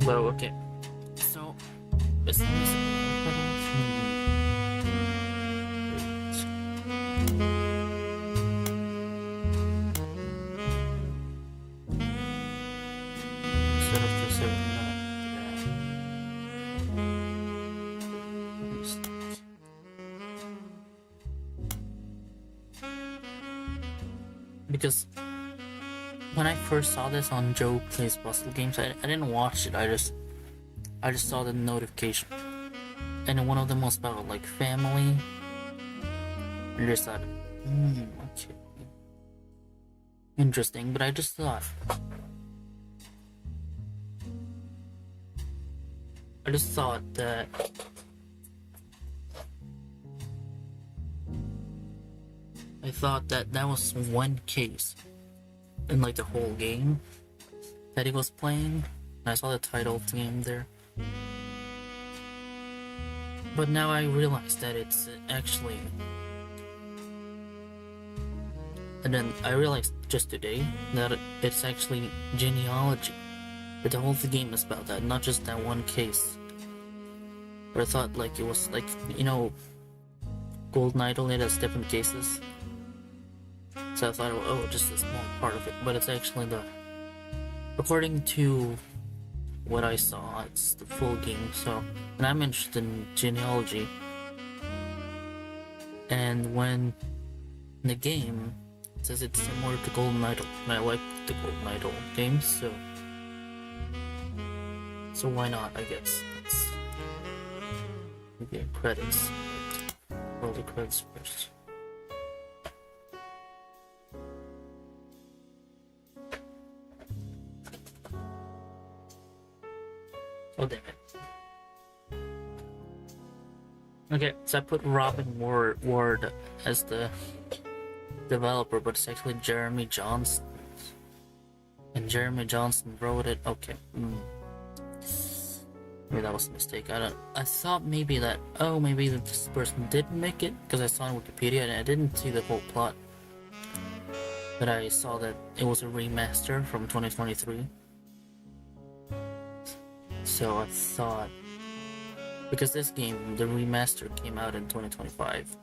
Well, okay. So, as long as instead of just everything because when I first saw this on Joe Plays Puzzle Games, I didn't watch it. I just saw the notification, and one of them was about like family. And just thought, okay, interesting. But I just thought, that that was one case in like the whole game that he was playing. I saw the title of the game there. But now I realize that it's actually... And then I realized just today that it's actually genealogy. That the whole game is about that, not just that one case. But I thought like it was like, you know, Golden Idol, it has different cases. So I thought, oh, just a small part of it. But it's actually the... According to what I saw, it's the full game. So, and I'm interested in genealogy. And when in the game, it says it's similar to Golden Idol. And I like the Golden Idol games, so why not, I guess. Let's get credits. Roll the credits first. Oh, damn it. Okay, so I put Robin Ward as the developer, but it's actually Jeremy Johnston. And Jeremy Johnston wrote it. Okay. Maybe that was a mistake. I thought maybe that, maybe that this person did make it, because I saw on Wikipedia and I didn't see the whole plot. But I saw that it was a remaster from 2023. So I thought, because this game, the remaster came out in 2025.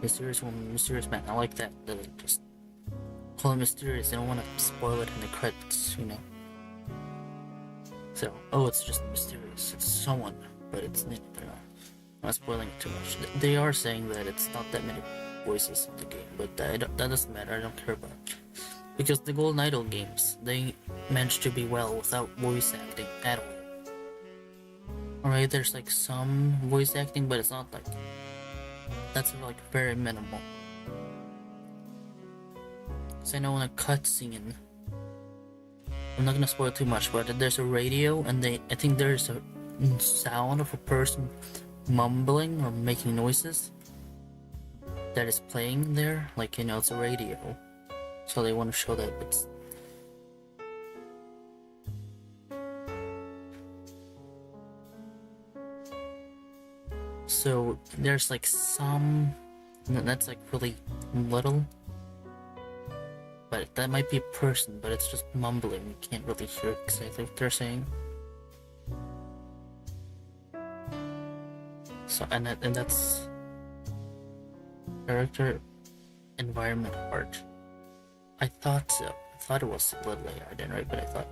Mysterious woman, mysterious man. I like that. They just call it mysterious. They don't want to spoil it in the credits, you know. So, it's just mysterious. It's someone, but they're not spoiling it too much. They are saying that it's not that many voices in the game, but that doesn't matter. I don't care about it. Because the Golden Idol games, they managed to be well without voice acting at all. Alright, there's like some voice acting, but it's not like... That's like very minimal. So I know in a cutscene, I'm not gonna spoil too much, but there's a radio, and I think there's a sound of a person mumbling or making noises that is playing there, like, you know, it's a radio. So they want to show that it's... So there's like some... That's like really little. But that might be a person, but it's just mumbling. You can't really hear exactly what they're saying. So, and that's... Character environment art. I thought so. I thought it was a little later. I didn't write, but I thought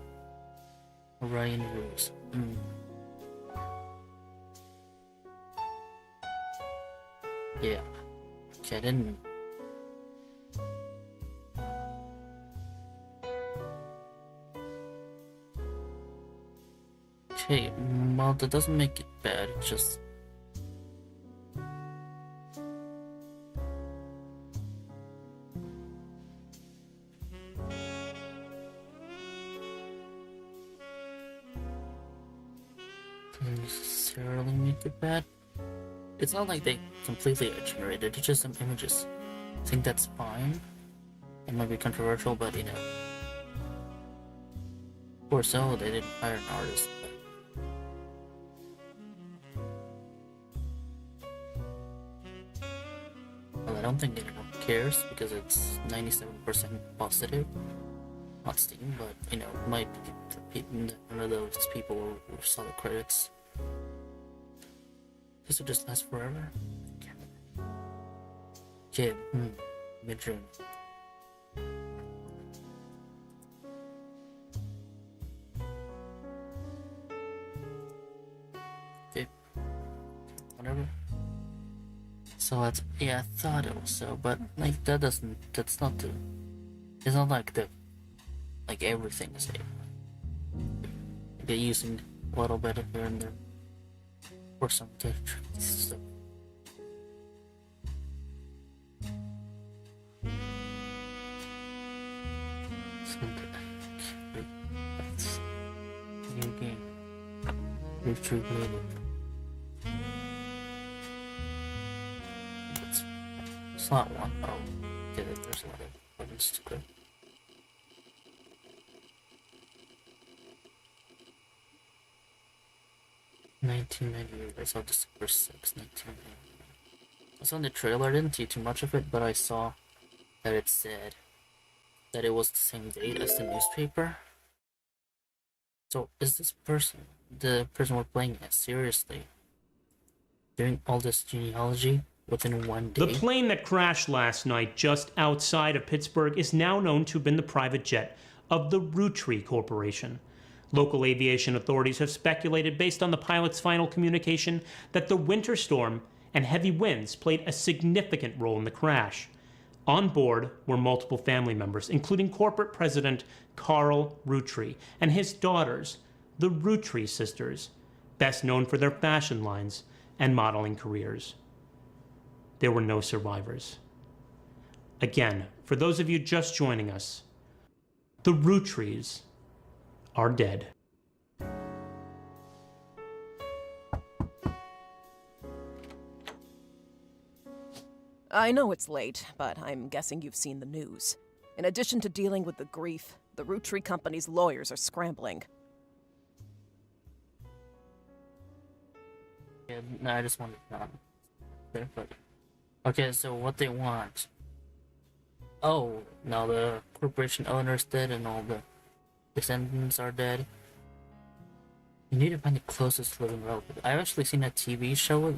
Ryan Rose. Yeah. Okay, I didn't. Okay, well, that doesn't make it bad. It's just... necessarily make it bad. It's not like they completely generated, it's just some images. I think that's fine. It might be controversial, but you know. Or so, they didn't hire an artist. Well, I don't think anyone cares because it's 97% positive on Steam, but you know, might be one of those people who saw the credits. This will just last forever. Okay, mid-June. Okay, whatever. So that's, yeah, I thought it was so, but like that's not it's not like like everything is safe. They're using a little bit of here and there for some stuff. That's new game. Roottrees related. It's not one. Oh, okay, there's a lot of buttons to click. I saw December 6th, 1998. I saw in the trailer, I didn't see too much of it, but I saw that it said that it was the same date as the newspaper. So is this person, the person we're playing as, seriously doing all this genealogy within one day? The plane that crashed last night just outside of Pittsburgh is now known to have been the private jet of the Roottrees Corporation. Local aviation authorities have speculated, based on the pilot's final communication, that the winter storm and heavy winds played a significant role in the crash. On board were multiple family members, including corporate president Carl Roottrees and his daughters, the Roottrees sisters, best known for their fashion lines and modeling careers. There were no survivors. Again, for those of you just joining us, the Roottrees are dead. I know it's late, but I'm guessing you've seen the news. In addition to dealing with the grief, the Roottrees company's lawyers are scrambling. Yeah, no, I just wanted to there, but okay, so what they want? Oh, now the corporation owner's dead and all the descendants are dead. You need to find the closest living relative. I've actually seen a TV show.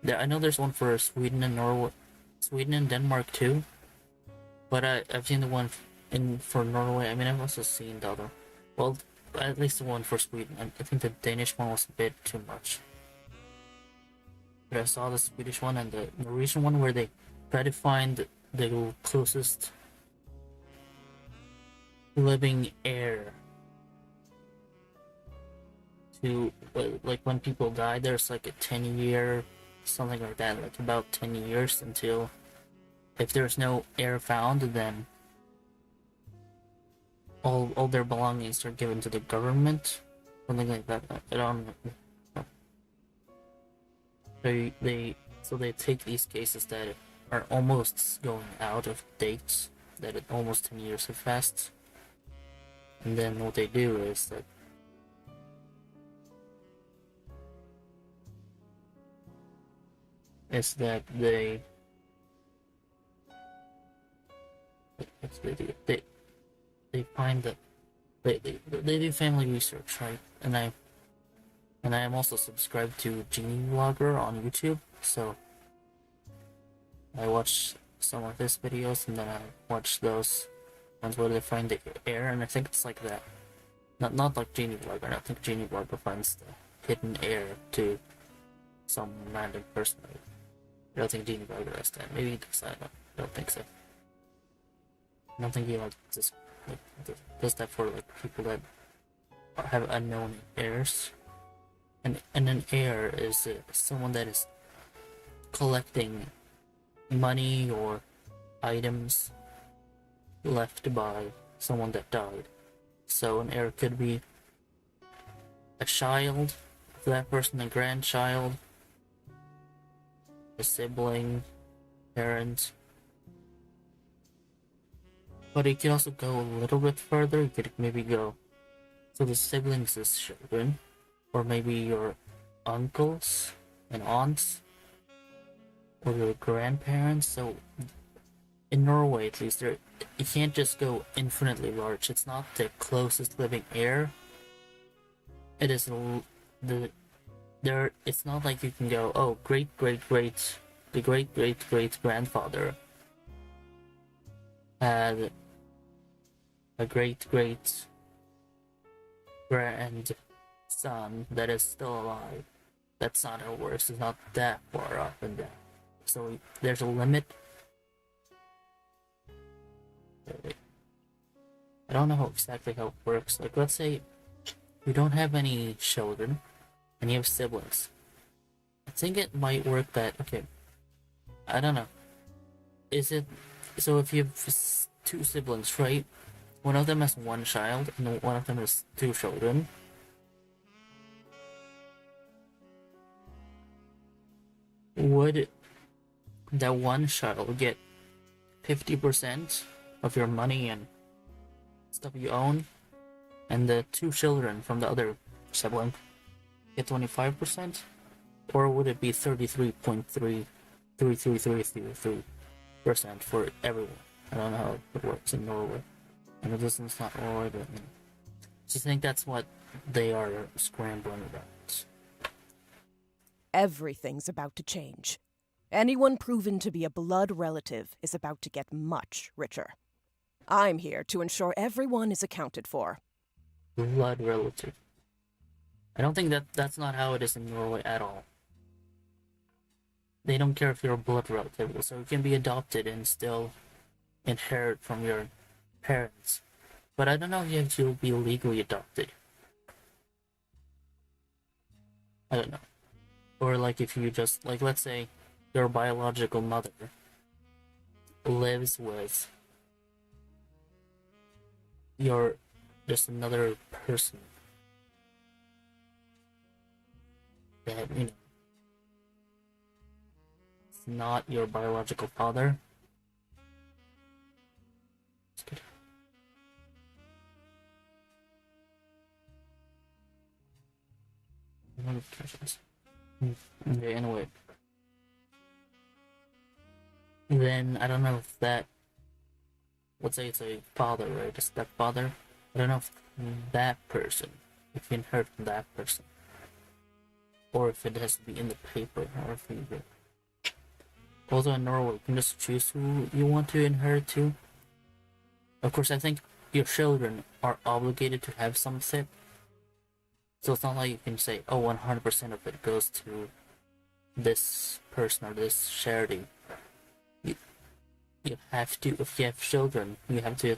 I know there's one for Sweden and Norway, Sweden and Denmark too. But I've seen the one for Norway. I mean, I've also seen the other. Well, at least the one for Sweden. I think the Danish one was a bit too much. But I saw the Swedish one and the Norwegian one where they try to find the closest living heir to, like, when people die, there's like a 10-year something like that, like about 10 years until, if there's no heir found, then all their belongings are given to the government, something like that. I don't know. So they take these cases that are almost going out of date, that almost 10 years have passed. And then what they do is that they find that they do family research, right? And I am also subscribed to Genie Vlogger on YouTube, so I watch some of his videos and then I watch those ones where they find the heir, and I think it's like that. Not like Genie Vlogger. I don't think Genie Vlogger finds the hidden heir to some random person. I don't think Genie Vlogger does that. Maybe he does. I don't think so. I don't think he just does that for like people that have unknown heirs. And an heir is someone that is collecting money or items left by someone that died. So an heir could be a child of that person, a grandchild, a sibling, parent. But it could also go a little bit further. It could maybe go, so the siblings is children, or maybe your uncles and aunts, or your grandparents. So in Norway at least, there you can't just go infinitely large. It's not the closest living heir. It is the there. It's not like you can go, oh, the great great great grandfather had a great great grandson that is still alive. That's not how it works. It's not that far up and down. So there's a limit. I don't know exactly how it works. Like, let's say you don't have any children and you have siblings. I think it might work that, okay, I don't know. Is it, so if you have two siblings, right? One of them has one child and one of them has two children. Would that one child get 50% of your money and stuff you own, and the two children from the other sibling get 25%? Or would it be 33.33333% for everyone? I don't know how it works in Norway. And it's not Norway, but I think that's what they are scrambling about. Everything's about to change. Anyone proven to be a blood relative is about to get much richer. I'm here to ensure everyone is accounted for. Blood relative. I don't think that's not how it is in Norway at all. They don't care if you're a blood relative, so you can be adopted and still inherit from your parents. But I don't know if you have to be legally adopted. I don't know. Or like if you just, like, let's say your biological mother lives with your just another person that, you know, it's not your biological father. Okay, anyway. Then I don't know if that, let's say it's a father, right? A stepfather. I don't know if that person, if you inherit from that person, or if it has to be in the paper, or if you. Also in Norway, you can just choose who you want to inherit to. Of course, I think your children are obligated to have some say. So it's not like you can say, oh, 100% of it goes to this person or this charity. You have to, if you have children, you have to,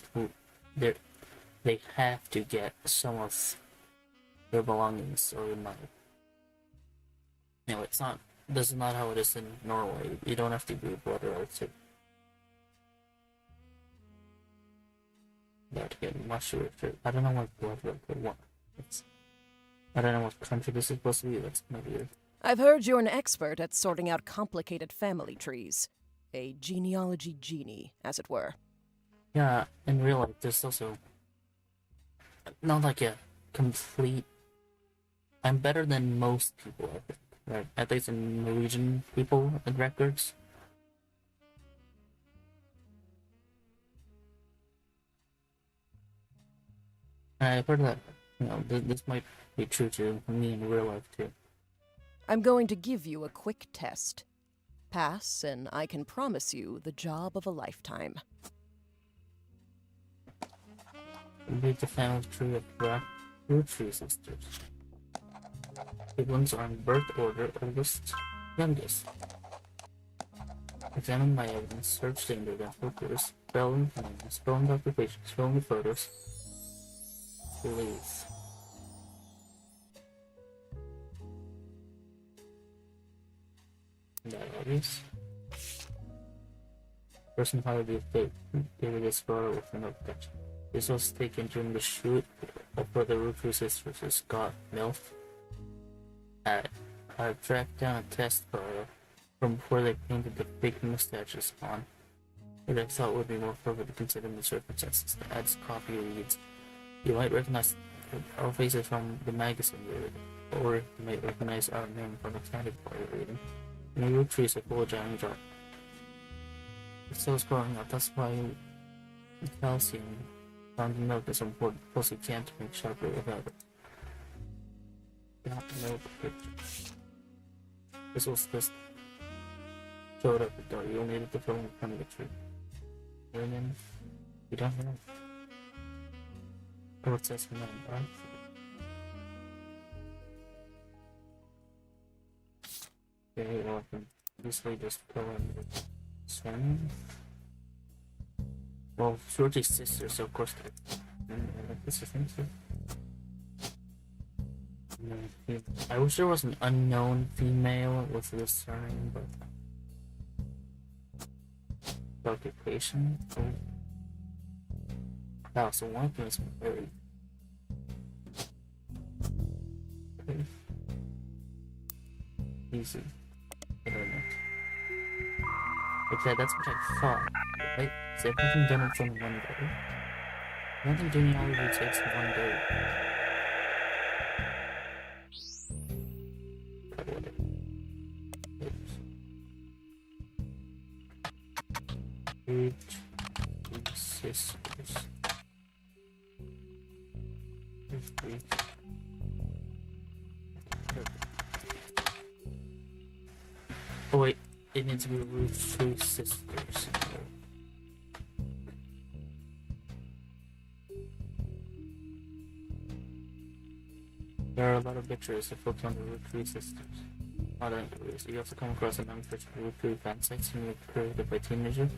they have to get some of their belongings or money. Anyway, this is not how it is in Norway. You don't have to be a blood relative. But again, much richer. I don't know what blood relative wants. I don't know what country this is supposed to be. That's maybe. I've heard you're an expert at sorting out complicated family trees. A genealogy genie, as it were. Yeah, in real life, there's also not like a complete. I'm better than most people, I think, right? At least in Norwegian people and records. And I've heard that, you know, this might be true to me in real life too. I'm going to give you a quick test. Pass, and I can promise you the job of a lifetime. Read the family tree of Roottrees sisters. Siblings are in birth order, oldest, youngest. Examine my evidence, search the internet for clues, spelling names, spelling occupations, spelling photos. Please. That obvious. Person hired David Explorer with no protection. This was taken during the shoot for the Roottrees sisters Scott Milf. I tracked down a test photo from before they painted the fake mustaches on. What I thought would be more appropriate considering the circumstances. The ad's copy reads, "You might recognize our faces from the magazine we read, or you might recognize our name from the category reading. The Roottrees apologize job. So it's growing up. That's why calcium found in milk is important. Plus, you can't make sharper without it. Not milk pictures. This was just showed up at the door. You'll need it to fill in front of the tree. And then you don't know. Oh, it says none, right? Okay, well, I can easily just go in with swing. Well, Georgie's sister, so of course this is interesting. I wish there was an unknown female with this surname, but occupation. Oh. Wow, so one of them is married. Okay. Easy. Internet. Okay, that's what I thought. Right? Is everything done within 1 day? I don't think doing all of it takes 1 day. Roottrees sisters. Oh wait, it needs to be Roottrees sisters. There are a lot of pictures that focus on the Roottrees sisters. Not inquiries. You also come across a number of Roottrees fan sites created by teenagers.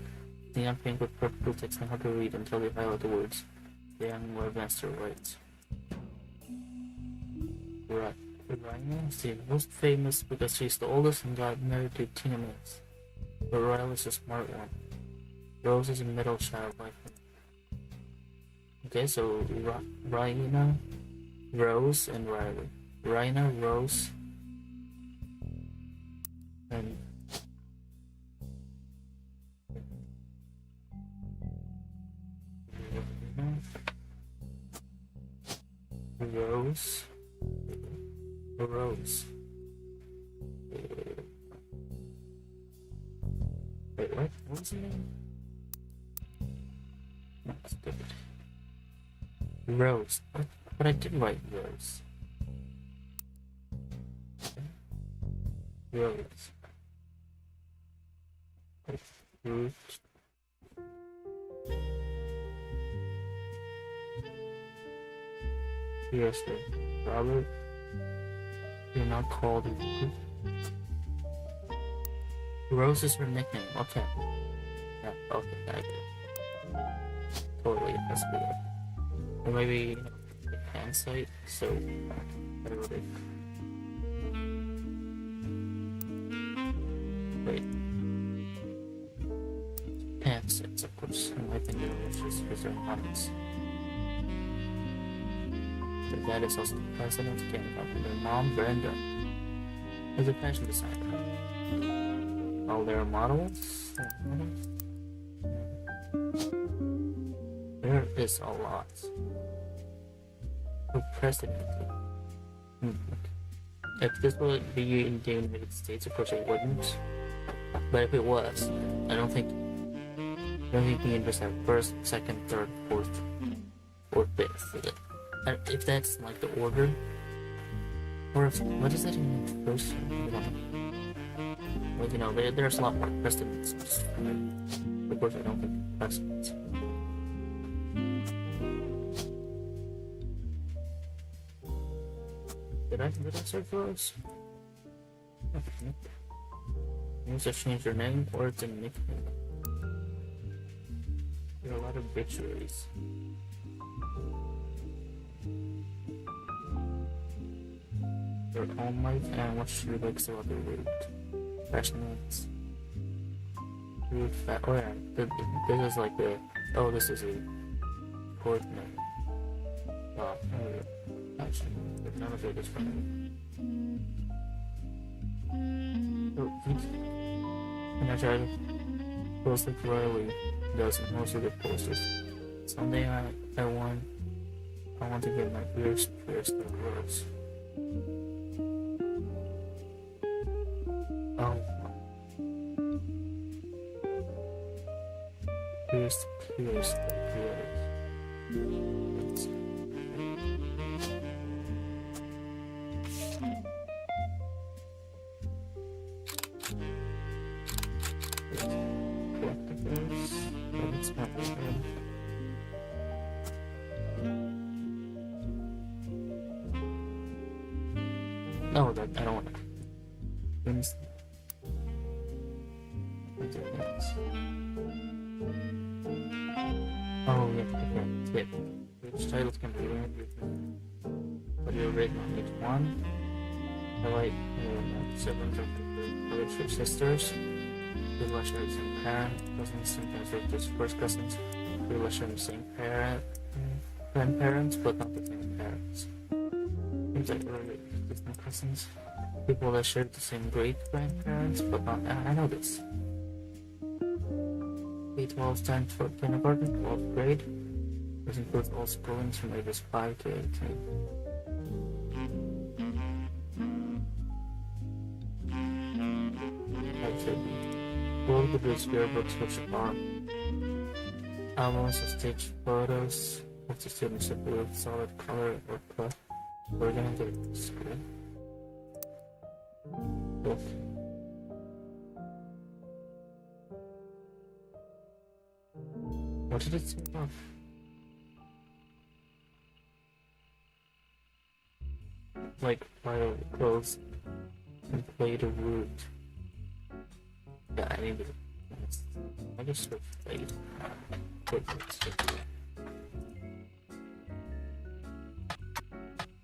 The young pink with purple text and hard to read until they highlight the words. The young web master writes. Right. Rhino is the most famous because she's the oldest and got married to Tina Mills. But Riley is a smart one. Rose is a middle child like her. Okay, so Rhino, Rose, and Riley. Rhino, Rose, and Rose. Rose. Wait, what? What was the name? No, stupid. Rose. What? But I did write Rose. Rose. Root. Yes, Robert. You're not called Rose is her nickname. Okay. Yeah, okay, I get it. Totally, that's good. Or maybe a hand site, so I wrote it. Wait. Hand sites, of course. In my opinion, it's just because they're habits. Their dad is also the president of Canada. Their mom, Brenda, is a fashion designer. All their models? There is a lot. For president. If this would be in the United States, of course I wouldn't. But if it was, I don't think we can just have first, second, third, fourth, or fifth. If that's like the order, or if what does that even mean? First, like you know, there's a lot more precedents. Of course, I don't think precedents. Did I search those? You need to change your name or it's a nickname. There are a lot of obituaries. Their own life and what she likes about the root. Passionates. Root fat. Oh yeah, this is like the. Oh, this is a court name. Oh, actually, none of it is from me. And I try to post like Riley does in most of the posters. Someday I want to get my ears pierced with girls. Pierce, Pierce, Pierce. No, that I don't want to. Oh yeah, okay. Tip. Which titles can be rendered? But you're written on each one. I like siblings or brothers or sisters. People are sharing the same parent, cousins, sometimes they're just first cousins. People are sharing the same parent, grandparents, but not the same parents. Seems like really distant cousins. People that share the same great grandparents, but not. I know this. K-12 stands for kindergarten, 12th grade. This includes all schoolings from ages 5 to 18. All the books, yearbooks, which are albums of staged photos of the students of blue, solid color, or cut. We're gonna do it this school. Cool. What did it say about? Like file clothes and play the root. Yeah, I need to. I just search played.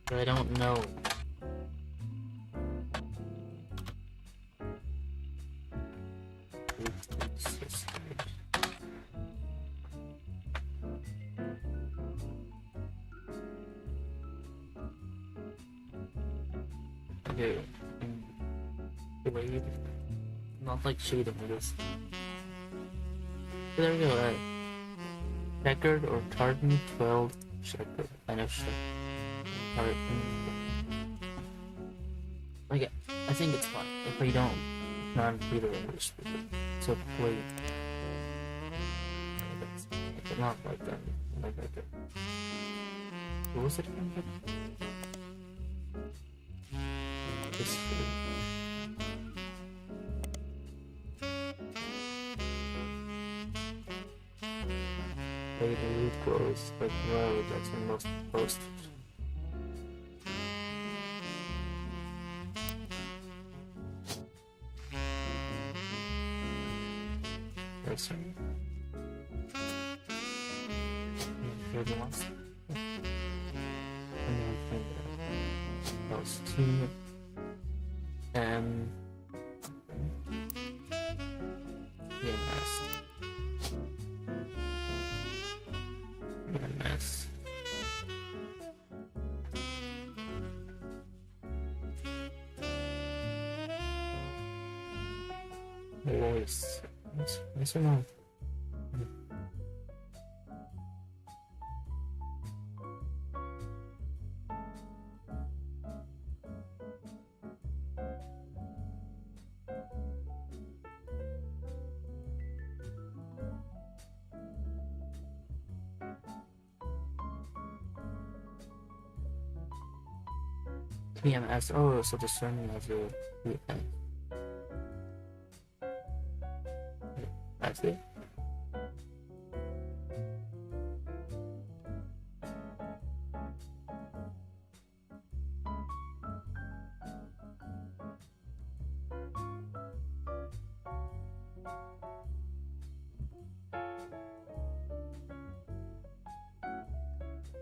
But I don't know. Okay. Wait. Not like shading, I guess. There we go. Checkered or tartan 12 checkered. I know checkered. Okay, I think it's fine. If I don't, non-reader English speaker. So play. Not like that. Like that. What was it again? This play the root grows like well, that's the most posted. That's right. Here the ones. And then I think that was 2 EMS. EMS. Voice. Yes or no? PMS. Oh, so the surname has a PMS. That's it.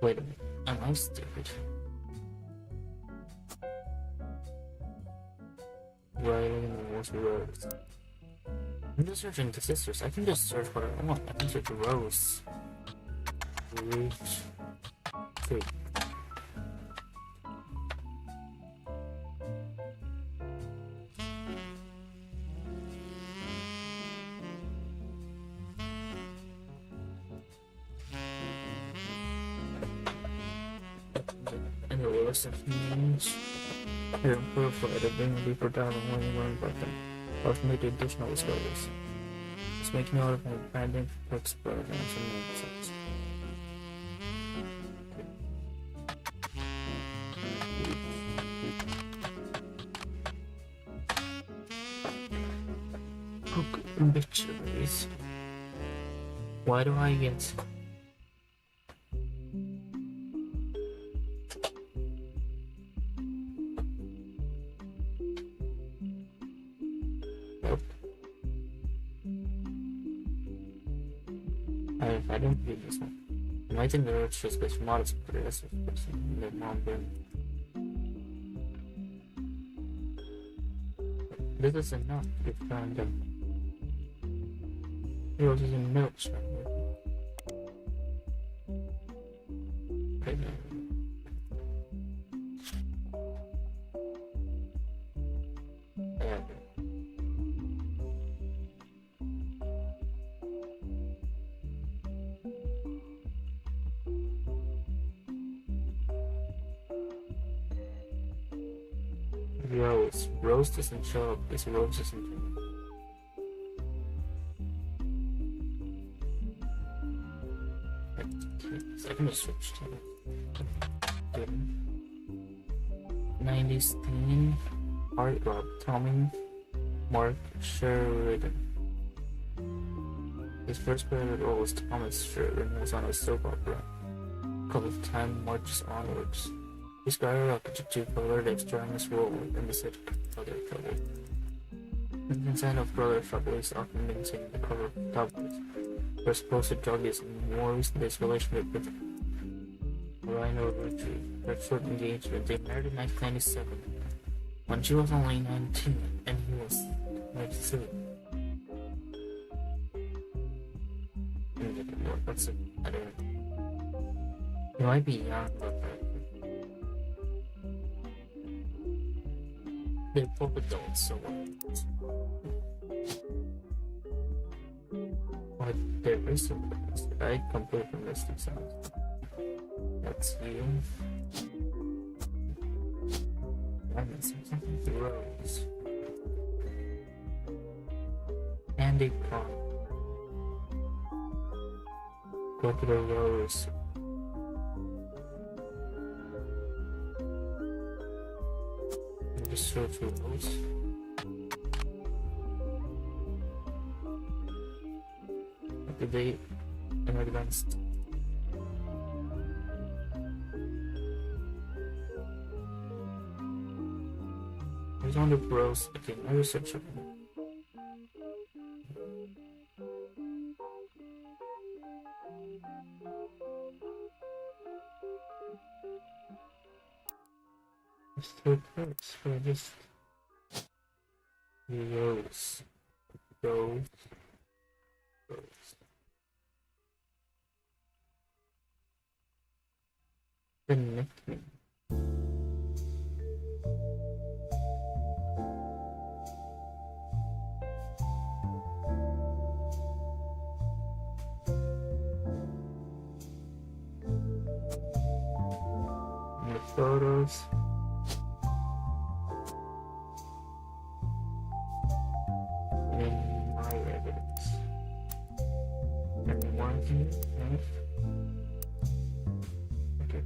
Wait a minute. Am I stupid? Riley and Rose Rose. I'm just searching the sisters. I can just search what I want. I can search Rose. Roots. Tree. And the list of names. Here, purified, they're being deeper down and learning about them. I've made additional discoveries. Please make note of my branding for explorers and some. Obituaries. Why do I get... Nope. I don't read this one. I might think the Roottrees special models for the rest of the person in the mom bin. This is enough to find them. Roses and milks right here. Okay. Yeah. Rose. Rose doesn't show up. It's Rose doesn't show up. So I can just switch to 90s theme. Art Rob Tommy Mark Sheridan. His first credit role was Thomas Sheridan, who was on a soap opera called Time Marches Onwards. He skyrocketed to two-color during his role in the set Brother Trouble. The design of Brother Trouble is often maintained the cover of tabloids, where supposed drug is more recently his relationship with Rhino Roottrees. Their short engagement, they married in 1997, when she was only 19 and he was 92. What's it? I don't know. He might be young, but they're both adults, so what? What there is I completely missed it sounds. That's you. I'm missing something. Rose. Andy Prom. Go to the Rose. Just search for Rose. The date in advanced. There's only Rose. Okay, I will search it. Third place for just Rose. Rose. The nickname. And the photos. And my evidence. And one thing, right? Okay.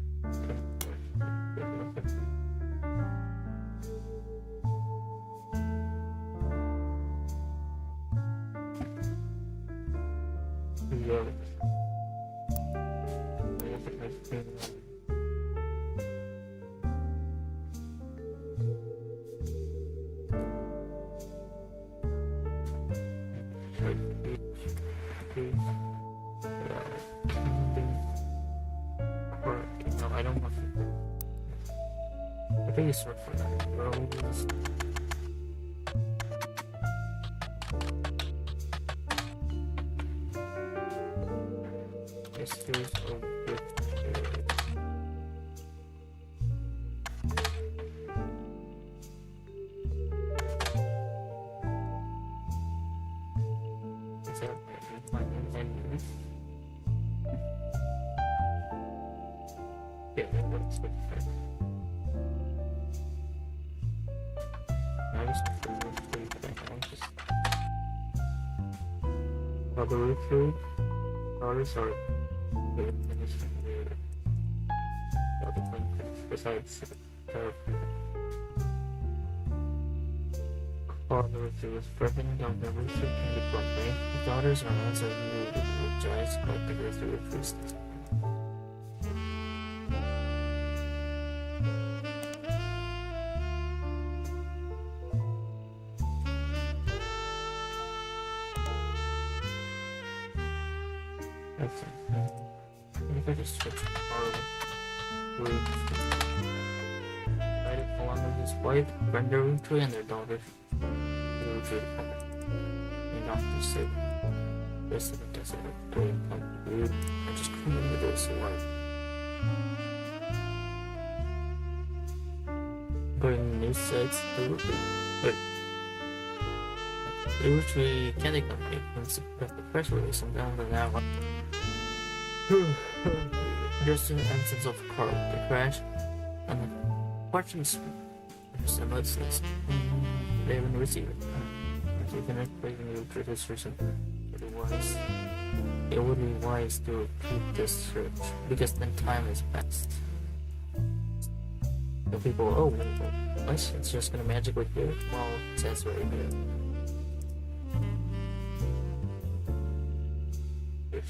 No, I don't want to. I think it's short for that. Rose. Histories of Roottrees. Is that my name? Yeah, that's what it is. I just Other Roottrees, daughters are good finishing the other countries besides therapy. Father was president of the Rooster Candy Company. His daughters are also new to the Giants cultivators to refuse. That's it. If I just switch to Harlem, right along with his wife, Brenda Rootree, and their daughter, Rootree, named after Sid. President of the Doing Company Root, and just come in the middle of life. According to news sites, the Rootree Candy Company plans to put the press release on down to that one. Just in the absence of Carl, the crash, and the questions are motionless. They haven't received it. Even if breaking the tradition, it would be wise to repeat this search because then time has passed. The people, oh, what? It's just gonna magically appear? Well, it says right here.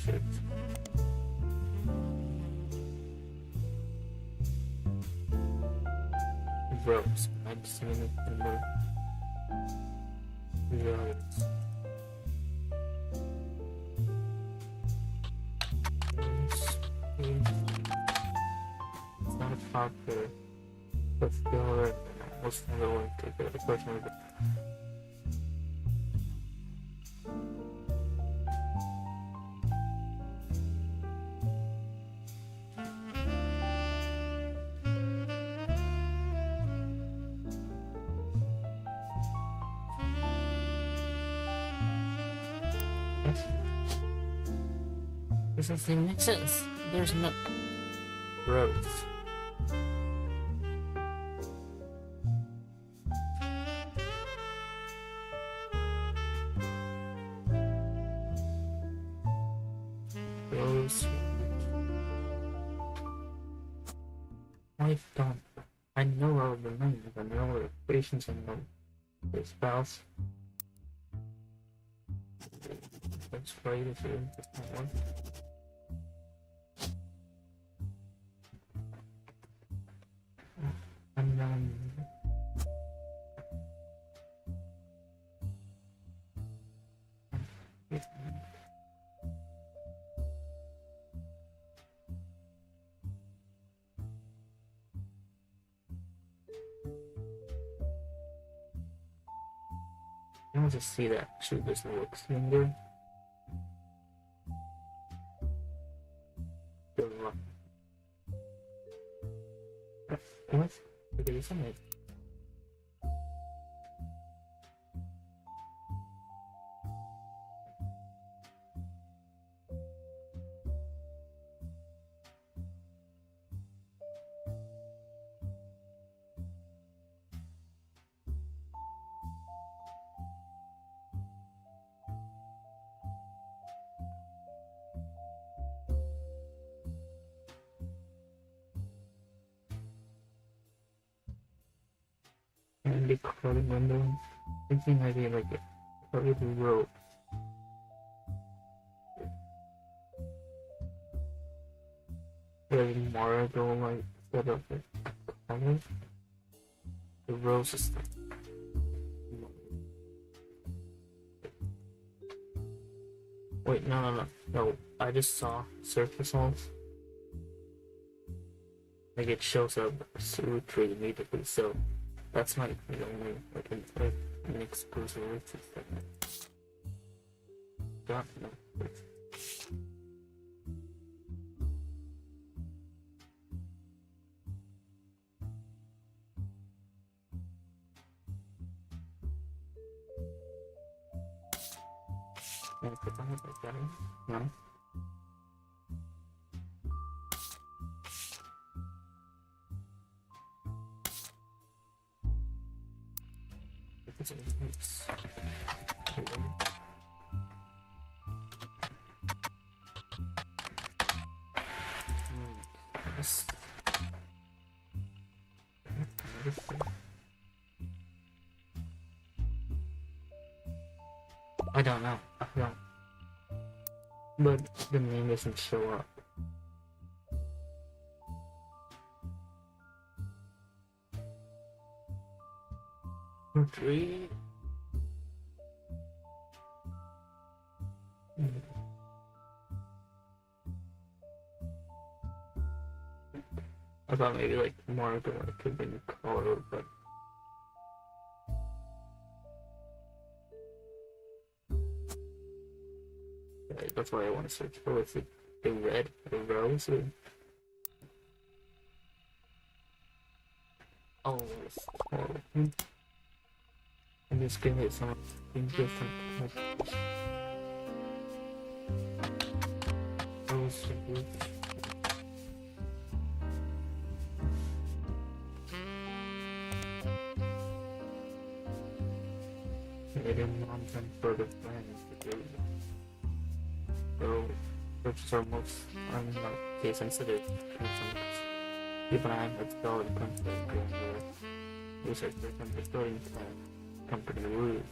Shit. Rose. I've seen it in the Rose. It's not a popular, but still, most never want to get the question of it. This doesn't even make sense. There's no Rose. Rose. I've done. I know all the names. I know the patients and the spouse. Let's try this in one. I want to see that shoot this looks younger. What? Okay, something. And the clothing window, thinking maybe like a little rope. Very marigold like set of the colors. The rose is wait, no. I just saw surface walls. Like it shows up Roottrees immediately, so that's not the only like an exclusive Roottrees segment. Don't know. Can I put that like that in? No. It's a mix. Yes. I don't know. I don't. But the name doesn't show up. Roottrees. I thought maybe like more of it could be color, but yeah, that's why I want to search for. Is it the red, the rose, or oh, it's color. I'm just gonna hit some different types. Rose, rose. Canadian mountain bird of land. So, which are most case sensitive. Even I have developed research from the storing company Roottrees.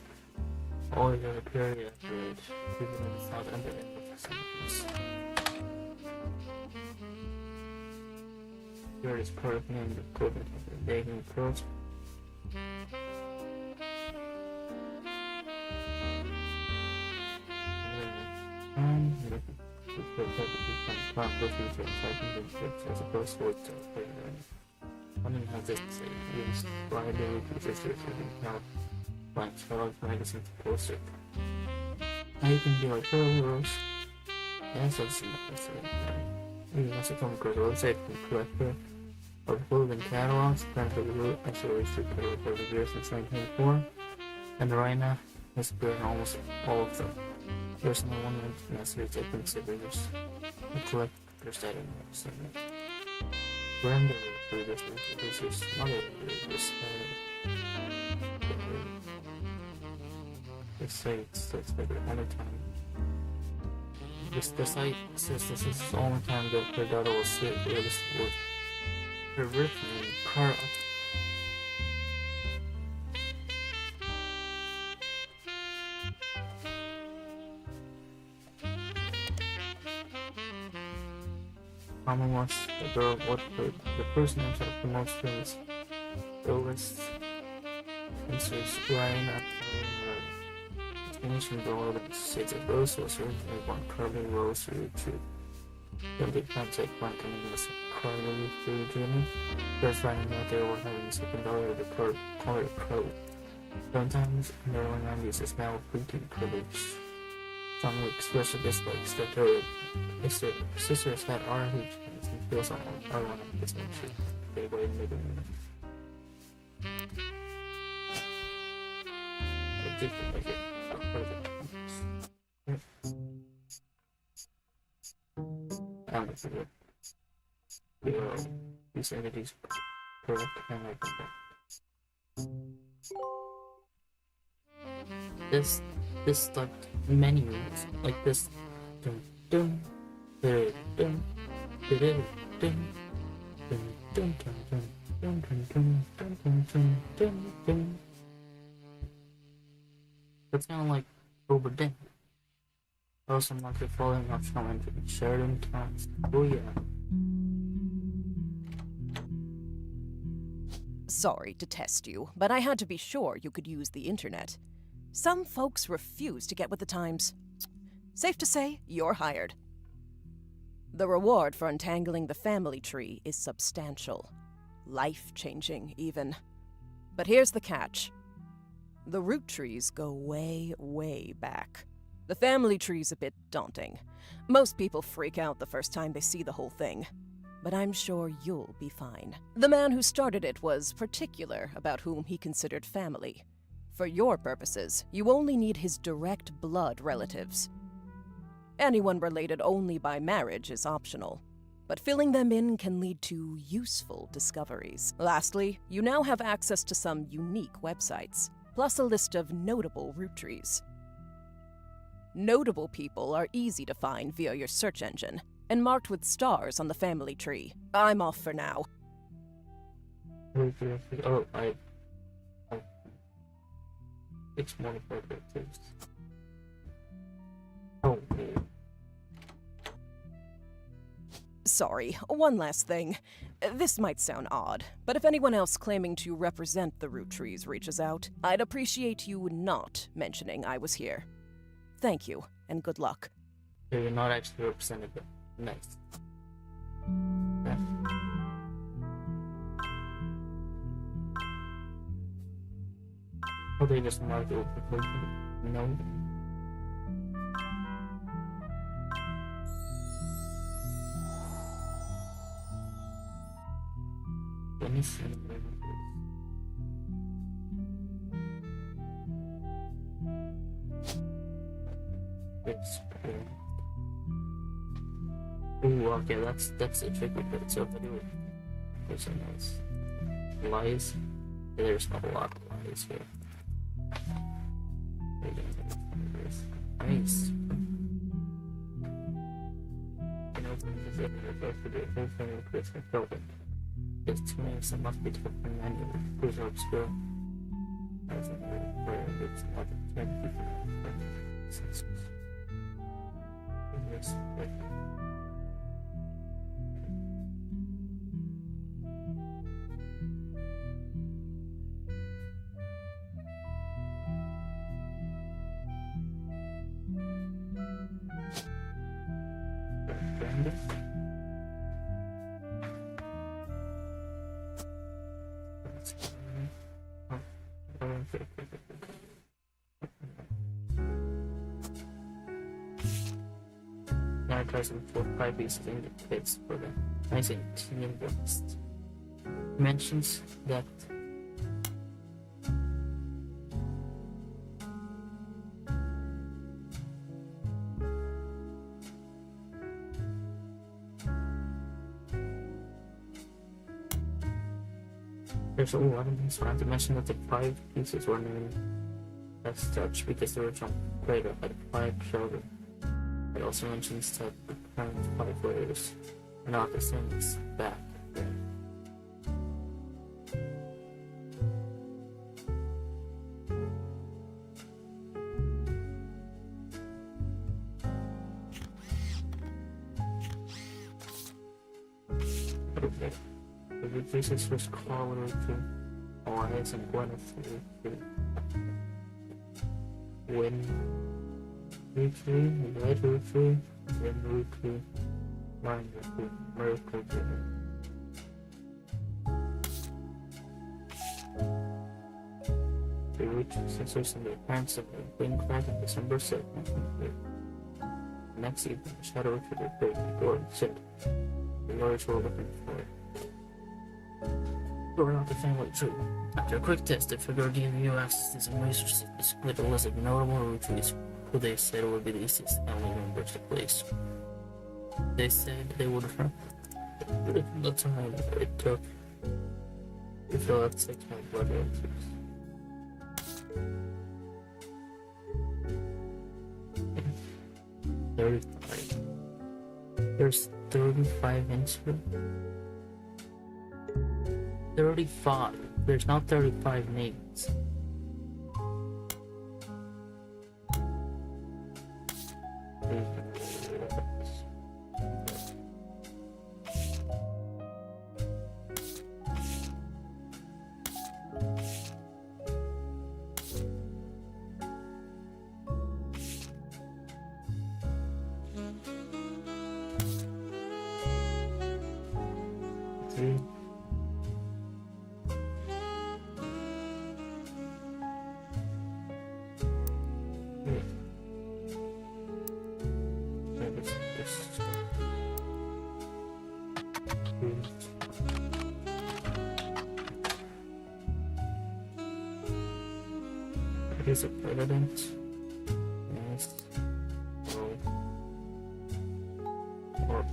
All the other period bridge, people in the south end of the facilities. Here is product name equipment of the dating approach. As opposed to London has this used liability resistors and help like Charles magazine to post it. Now you can be like, oh, Rose. Yes, that's you must come across a website from collector of clothing catalogs, apparently the root has always took care of over the years since 1984, and right now has been almost all of them. There's no one necessary to consider this. The collector's item segment. Brenda for this is mother this site starts by the other time. The site says this is the only time that her daughter will sit with her written card. Common was the girl what the person himself the most famous. The list inserts Ryan after the explanation below that states that Rose was originally born Carving Rose to then they contact one coming as Carving through Jimmy. First finding out they were having a second daughter of the color Crow. Sometimes in the early 90s it's now printing privilege. Some who express a dislike that her sisters had RH and feel someone I want to get some shit. They were in the I did make it perfect. I don't know if these entities correct and like that. This like menus like this dun dun dun dun dun dun dun dun dun dun dun. That's kind of like overdone. Also, market following up from Sheridan Towns. Oh yeah. Sorry to test you, but I had to be sure you could use the internet. Some folks refuse to get with the times. Safe to say, you're hired. The reward for untangling the family tree is substantial. Life-changing, even. But here's the catch. The Roottrees go way, way back. The family tree's a bit daunting. Most people freak out the first time they see the whole thing. But I'm sure you'll be fine. The man who started it was particular about whom he considered family. For your purposes, you only need his direct blood relatives. Anyone related only by marriage is optional, but filling them in can lead to useful discoveries. Lastly, you now have access to some unique websites, plus a list of notable Roottrees. Notable people are easy to find via your search engine, and marked with stars on the family tree. I'm off for now. Oh, it's more appropriate things. Oh, okay. Sorry, one last thing. This might sound odd, but if anyone else claiming to represent the Roottrees reaches out, I'd appreciate you not mentioning I was here. Thank you, and good luck. So you're not actually representative. Nice. Yeah. Oh, they just marked it with the no. Let me see. It's cool. Ooh, okay, that's a tricky bit. So video there's some nice lies. There's not a lot of lies here. Nice. An open visit refers to the open of Christmas building. There's two names that must be taken manually. Who's obscure? As in where it's not a 10 people. Census. Yes, right. Advertising for private student kids for the 19teen West mentions that there's a lot of things. I have to mention that the 5 pieces were named as such because the original creator had 5 children. It also mentions that the current 5 layers are not the same as back then. Okay. The replaces was Carl to Elias and Gwyneth to Win. Roottrees, Red Roottrees, Red Roottrees, Mine Roottrees, Miracle Driven. The Roottrees sisters and their parents of the Queen cried on December 2nd, 1903. The next evening, the shadow to their great door and said, the lawyers were looking for it. Going out the family tree. After a quick test, they figured you access to some resources to split a list of notable Roottrees who they said would be the easiest family members to place. They said they would from the time it took to fill out 6 blood relatives. There's 35 inches. 35. There's not 35 names. He's a president. Yes. Or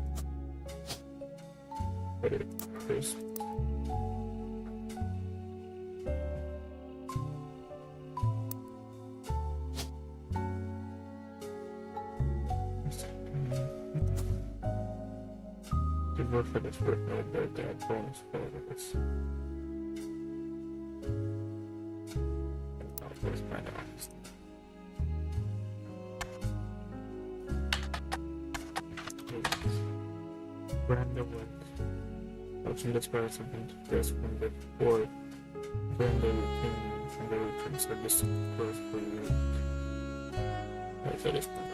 Chris. work for this birthday, bonus for this. Let's find out. Brenda went. Watching this person this one before Brenda came from the Roottrees, so this close for you. I thought it's not right.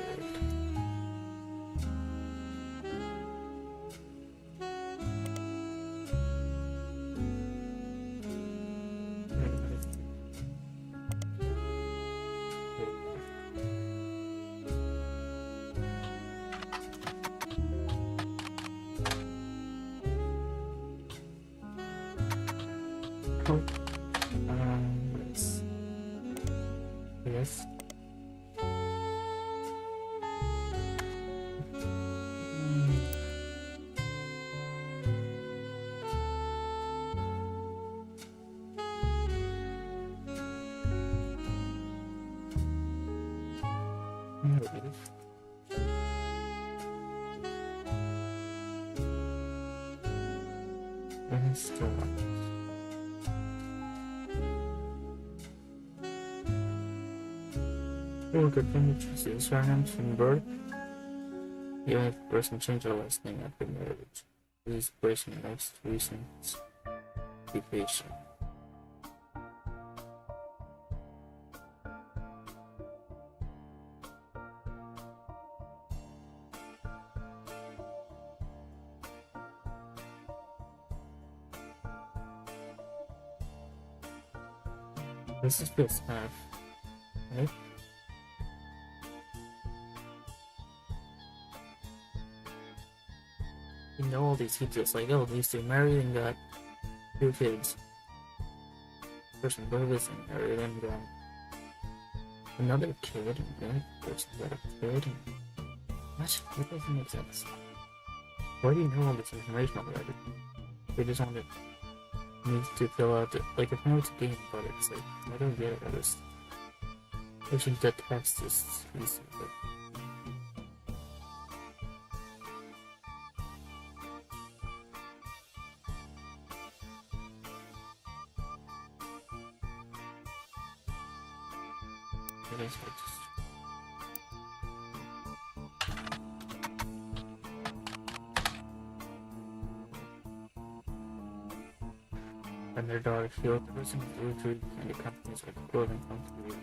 Yes. Yes. Still oh, good thing to choose your surnames from birth. Even if the person changed their last name after marriage. This person most recent occupation. This is just half, right? You know all these details, like, oh, these two married and got 2 kids. Person brothers and married and got another kid, and then person got a kid. And... what? That doesn't make sense. Why do you know all this information already? They just want it. Needs to fill out the, like, I know it's a game, but it's like, I don't get it. I just think that text is easy, but I guess I just and their daughter feel the person who Roottrees and the companies like a clothing company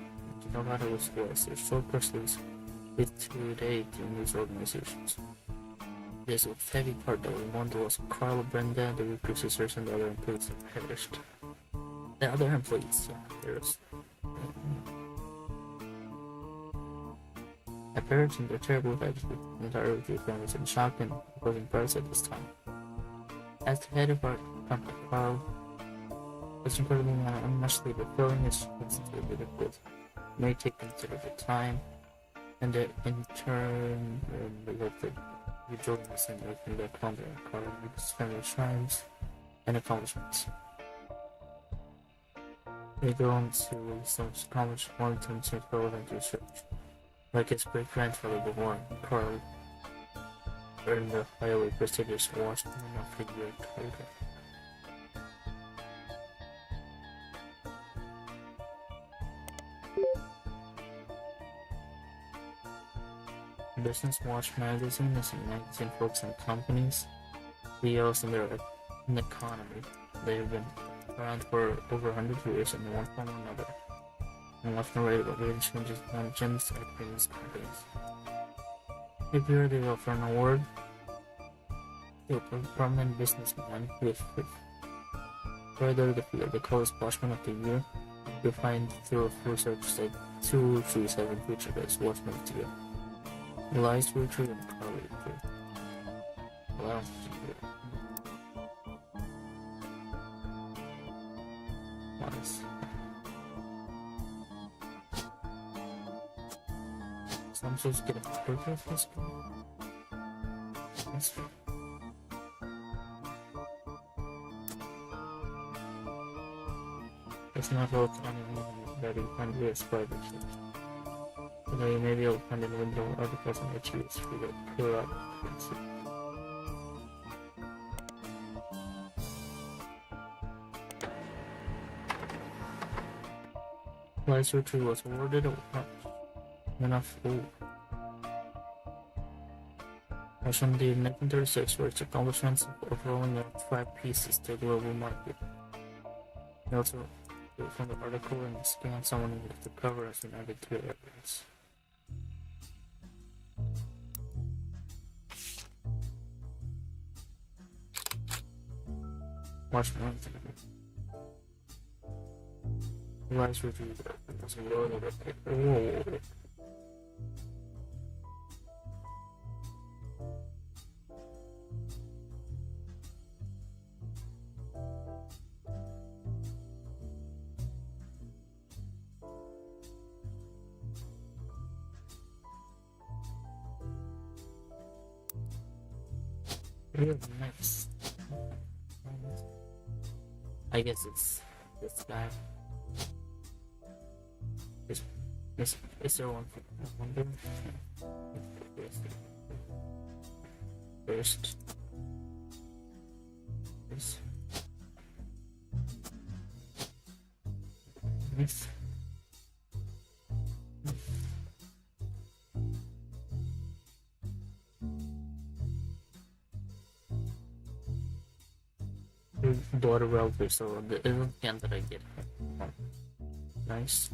to know how to was their sole pursuits with today to news organizations. There's a heavy part that one was Carl, Brenda, the Roottrees sisters, and the other employees have perished. The other employees, yeah, there's their parents and their terrible lives with the entire Roottrees family was in shock and opposing parties at this time. As the head of our company, Carl was incredibly unmuchly, but filling his constantly difficult. It may take considerable time, and in turn, we hope that you join us in making the Columbia Carl makes family triumphs and accomplishments. They go on to some accomplished long-term change relevant research. Like his great-grandfather before, Carl earned the highly prestigious Washington Figure title. Business Watch magazine is a magazine focused on companies, CEOs, and their economy. They have been around for over 100 years in one form or another, and often write about great changes on gems at these companies. Every year they offer an award to a prominent businessman with further the field. They call it Watchman of the Year. You'll find through research that 2 Roottrees have been featured as Watchmen of the Year. Elias Roottries and Carl Roottries. Wow. Nice. So I'm supposed to get a photo of this guy? That's good. It's not all anyone that you can do as private. So you may be able to find in the window of the person I choose for the pull up. Elias Roottrees was awarded enough. Mentioned the 1936 for its accomplishments of rolling out 5 pieces to the global market. He also from the article and scanned someone with the cover as an added to evidence. March 9th. Elias Roottrees was awarded a really nice. I guess it's this guy. Is there one for wonder? First. This. This. Daughter relative, so the can that I get. Nice.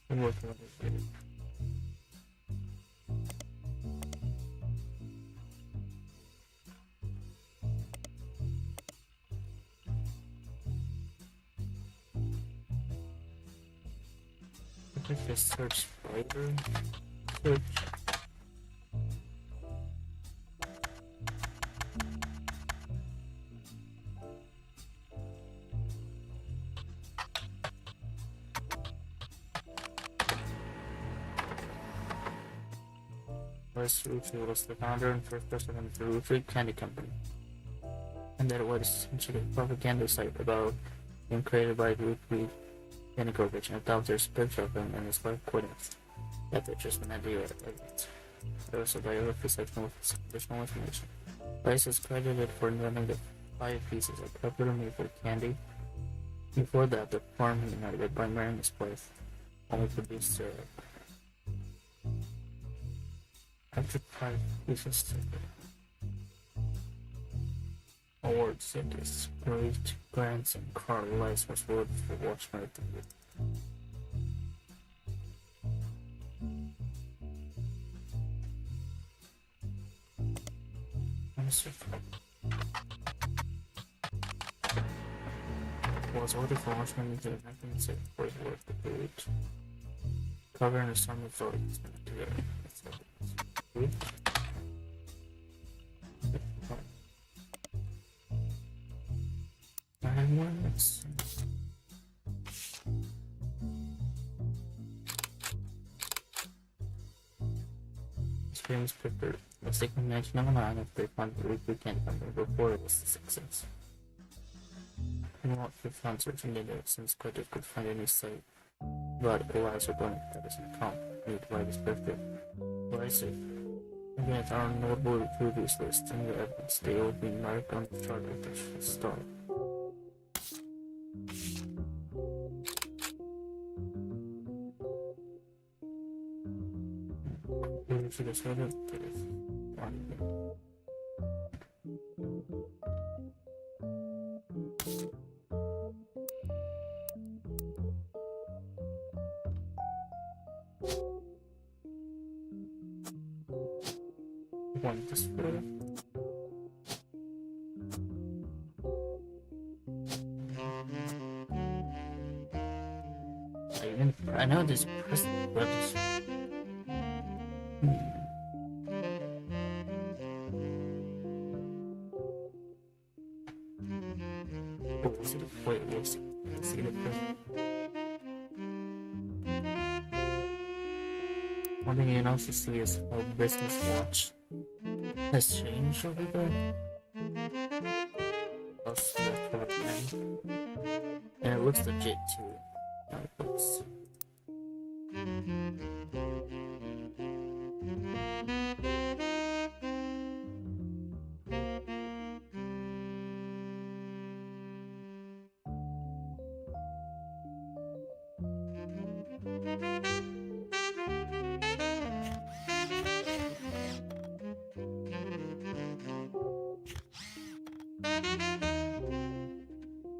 I'm working on it. I think this search spider. Search. Elias Roottrees was the founder and first president of the Roottrees Candy Company, and that it was essentially a propaganda site about being created by Roottrees Candy Corporation. Without their picture of him and his wife quitting. That they're just an idea of it. There was a biography section with additional information. Elias is credited for inventing the 5 pieces of pepper maple candy. Before that, the farm he inherited by marrying his wife only produced syrup. After 5 pieces awards said his great grandson Carl Elias was awarded for Watchman of the Year. Was ordered for Watchman of the Year 1906 for his work the period. Covering the summer authorities together. I have one. Let's see. This famous picture was taken in 1909 after they found the Roottrees Candy Company before it was a success. And what we found searching the internet since Critic could find any site about Elias or Bunny that doesn't count. Need to write his birthday. Elias said, again, our notable previous list and the evidence they will be marked on the chart with a star. To this one, one this way. I know this person, but wait, we'll see the person. One thing you can also see is how business watch has changed over there. plus the cover thing. And it looks legit too. How it looks.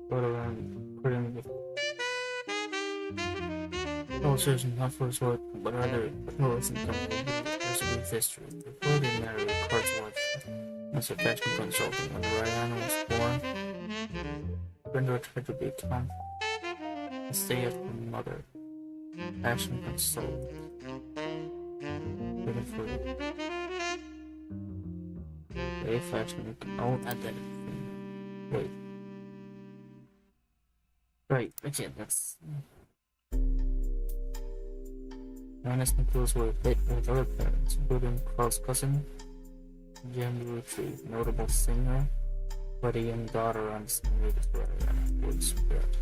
Go around putting the cultures and not for sport, but rather clothes and community history. Before they married, Cart's wife was a fashion consultant. When Ryan was born, Brenda tried to become a stay-at-home mother, fashion consultant. Looking for a fashion. I won't add that. Wait. Right, okay, that's. Jonas Nichols were hit with other parents, including Carl's cousin, Jim Roottrees, notable singer, but a young daughter on the same age as Ryan was spread.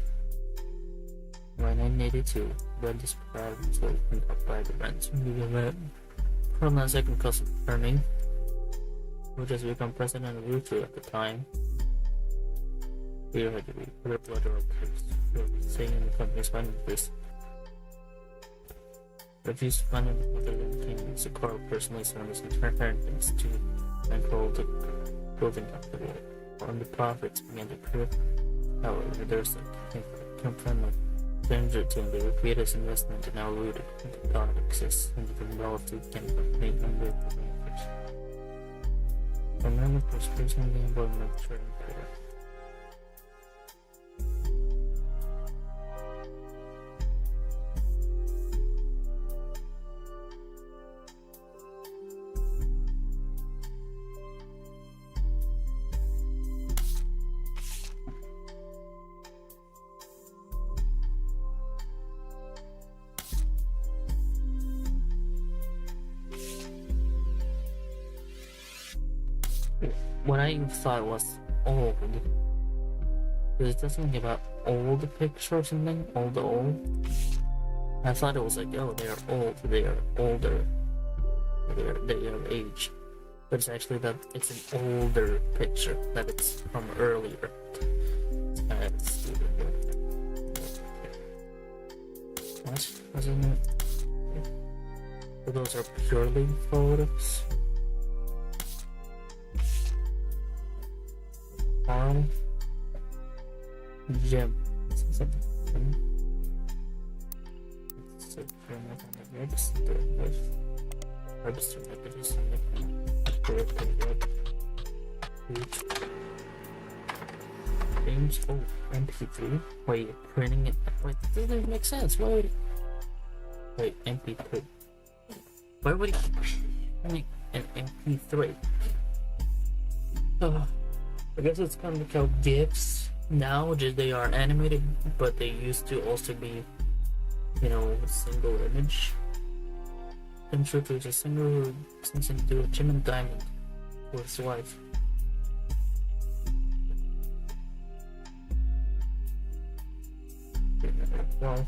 By 1982, Brenda's parents were opened up by the rents from the event. Carl's second cousin, Ernie, who just become president of Roottrees at the time, Peter had to be put up letter of saying in the company's finances. Refused to fund other than things, so Carl personally serviced entire things to control the clothing company. When the profits began to accrue, however, there's a confirm of danger to the greatest investment and now rooted in the product exists in the developed company and the manufacturers. The moment was personally involved in the trading period. What I thought was old, because it doesn't give out old picture or something, old. I thought it was like, oh, they are old, they are older, they are age, but it's actually that it's an older picture, that it's from earlier. It's kind of stupid. What? Wasn't it? So those are purely photos. Carl, Jim, something. So, Webster, James, oh, MP3. Wait, printing it. Wait, that doesn't make sense. Wait, MP3. Why would he print an MP3? I guess it's kind of like how GIFs now, they are animated, but they used to also be, a single image. I'm sure there's a singer who sings into a Jim and Diamond for his wife. Well,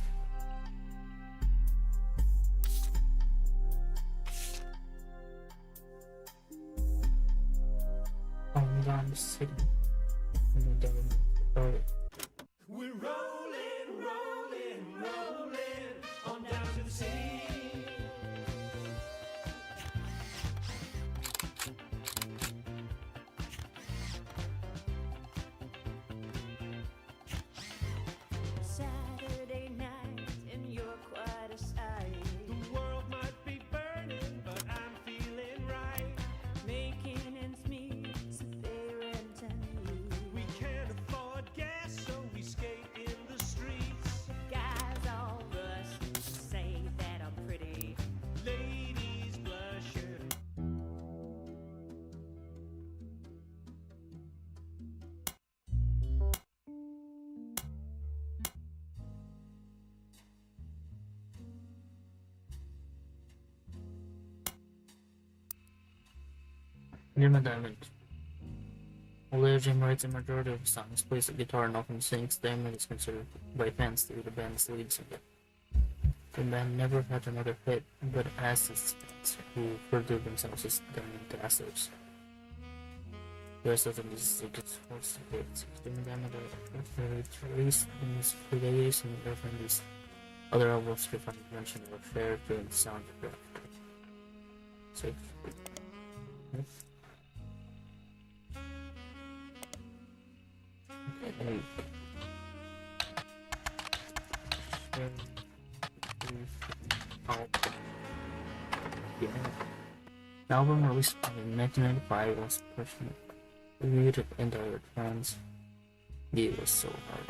I'm sitting in the diamond. We're rolling on down to the sea. Saturday night and you're quite a sight. The world might be burning, but I'm feeling right. Making ends meet, so they rent me. We can't afford gas, so we skate in the streets. Guys all rush, say that I'm pretty. Ladies blushing. Jim and Diamond. Although Jim writes a majority of his songs, plays the guitar, and often sings, Diamond is considered by fans to be the band's lead singer. The band never had another hit, but as its fans, who refer to themselves as Diamond Dancers. The rest of the music is mostly hits. Diamond released in his days and from these other albums to find mention of affair during the soundtrack. So, the album released in 1995 was personally reviewed in direct fans. It was so hard.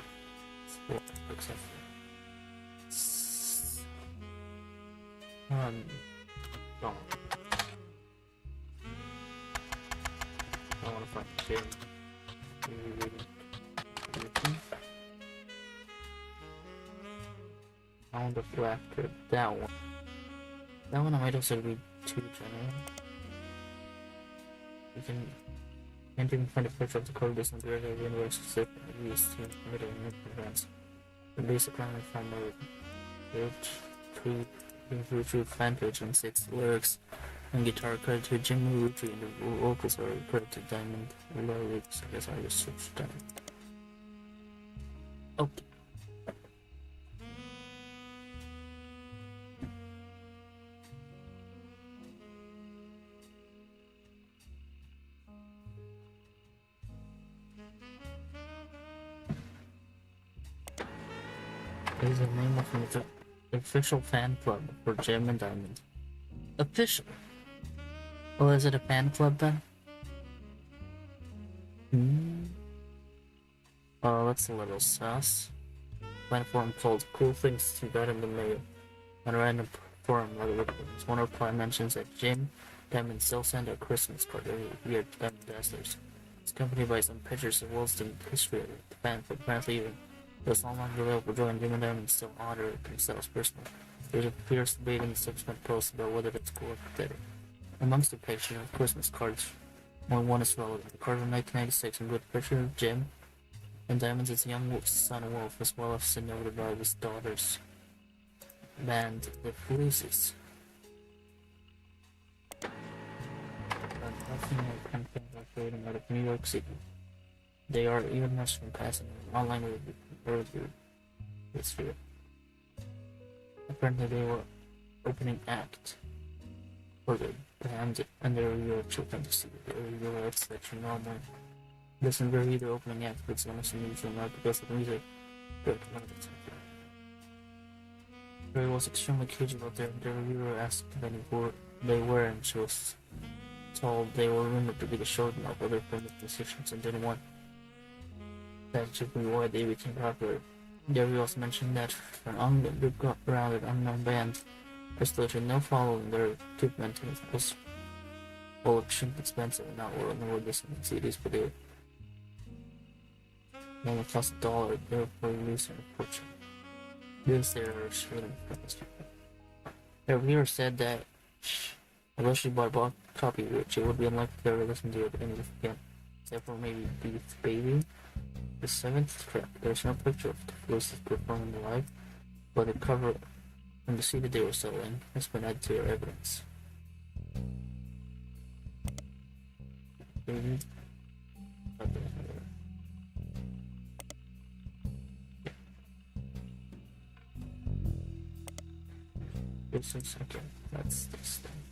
Oh. I want to find the game. Sound of Laughter. That one. That one I might also read too general. You can't even find a picture of the cover based on the regular universe except at least in the middle of events. The basic line from a Roottrees fan page and 6 lyrics and guitar credit to Jim Roottrees and the vocals are credit to Diamond. Lyrics, I guess I just switched them. Okay. Is the name of the official fan club for Jim and Diamond. Official? Well, is it a fan club then? Oh, that's a little sus. Platform called Cool Things to Got in the Mail. On a random forum, one reply mentions that Jim Diamond still send a Christmas card every year to Diamond Dancers. It's accompanied by some pictures of Wilson history of the band, but apparently even though it's no longer available, Joe and Jim and Diamond still honor themselves personally. There's a fierce debate in the subsequent post about whether that's cool or pathetic. Amongst the picture of Christmas cards, one is relevant. The card from 1996 and with picture of Jim and Diamond's its young son Wolf, as well as noted by his daughter's band, the Polices. Campaign out of New York City. They are even more surpassing online review this year. Apparently, they were opening act for the band and their real children to see the review acts that you normally listen to review the opening act, but it's almost unusual not because of the music, but one of the time. Ray was extremely cagey about their reviewer asked how they were, and she was told they were rumored to be the showman of other famous musicians and didn't want that to be why they became popular. Gary also mentioned that for an underground unknown band, there's literally no following their equipment was well extremely expensive and not well nor listening CDs per day. They only cost $1, therefore using a fortune. This they are shooting famous people. Their reviewer said that unless she bought a copy of it, she would be unlikely to ever listen to it again, except for maybe Beef Baby. The 7th track, there's no picture of the Polices performing live, but the cover and the CD they were selling has been added to their evidence. Just a second, that's this thing.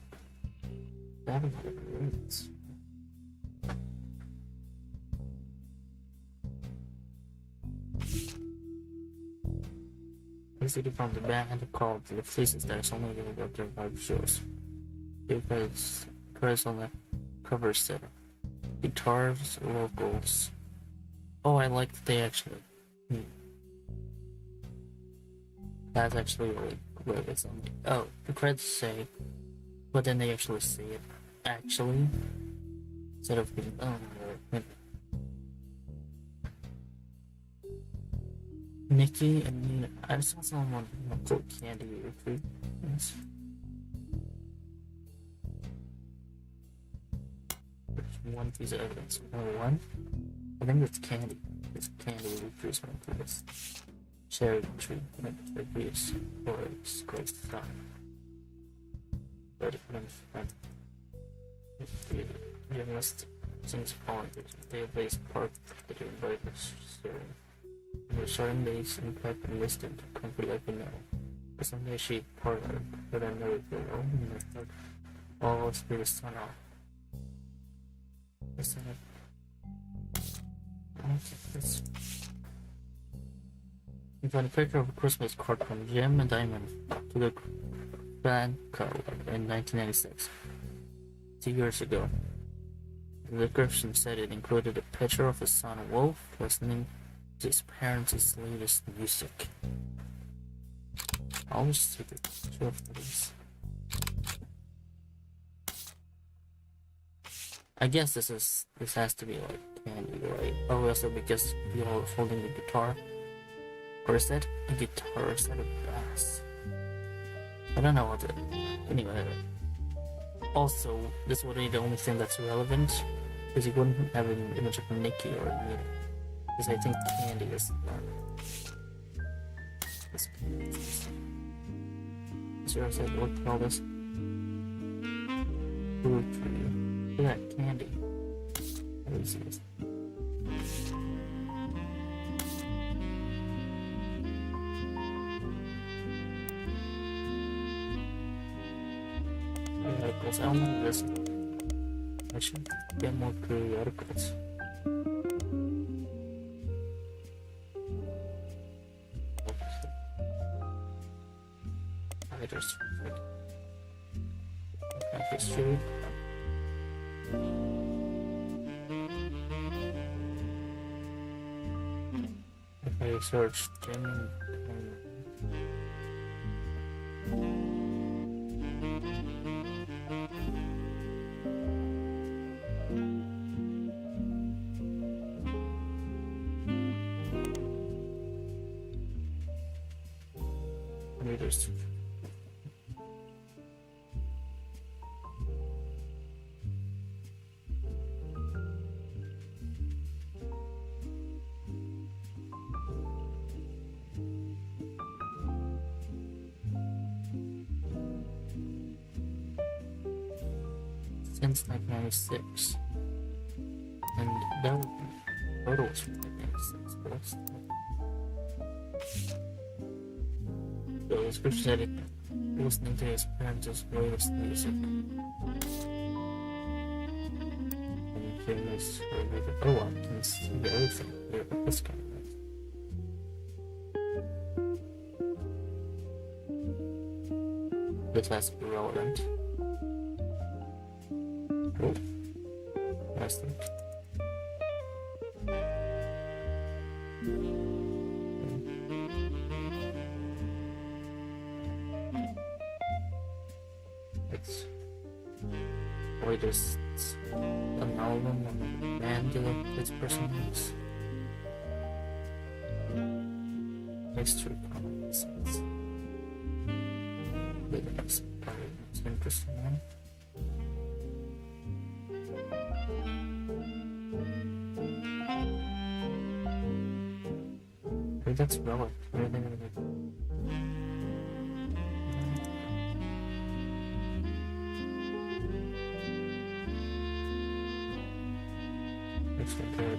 700 minutes. CD from the band called the Polices that is only available at their live shows. Because on the cover set guitars, vocals. Oh, I like that they actually. That's actually really good. It's only, oh, the credits say, but then they actually say it actually instead of being Nikki and Nina. I saw someone called Candy Retreat. Yes. There's one piece of evidence. One. I think it's candy. It's candy Roottrees went through this cherry treatment reviews for its great stuff. But you must since following the database part that you invite us to the certain days in fact listed to complete like you know. For some day she partner but I know it will own method always be the sun off. Isn't it? We found a picture of a Christmas card from Jim and Diamond to the Grand Co. in 1996, 2 years ago. The description said it included a picture of his son Wolf listening to his parents' latest music. I'll just take a picture of this. I guess this has to be like candy, right? Oh, also because you're holding the guitar. Or is that a guitar or is that a bass? I don't know what it anyway. Also, this would be the only thing that's relevant because you wouldn't have an image of Nikki or me. Because I think candy is seriously, what do you call this? Roottrees. Look at that candy. What is this? Articles. I don't know this. I should get more periodicals. I just history. If I search Jim readers. Since 1996, and that would be photos from 1996. But what's that? The description said it listening to his parents' latest music. And famous oh, I can see everything here with this guy. This has to be relevant. Oh, nice thing. It's just an album and a band that this person is. History comments. It's an interesting one. But that's relevant. It's okay,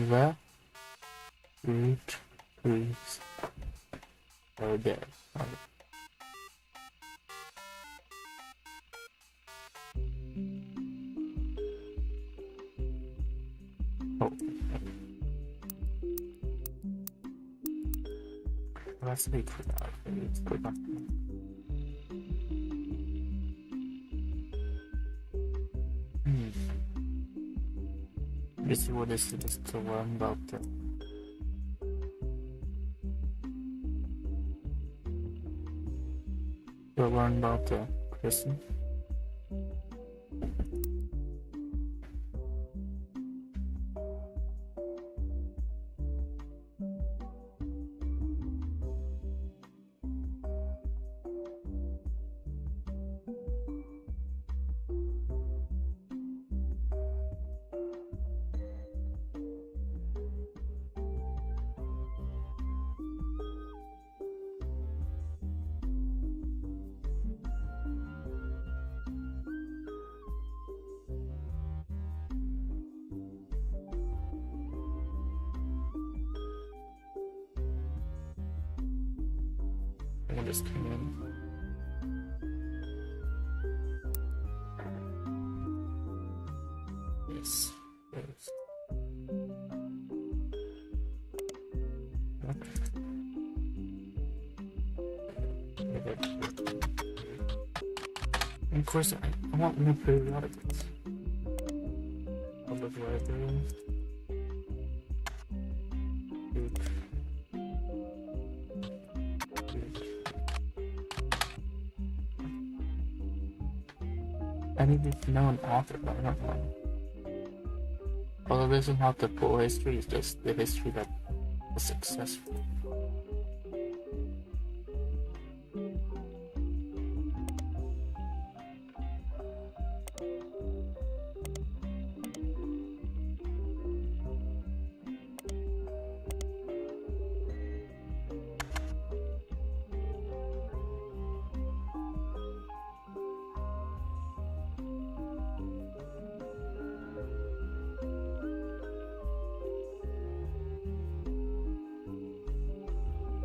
the Roottrees are dead. Oh, let's be clear. It's good enough. You see what this is to learn about the person. just came in. Yes. Yes. And of course, I want more periodicals. Public library. Huge. Huge. I needed to know an author, but I don't know. Although this is not the full history, it's just the history that was successful.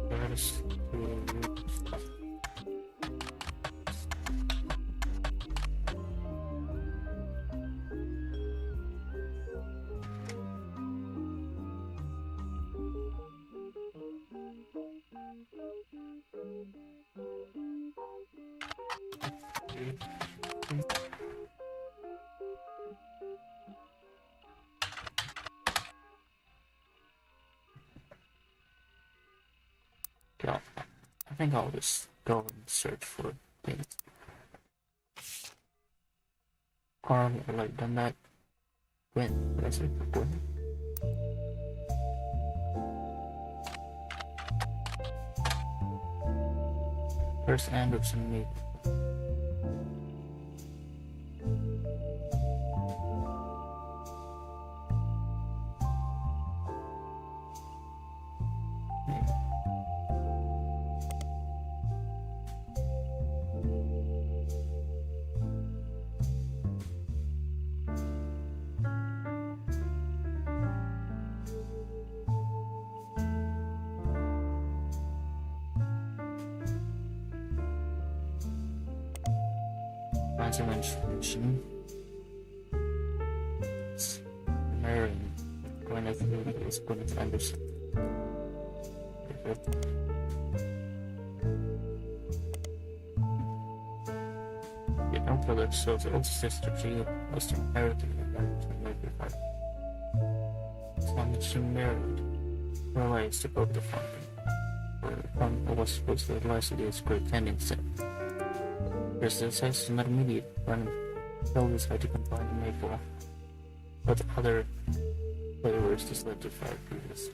Artists Yeah, I think I'll just go and search for things. Or I've like done that when did I search for Gwen? First Anderson maybe. As I mentioned, it's marrying Gwyneth Moody is Gwyneth Anderson. You know, brother, so the older sister, she was inherited in marriage and maybe like as long as she married, realized to go to the farm, was supposed to realize that it's great tending set. There's the size is not immediate when Bill decided to combine the maple with other flavors to led to fire previous.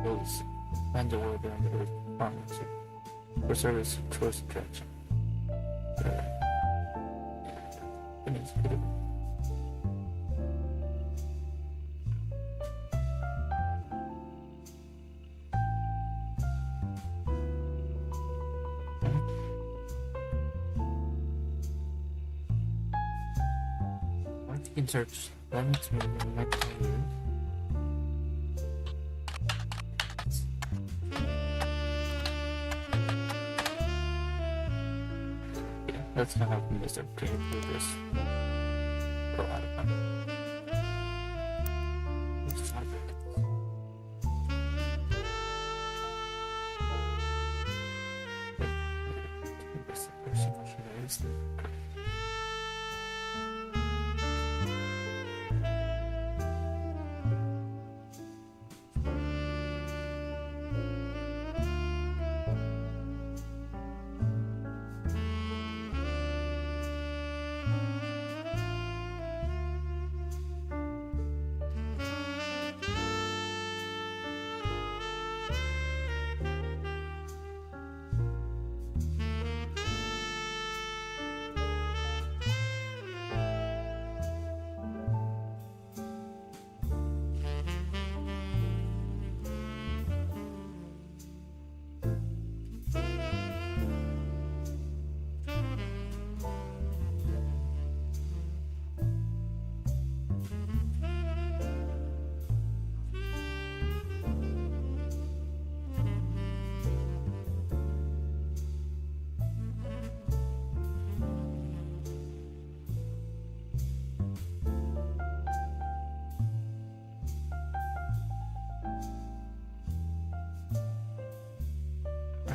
Bill's planned to order under the farmers for service tourist attraction. And it's beautiful. You can search Lemons Movie in next year. Yeah, that's gonna happen as they're creating progress. For a lot of fun. It's not good.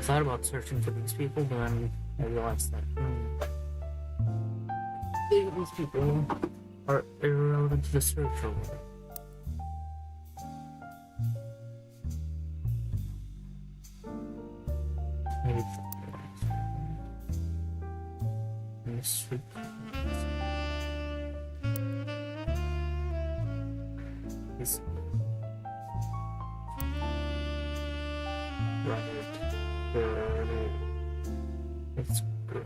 thought about searching for these people, but then I realized that these people are irrelevant to the search or whatever. Maybe mystery. This it's good.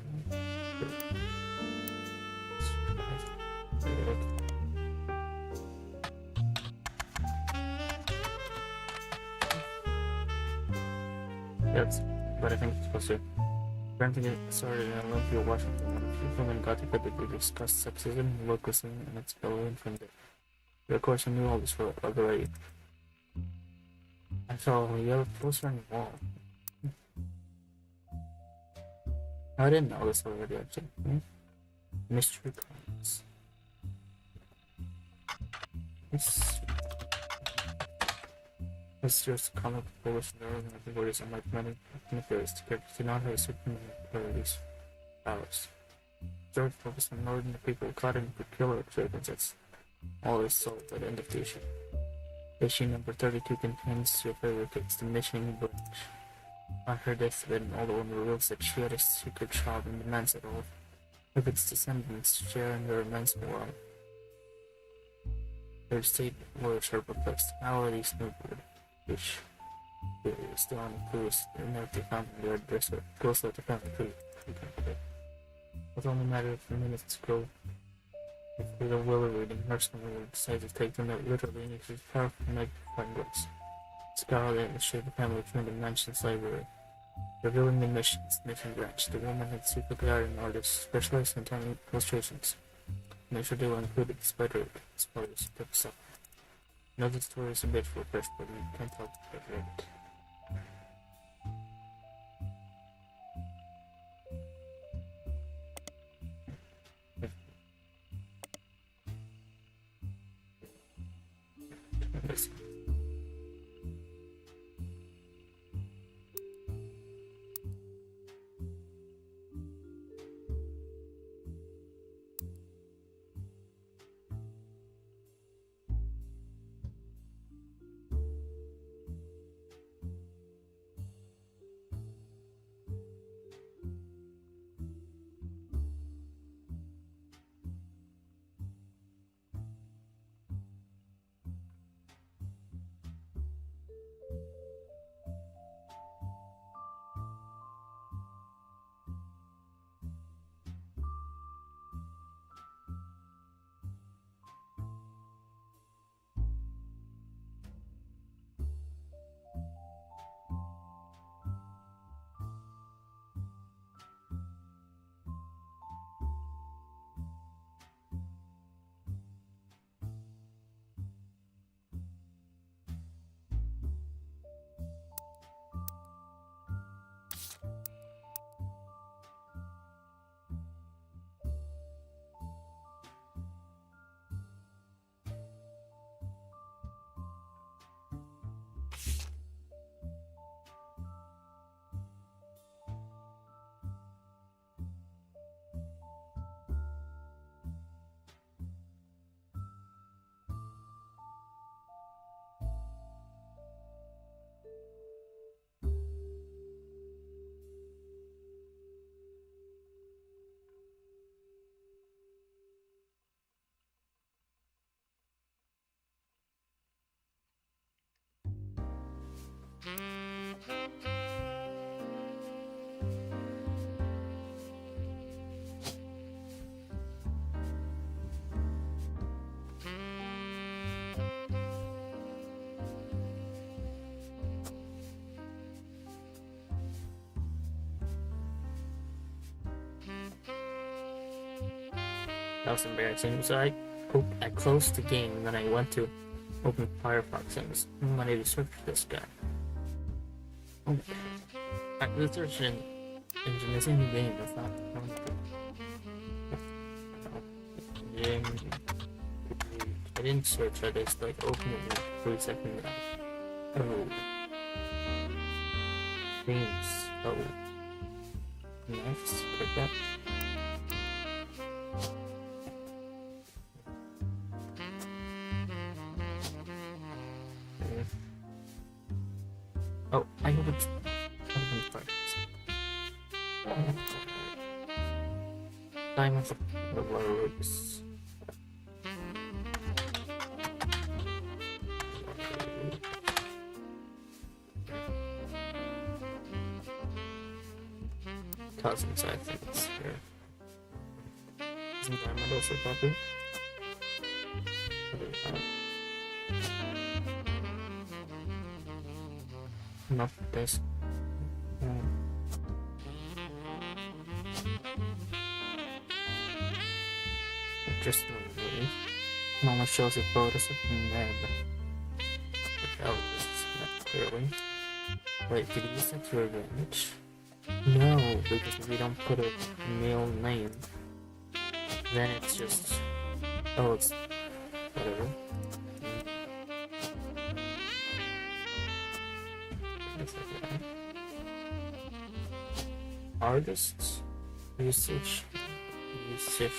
Yes, but I think it's supposed to. Granting it started in Olympia, Washington, when a few women got together to discuss sexism, wokeism, and its billowing from there. But of course, I knew all this already. I saw a yellow poster on the wall. I didn't know this already, actually. Mystery comics. It's just a comic published in the early 1940s, unlike many materialistic characters, did not have a superhuman abilities powers. George focused on ordinary people caught in peculiar circumstances. All is solved by the end of the issue. Issue number 32 contains your favorite case, the missing branch. On her deathbed, an older woman reveals that she had a secret child and demands that all of its descendants share in their immense wealth. Her state was her perplexed. How are these moved? Which is still on the clues, and that they found in their dresser. Girls that they found the clue. It was only a matter of minutes ago. If little Willow reading Nursing would decide to take them out literally and use his powerful magnifying glass. Scarlet and the shape of family between the mansion's library. Revealing the mission branch, the woman had secretly hired an artist specialized in tiny illustrations. Make sure they were included despite her spoilers to the I know the story is a bit far-fetched, but we can't help but read it. Listen. That was embarrassing. So I closed the game and then I went to open Firefox and was money to search for this guy. Oh my god. The search engine is in the game, that's not I didn't search, I just like opened it and 3 seconds out. Oh. things. Oh. Nice. Like that. Oh, I haven't fired. Diamond for the Roottrees. Cousins, I think it's here. Isn't Diamond also popular? Not this. Just really. Mama shows you photos of Neb. Oh, this is not clearly. Wait, did you use that to revenge? No, because we don't put a male name. Then it's just. Oh, it's. Whatever. Artists? Usage? Usage.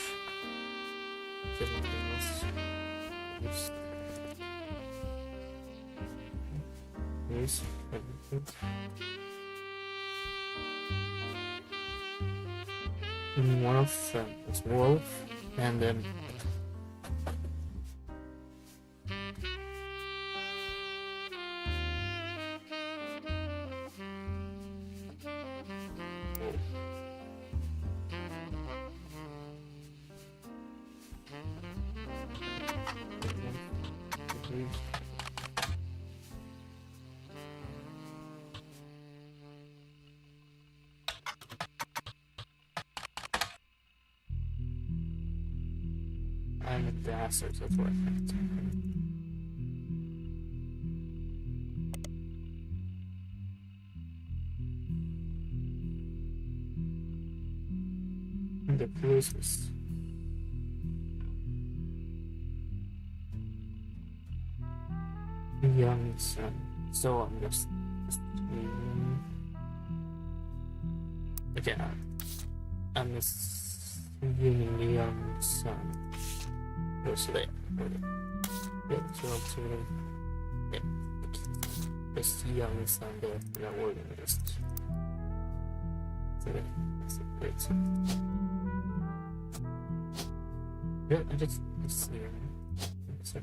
Use. One of them is wolf, and then I'm a bastard, that's what I think. The police young son. So I'm just okay. I'm just young son. Goes there. Yeah, so I'm assuming. Yeah. This young son there. That we're gonna just. So that's a great son. Yeah, I just see him. So.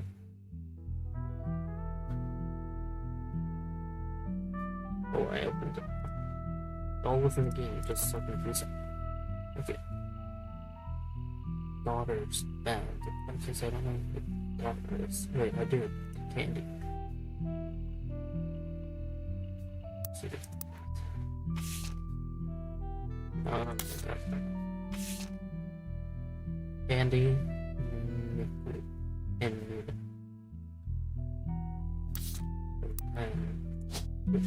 Oh, I opened it. All within the game, just so confusing. Okay. Daughter's band. Because I don't know what daughter is. Wait, I do. Candy. See it. Candy. And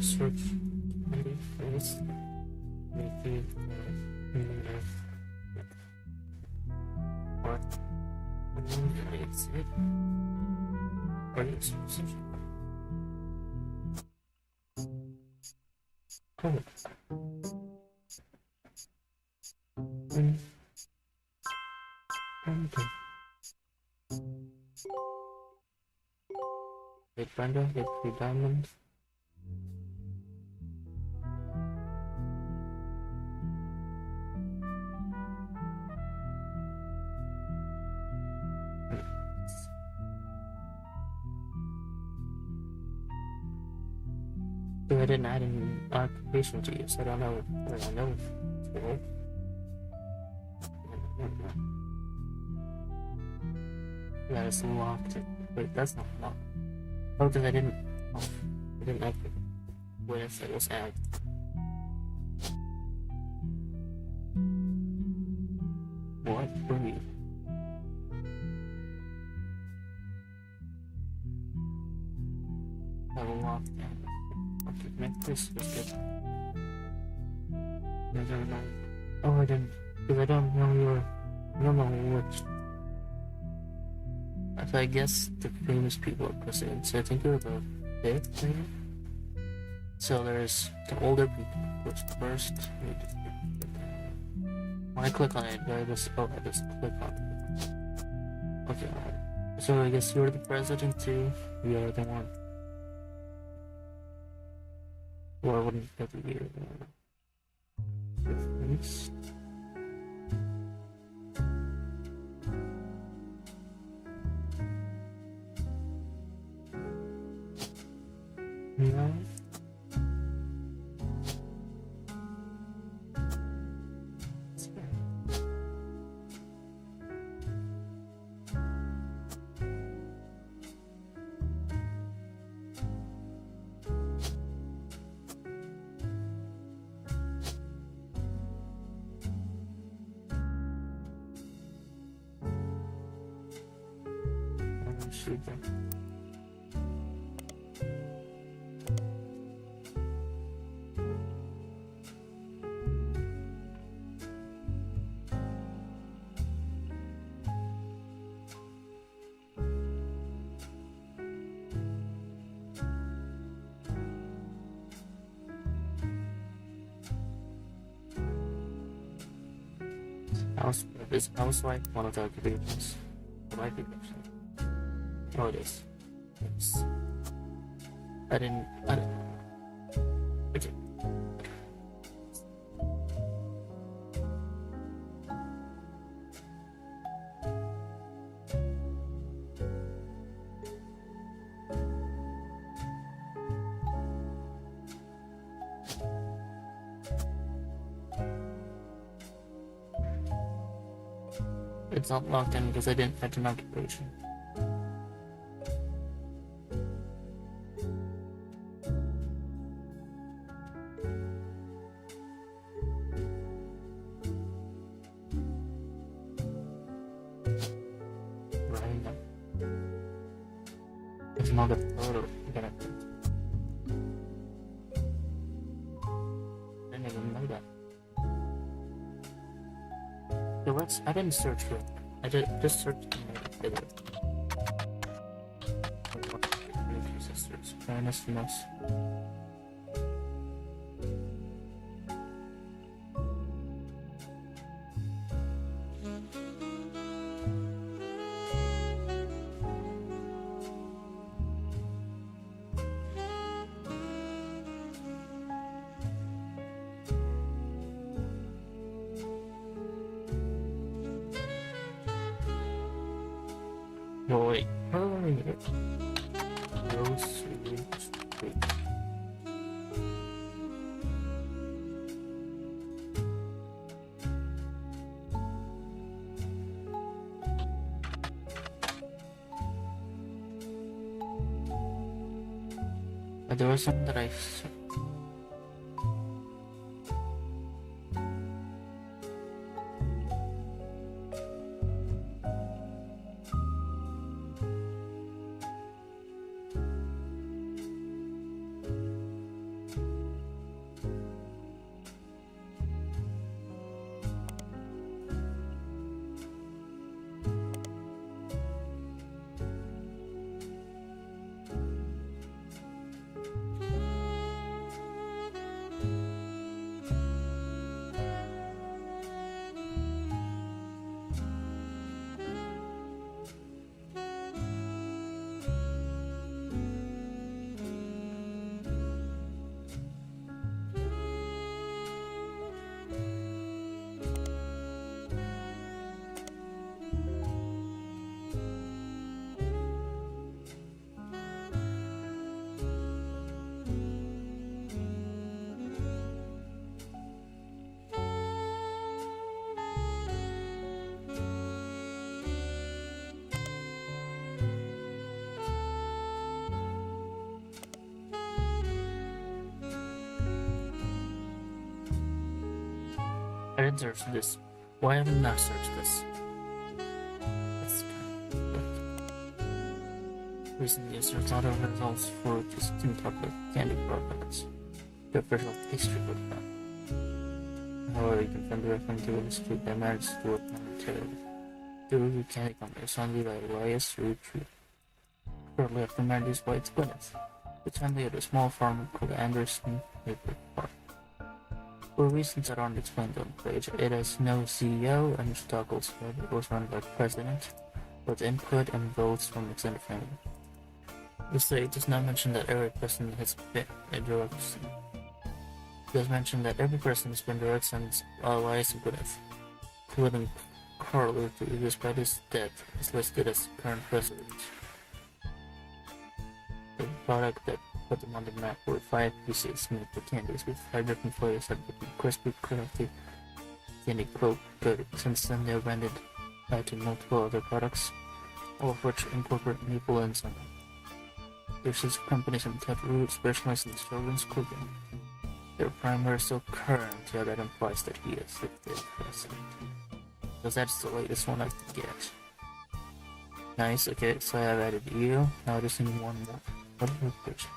search candy first. Maybe what? It's it. Or it's oh. Okay. Wait, Brenda, get 3 diamonds. So I didn't add an occupation to you, so I don't know where I know for. That is locked. Wait, that's not locked. Oh, because I didn't have it with it was add. What? Breathe. I will lock down. Okay, make this was good. I don't know. Oh, I didn't. Because I don't know I don't know which. So I guess the famous people are president. So I think you're the 5th, maybe? So there's the older people first. When I click on it, I just click on it. Okay. So I guess you're the president too. We are the one. Or wouldn't that be weird? Difference. Yeah. Super. Is housewife one of the occupations? It might be actually. Oh, it is. Yes. I didn't. Okay. It's not logged in because I didn't enter an occupation. Right now. It's not a photo. You gotta. I didn't even know that. So I didn't search for it. I just searched the video. Sisters. Fairness the most. No, wait. Roottrees. But there was something that I saw. I didn't search this. Why haven't I searched this? That's kind of weird. Recent users not of results for just in public candy products. The official pastry book found. However, you can find the reference to the street that managed to work momentarily. The Ruby Candy Company is founded by Elias Roottrees. Shortly after Mandy's White's goodness, It's family had a small farm called Anderson Maple Park. For reasons that aren't explained on the page, it has no CEO and stock also it was run by president, with input and votes from extended family. The state does not mention that every person has been a direct son. It does mention that every person has been direct sons liaised with, including Carl Roottrees, despite his death, is listed as current president. The product that put them on the map were 5 pieces made for candies with 5 different flavors that would be crispy, crafty, candy coat good. Since then, they have branded to multiple other products, all of which incorporate maple and cinnamon. Their sister companies in Taproot specialize in children's cooking. Their primer is still current, yeah, that implies that he is the president. Because that's the latest one I can get. Nice, okay, so I have added you. Now I just need one more. What is this?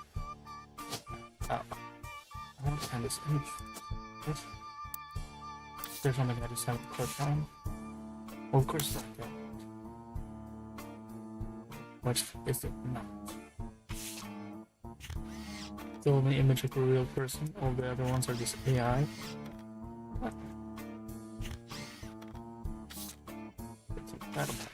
Oh. I want to find this image. What? There's something I just haven't clicked on. Well, of course not that. What is it not? The only image of a real person, all the other ones are just AI. What? It's incredible.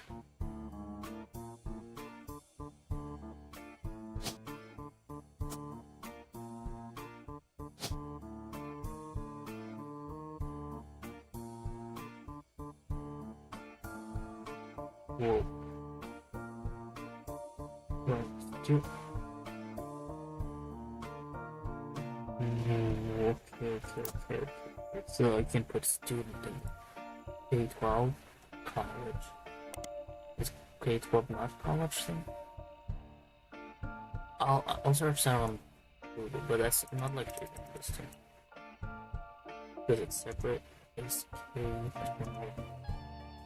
Whoa. Right, do okay. So I can put student in K-12 college. Is K-12 not college then? I'll search that on Google, but that's not like it interesting. Because it's separate. It's K-12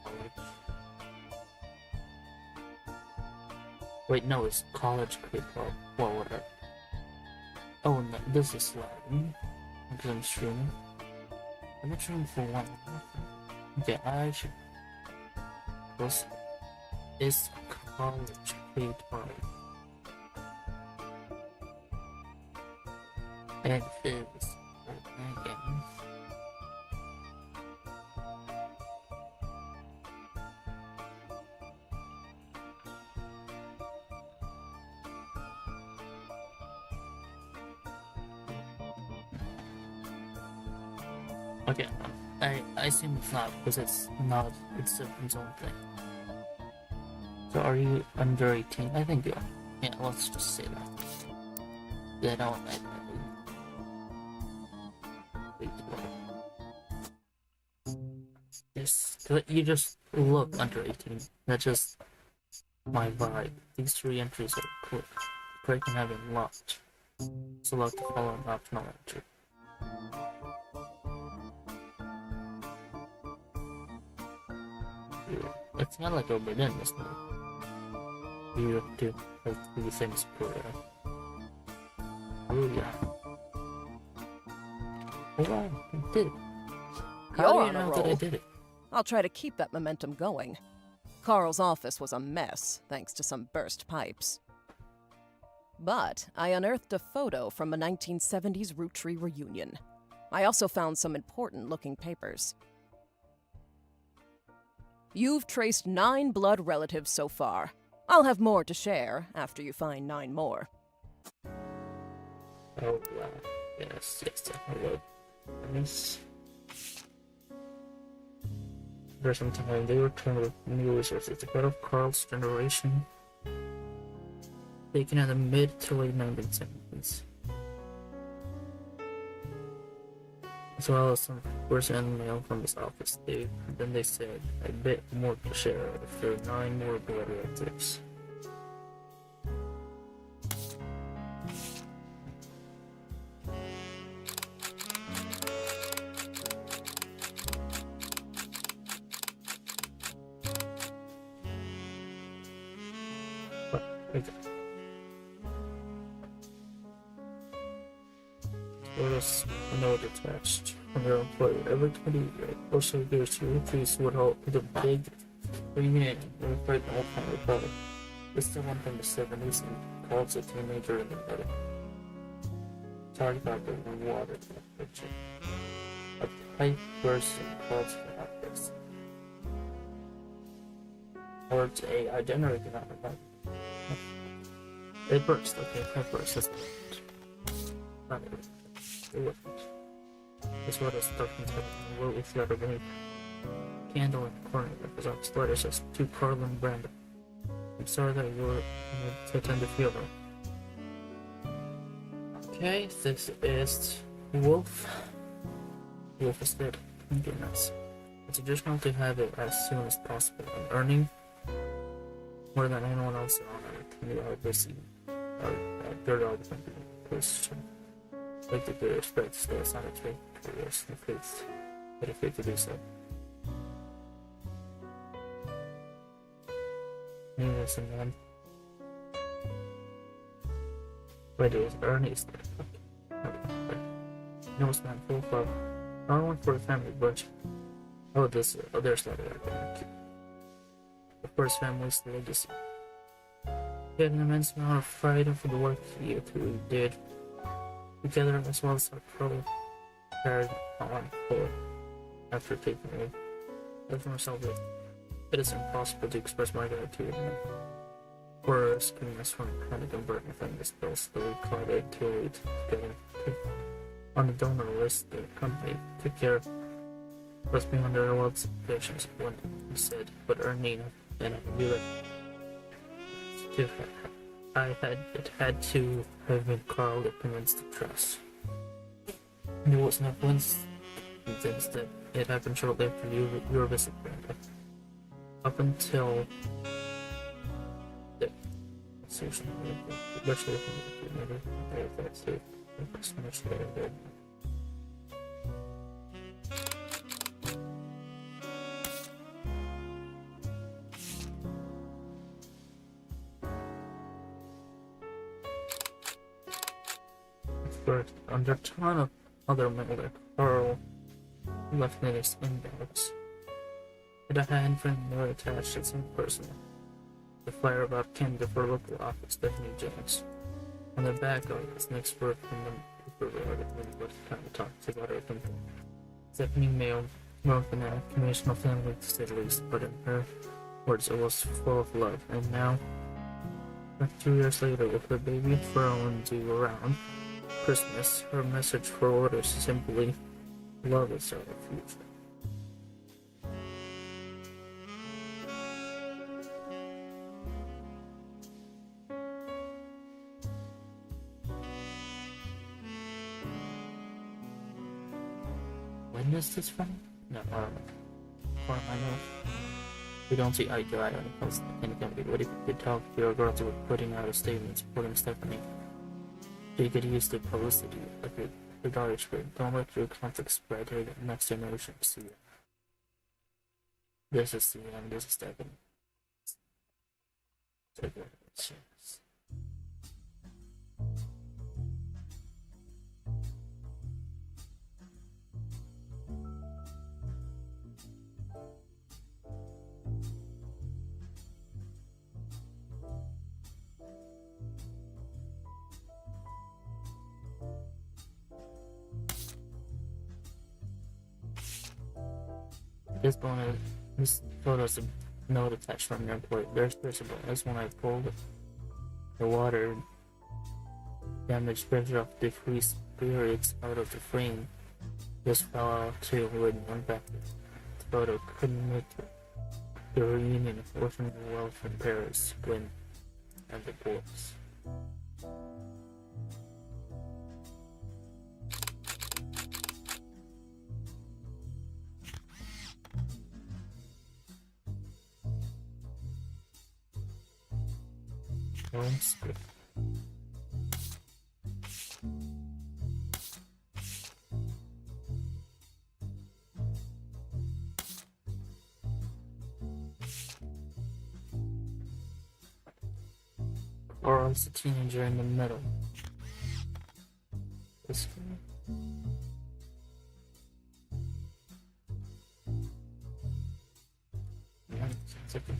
college. Wait, no, it's college K-12. Well, whatever. Oh, no, this is Latin. Because I'm streaming. I'm not streaming for one. Okay, I should. This is college K-12. And it is. Again. Okay, I assume it's not, because it's not, it's its own thing. So are you under 18? I think you are. Yeah, let's just say that. Yeah, no, yes, you just look under 18. That's just my vibe. These 3 entries are quick. Break and having locked. Select the following optional entry. It's not like open in, isn't it? You have to like do things per oh yeah. Oh wow, I did it. How You're do you on a know that I roll. did it? I'll try to keep that momentum going. Carl's office was a mess, thanks to some burst pipes. But I unearthed a photo from a 1970s Roottrees reunion. I also found some important-looking papers. You've traced 9 blood relatives so far. I'll have more to share after you find 9 more. Oh wow. Yes, I will. Nice. For some time, they returned with new resources to part of Carl's generation, taken in the mid to late 1970s, as well as some person mail from his office. Then they said a bit more to share if there are 9 more blood relatives. Notice a note attached from your employer. Every 20 or so years, Roottrees would hold a big reunion and break the whole family apart. It's the one from the 70s and calls a teenager in the middle. talk about the water temperature. A pipe bursts and clouds for this. Or it's a generator, not a pipe. It burst, okay, pipe burst, that's not it. It wasn't. This water stuck inside a little flutter beneath. Candle in the corner of his office letter says to Carlin Brandon. I'm sorry that you were to attend the funeral. Okay, this is Wolf. Wolf is dead. Goodness. It's traditional to have it as soon as possible, and earning more than anyone else on earth. You are busy. Or dirt all the country. Question. Like the good respect, still it's not a trait. Curious and faith. But afraid to do so. Listen, man. Wait, it was Ernie's. No, it's not full for. Not one for the family, but. Oh, there's that. Of course, family's the legacy. He had an immense amount of pride for the work he two did together, as well as our pro carried on for after taking leave. As for myself, it is impossible to express my gratitude for rescuing us from panic and burden from this bill slowly clouded to lead together. On the donor list, the company took care of us being under our world's patience when he said, but Ernie and I knew that it had to have been Carl that convinced the trust. And it wasn't a coincidence that it happened shortly after your visit, Brenda. Up until the social especially but under a ton of other men like Carl left in his inbox. It had a handprint more attached to some person. The flyer about Canada for local office, Stephanie Jones. On the back of his next work from the paper what kind of talks about her thinking. Stephanie mailed welcome and conventional family to say the least, but in her words it was full of love. And now, 2 years later, with her baby throwing due around Christmas, her message for orders is simply love is our future. When is this from? No, I don't know. Or I know. We don't see eye to eye when it comes to anything. What if you could talk to your girls about putting out a statement supporting Stephanie? So you could use the publicity of your daughter's group. Don't let your conflict spread to the next generation. See ya. This is CM, this is Stephanie. This photo's a note attached from your employee. There's a bonus when I pulled the water damaged pressure of the free spirits out of the frame. Just fell out too when unpacked. The photo couldn't make it. The reunion of orphan wealth in Paris, Gwen, and the boys. Script. Or else a teenager in the middle. This one. Yeah, it's okay.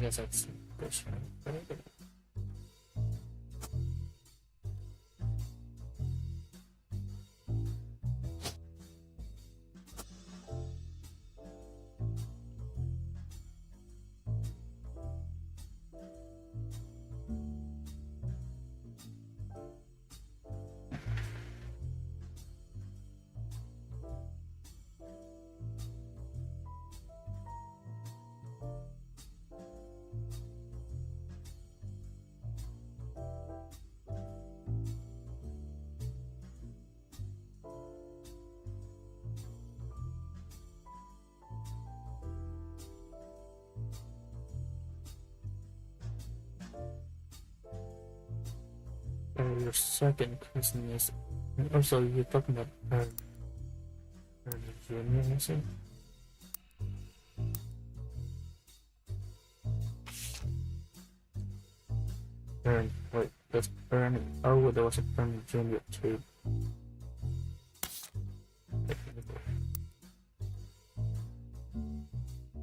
guess that's this right? Your second cousin is also you're talking about her junior, is it? Ern, wait, that's Ern. Oh, there was a Ern Junior too.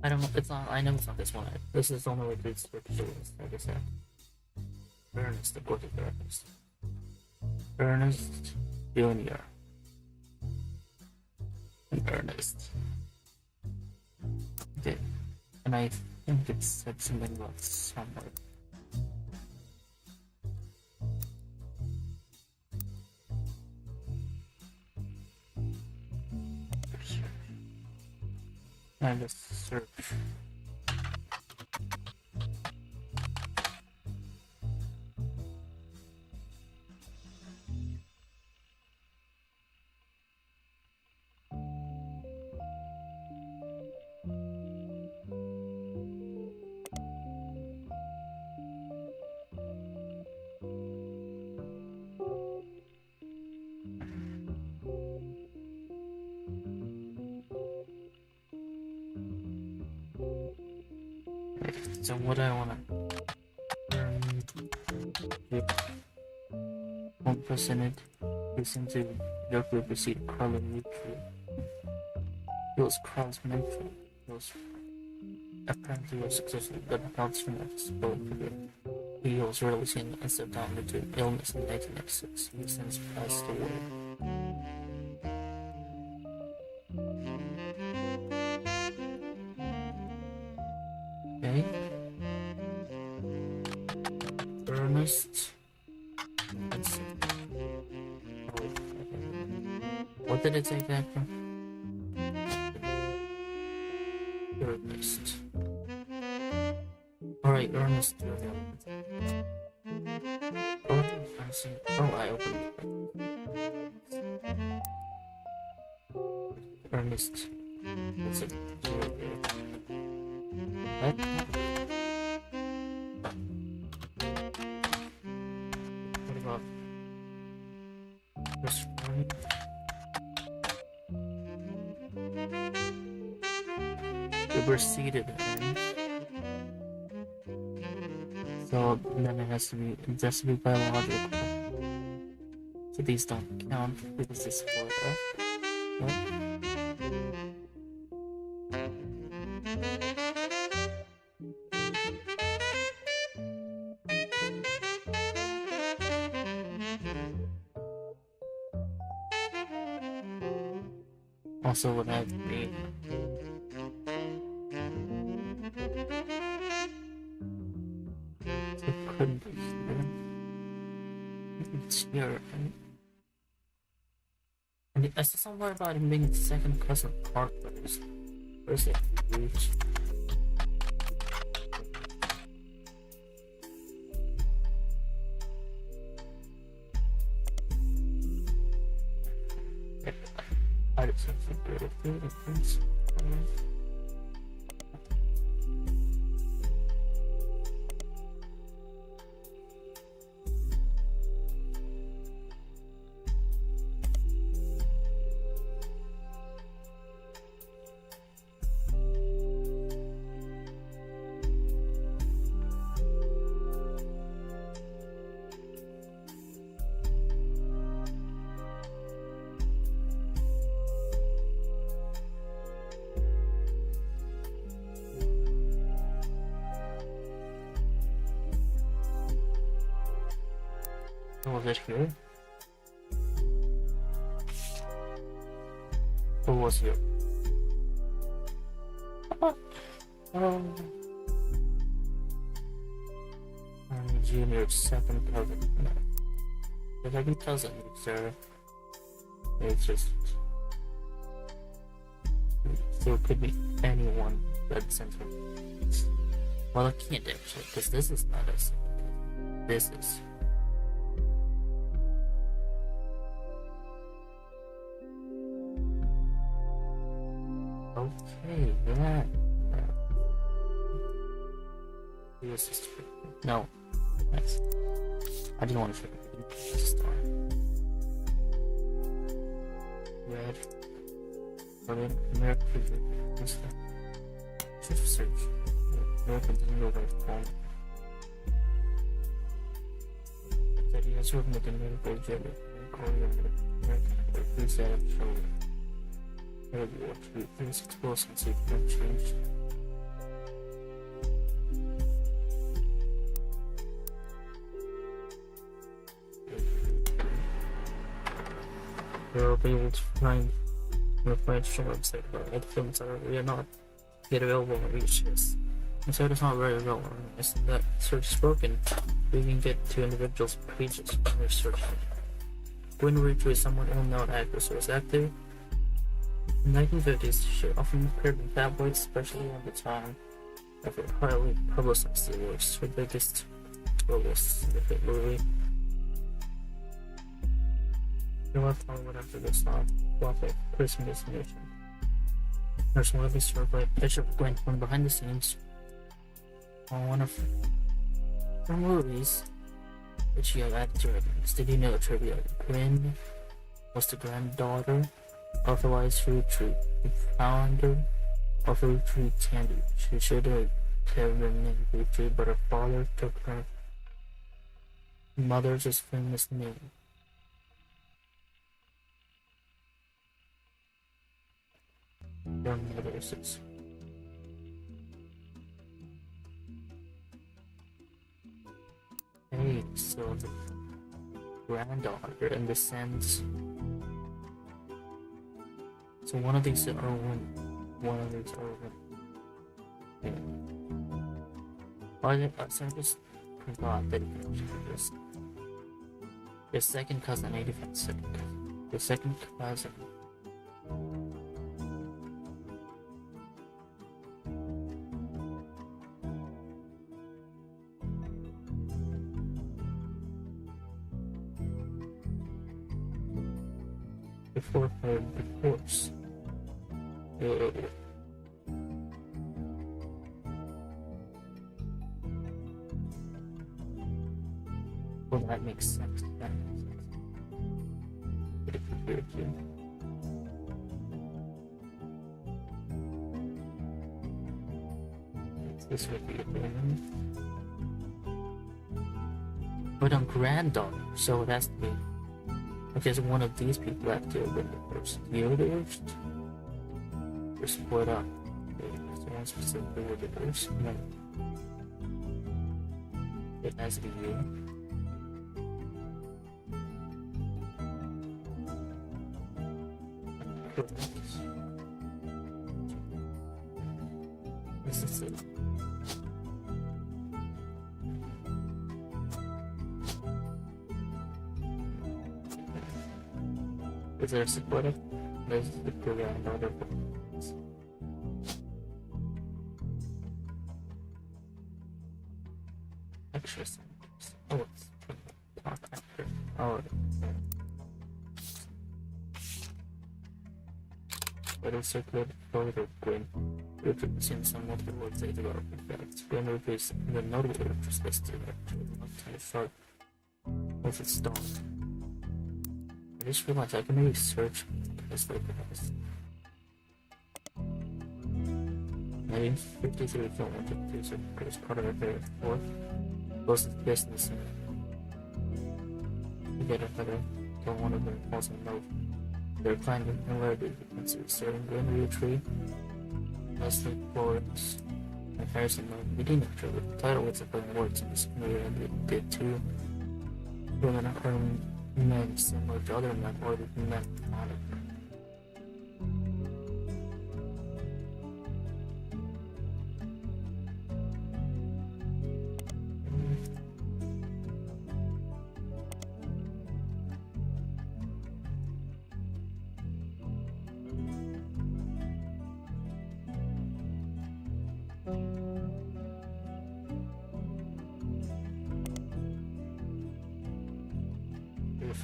I don't know. It's not. I know it's not this one. This is only like these pictures. Like I said, Ernest, the book of Ernest. Ernest Junior. And Ernest. Okay, and I think it said something about somewhere. And just search. So what I wanna one percentage recently directly received Carlin Roottrees. He was Carl's mentor. He was apparently was successful but announced from his career. He was rarely seen and stepped down due to illness in 1996. He since passed away. Okay. Ernest. Let's see. Oh, what did it say back from? Ernest. Alright, Ernest. Oh, I see. Oh, I opened it. Ernest. That's it. What? What about this one? We were seated, so then it has to be biological. So these don't count because it's for what? Also would have to be so it couldn't be here. It's here, right? And I saw somewhere about him being the second cousin of Park Brothers. Where's it? Roots. I just have to get it through the things. Was it here? Or was here? I'm Junior's second cousin. No. The second cousin, sir. It's just. So it could be anyone that sent him. Well, it can't actually, because this is not us. This is. Okay, yeah. This is no. Nice. I didn't want to forget the star. Red. American. What's that? Should search. American doesn't know where to home. That he has worked with the medical jelly. American. Please set up shoulder. Maybe what to do. Please explore and see if it can change. You'll be able to find your show website about all the films that are not yet available on Roottrees. The site is not very well organized, and that search is broken. We can get to individuals' pages from their search. When Roottrees is someone unknown actor was active. In the 1950s, she often appeared in tabloids, especially at the time of her highly publicized divorce. Her biggest role was in the hit movie. She left Hollywood after this song, flop of Person Destination. Nurse Wiley served by Bishop Gwyn from behind the scenes on one of her movies, which she had added to her names. Did you know trivia? Gwyn was the granddaughter of Elias Roottrees, the founder of Roottrees Candy. She should have been named Roottrees, but her father took her mother's famous name. Their mother's is. Hey, so the granddaughter in the sense. So one of these are women. One of these are women. Yeah. So I just forgot that this. Your second cousin, 85 second cousin. Your second cousin. Before her divorce. Well, that makes sense. That makes sense. But if you're here too. This would be a thing. But I'm granddaughter, so it has to be. Okay, so one of these people have to have been divorced. You're divorced? You're split up. So one specifically were divorced? No. It has to be you. Correct. This is it. Is there a split up? There's the granddaughter. Extra senators. Oh, it's talk actor. Oh, but it's circulated further Gwyn. Roottrees seen some multiple words they developed in facts. Gwyn Roottrees, the notable Roottrees listed actually left-hand short with its dog. I just realized I can maybe search this like this. 1953 film Roottrees is part of a very fourth closest business in to get a better till one of them falls in love. They're climbing and ready to consider starting Gwyn Roottrees, Leslie Florence, and Harrison Miller. We didn't actually the title was about words in this movie and they did too. women are men similar to other men, or the men on it.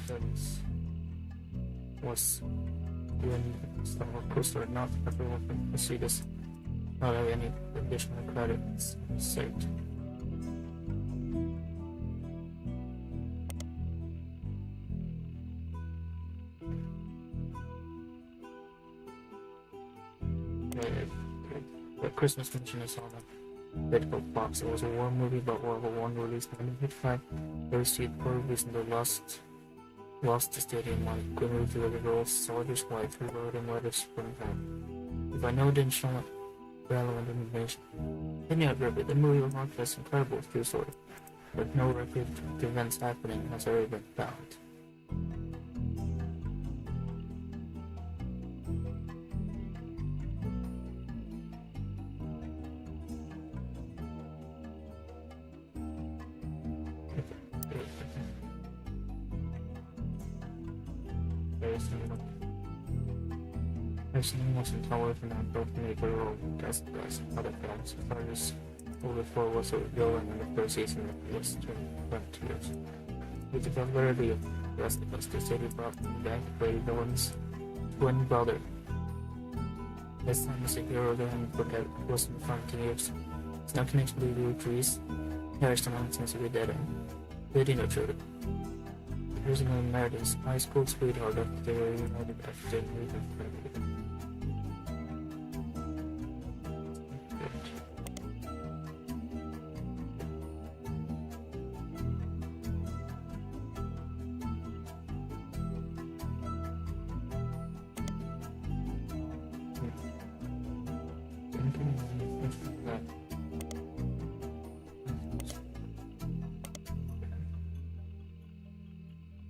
Studies was when someone posted not everyone can see this, not have any additional credits saved. The Christmas mission is on a critical box. It was a war movie about World War I released in 1955. They received poor reviews and they lost the stadium on Grimly to the girls, soldiers' wife who wrote in letters from home. If I know it didn't show up relevant information. Then you have record the movie was marked as incredible true story, but no record of events happening has ever been found. I've seen most in television and both make a role as other films. Artists over 4 was a villain in the first season of was 22 years. With the popularity of the rest of us, the city brought back play villain's twin brother. This time is a hero that I forget was in front of years. It's no connection to the Roottrees. Harrison seems to be dead end. They didn't know each other. Here's another Meredith's high school sweetheart after they were united after they moved in February.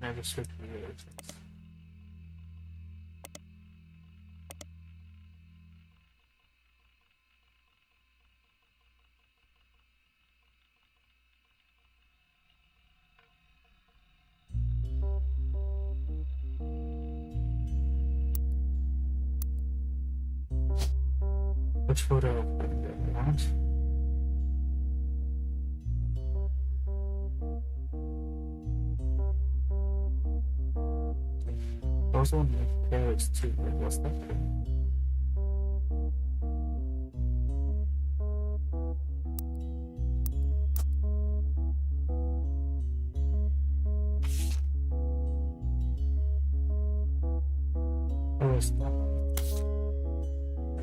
Never search for your agents. Which photo do you want? Also on the carrots too, like what's that for? Oh, it's not.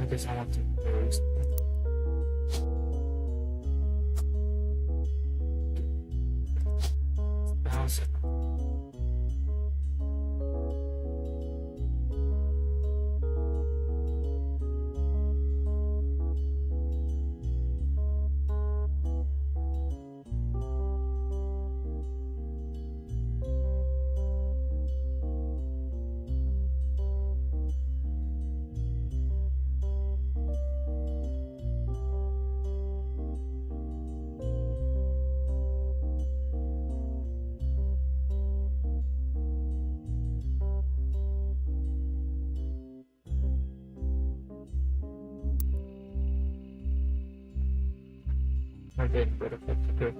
I guess I want to carrots. Bounce it. Okay, but okay.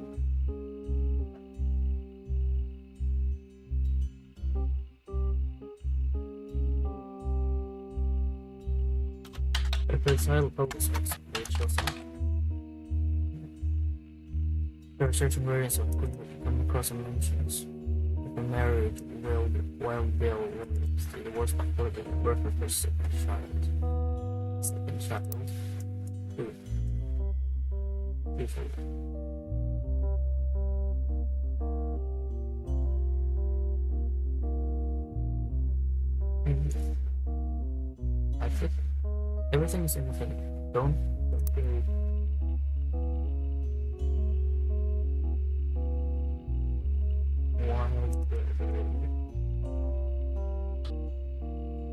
If it's idle focus, it shows up. There are certain variants of good come across emotions. If a marriage, wild bill, the worst part of the worker for second child. Second child. Ooh. Beautiful. I think everything is infinite. Don't feel wild.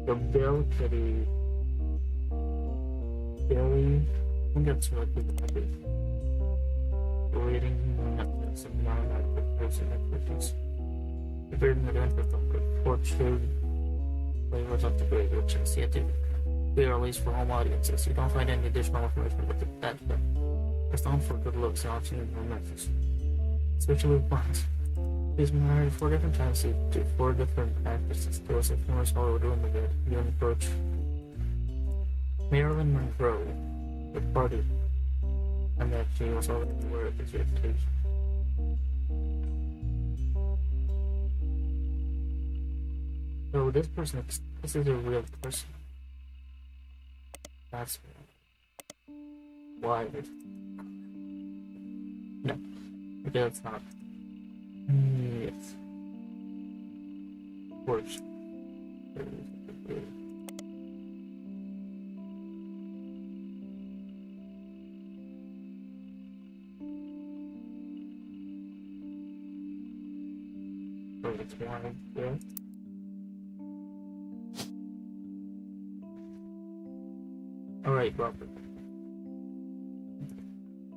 The balcony. Billy. I think that's what we have. Waiting on some non-active person activities. The bird in the event of the portrait flavors of the grade, which is yet to be released for home audiences. You don't find any additional information about that, but it's known for good looks and opportunity for Memphis. Especially with plans. He's been married 4 different times to 4 different actresses. There was a famous Hollywood woman that you approach. Marilyn Monroe, the party, and that she was already aware of his reputation. So this person, this is a real person. That's why. No, because it's not. Yes. Worse. So it's why, yeah. Alright, Robert.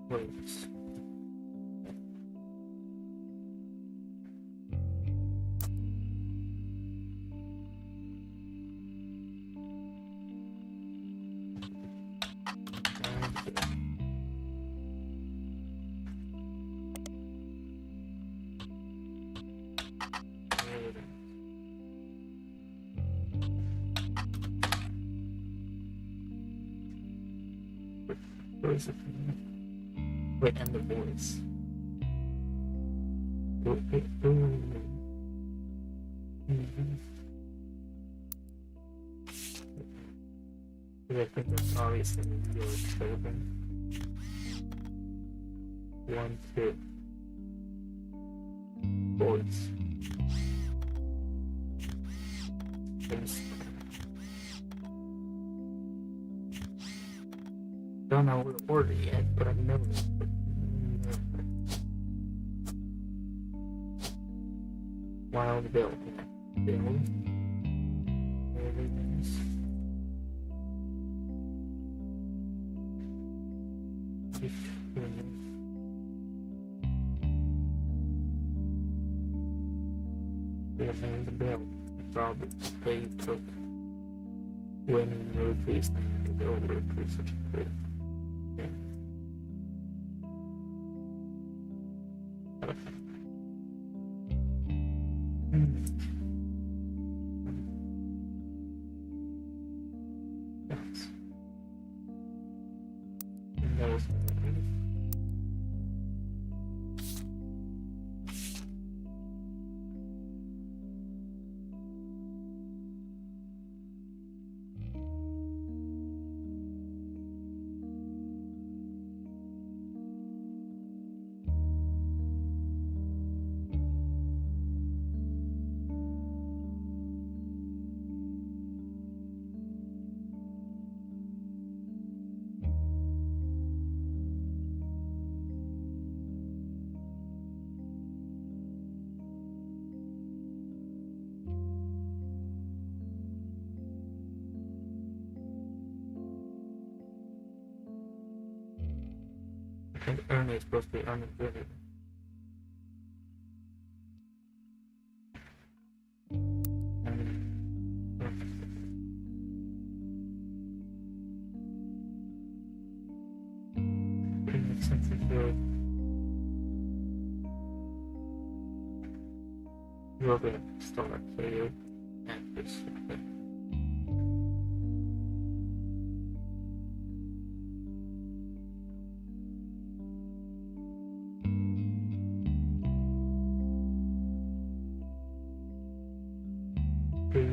Please. Where is it? Wait, and the voice. I think that's obviously your children. 1, 2. Voice. Don't know what order yet, but I know it. Wild Bill. Bill. Everything's. And the Bill. Probably they took when Roottrees and the old Roottrees such a great. Yes. And that was I think Ernie is supposed to be Ernie Griffith. Pretty much sense of you're gonna start player at this.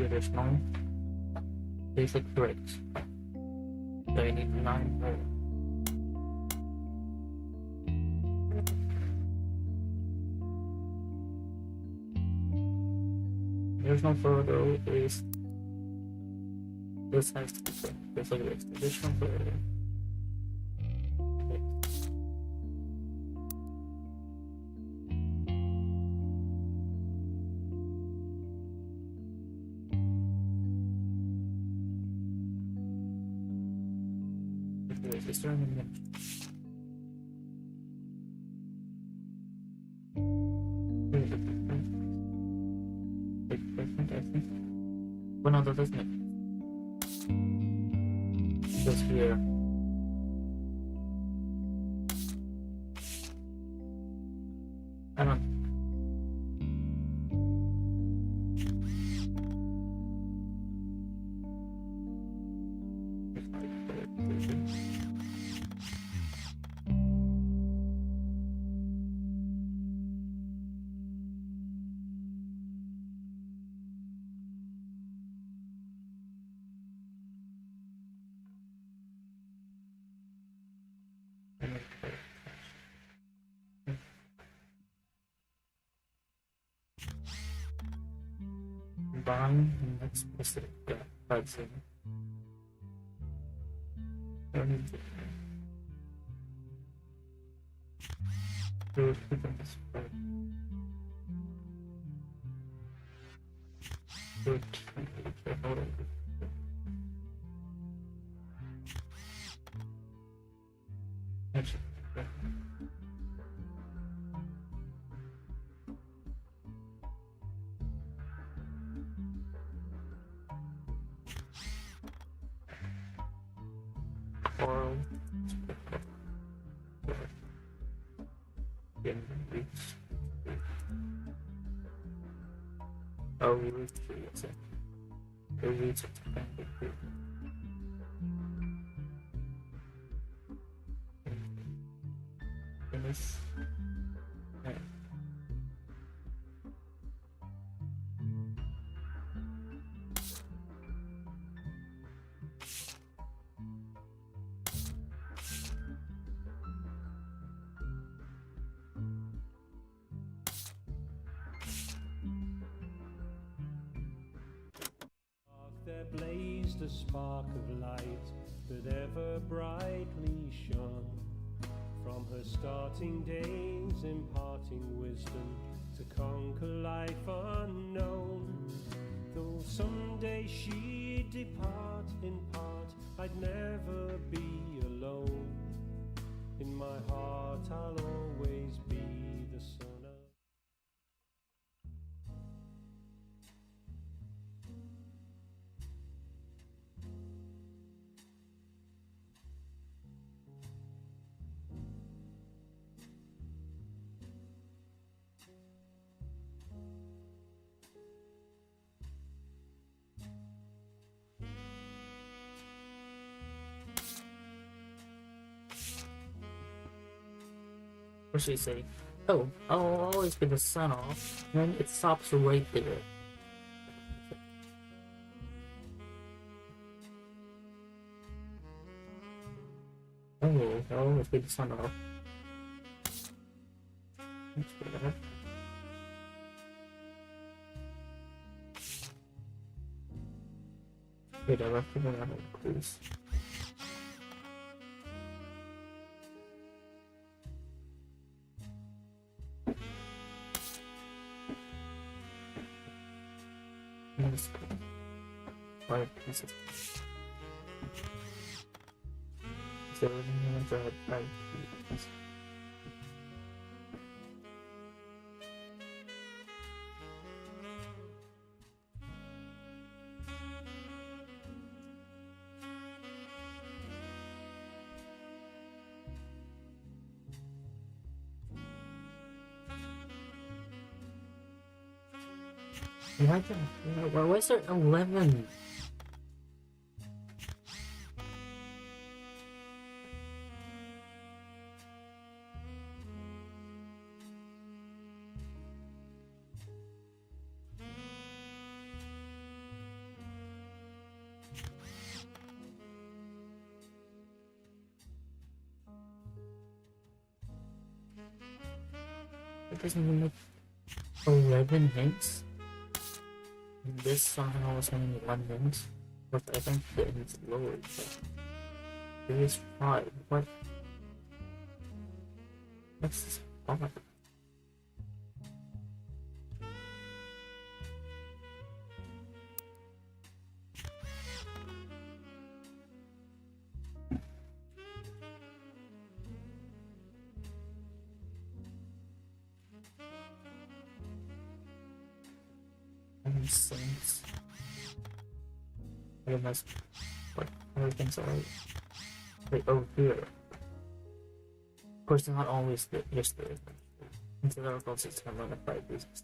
Additional basic bricks. So I need 9 more. There's no photo, is this has to be so. There's like this additional photo. Is there any minute? Big different, I think. Well, no, that doesn't make just here. I don't. Buying and that's specific. Yeah, that's it. Don't need to. Do it with this part. Do it. Hold on. Actually, yeah. Coral. Oh, Roottrees. The roots of the plant. Finish. Yeah. There blazed a spark of light that ever brightly shone. From her starting days, imparting wisdom to conquer life unknown. Though someday she'd depart in part, I'd never be alone. In my heart I'll always be the son of... Or should we say, oh, I'll always be the son of, and then it stops right there. Oh, I'll always be the son of. Let's do that. Wait, I left it around the clues. Let's go. 5 pieces. Is there anything that I 5 pieces? Why was there 11? It doesn't even make 11 hints. This song was only 1 hint, but I think the hint's lower. There is 5. What? What's this? 5? Saints. I must. What? Everything's alright. Wait, oh, here. Of course, not always just the. Into the article system on the 5 pieces.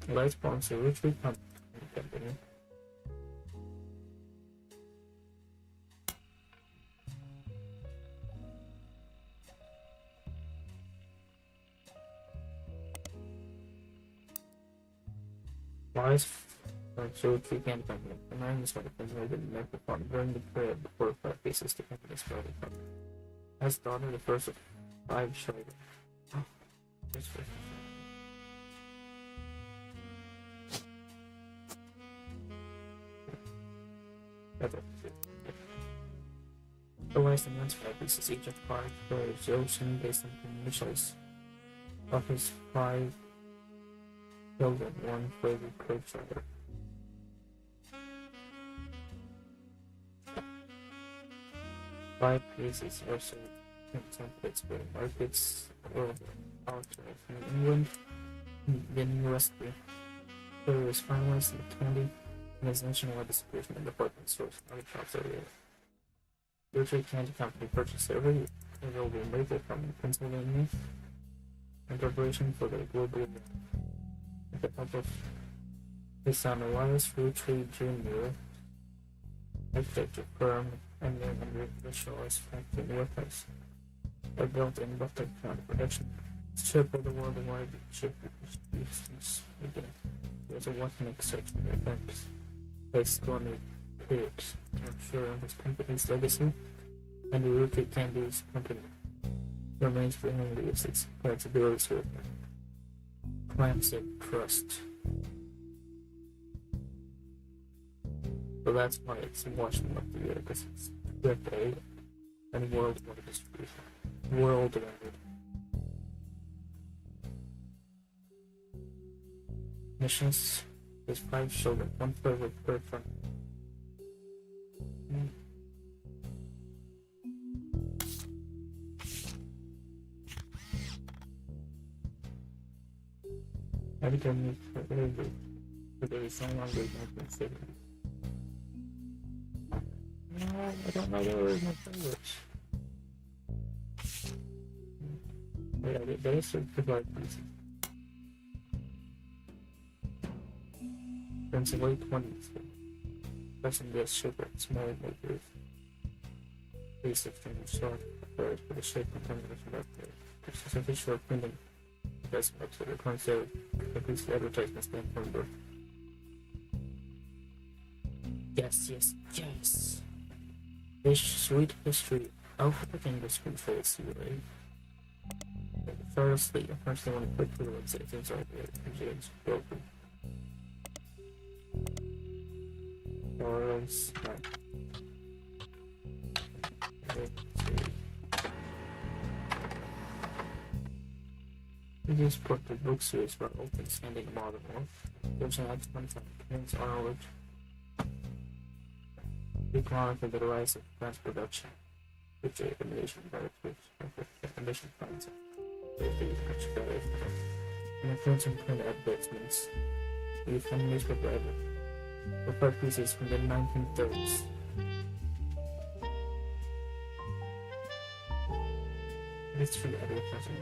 Lights belongs to Roottrees company. Lies from Roottrees company. The man is one of the microphone during the period before 5 pieces to company started. As daughter, the first of 5 showed. This first. Otherwise, the man's 5 pieces each of 5 for the ocean based on the initials of his 5 children, 1 for the co-child. Five pieces are sold in some Pittsburgh markets or outside from England, then USA. There was finalized in candy and is nationwide distribution in department stores and other shops everywhere. Roottrees Candy Company purchased every available maker from Pennsylvania in preparation for the global event. With the help of his son Elias Roottrees Jr., architecture firm, and then under visualized factory warehouse are built in Buffalo County production. Ship of the worldwide ship distributions again. There's a one-nick section of events based on the periods to ensure his company's legacy and the Roottrees Candies Company remains for only its compatibility with clients and trust. So that's why it's watching up the year, because it's USA and worldwide distribution. Worldwide. Missions. There's 5 children, 1 favorite per friend. Every time you for but there is no longer nothing saving. No, I don't know where is my favorites. Yeah, there is some good pieces. From the late 20s, person gets super small makers. These of them short birds for the shape and combination of the official printing. That's much of the concept of these advertisements being from birth. Yes. This sweet history of the industry face you, right? Firstly, I personally want to quickly say things like James broken. Charles, This book the book series about open standing modern war. There's an excellent Prince Arnold. We chronicle the rise of mass production, which is elimination by emission funds. And influence and print advertisements. We found newspaper report pieces from the 1930s. History advertising.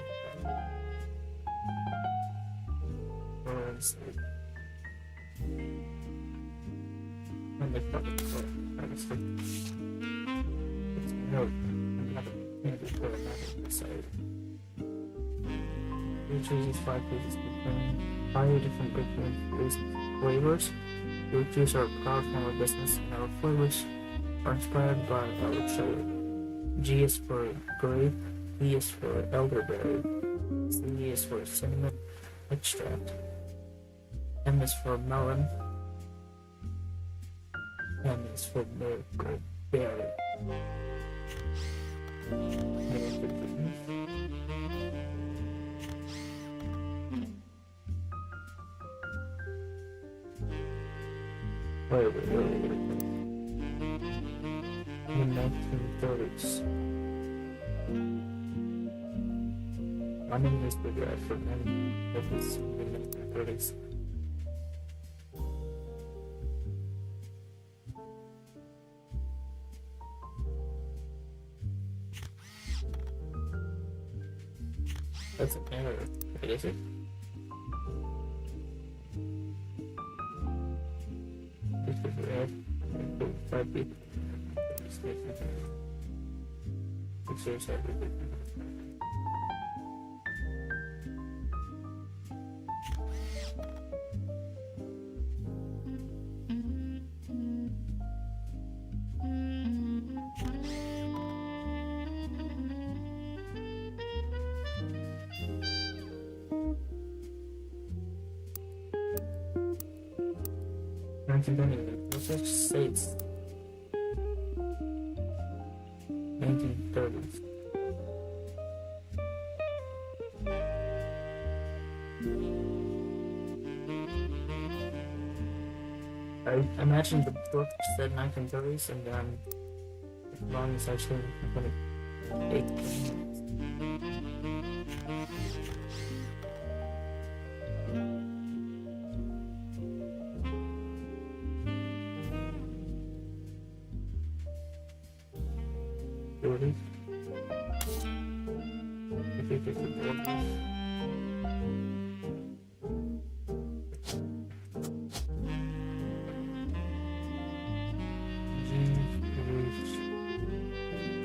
And they thought it was honestly. It's no, another maybe for another side. Roottrees is 5 pages between 5 different different flavors. Roottrees are a proud family business, and our flavors are inspired by our chili. G is for grape, E is for elderberry, C is for cinnamon extract, M is for melon, N is for berry. Wait. In the 1930s. My name is the guy for many of his in the 1930s. That's an error. What is it? This is red. 5 bit. Pictures everything. Let's just say it's 1930s. I imagine the book said 1930s and wrong is actually 28. Really? If it's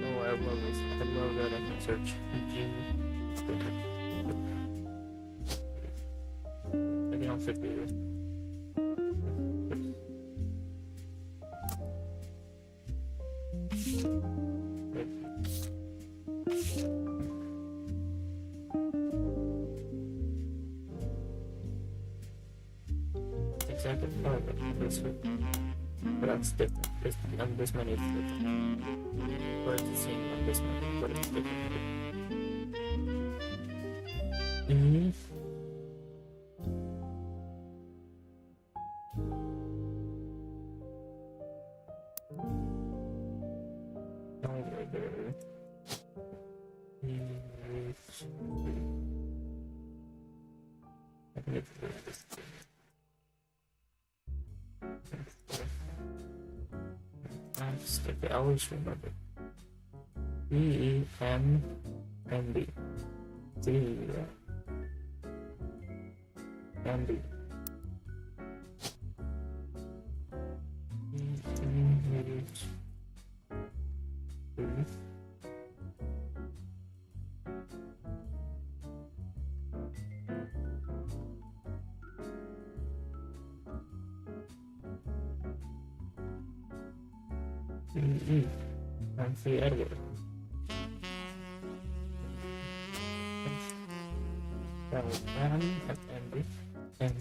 oh, I love this. I love that I can search I can also do this. Exactly this one. But that's different. This one is different. Or it's the same on this one, but it's different. I always remember. E-E-M-M-B. M-B. Nancy Edward. That was M and MB and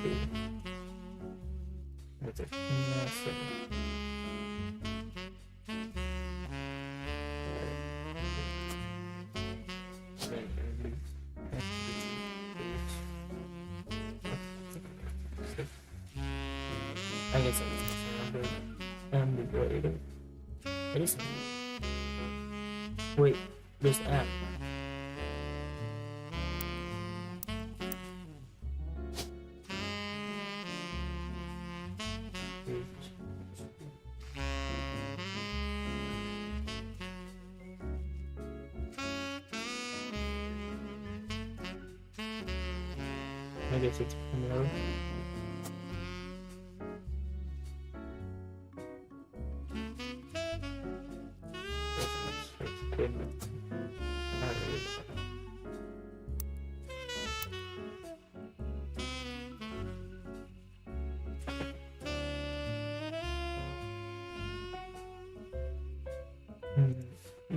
B. That's it. I guess I remember. And the it is. Wait, there's M. I guess it's Pomelo.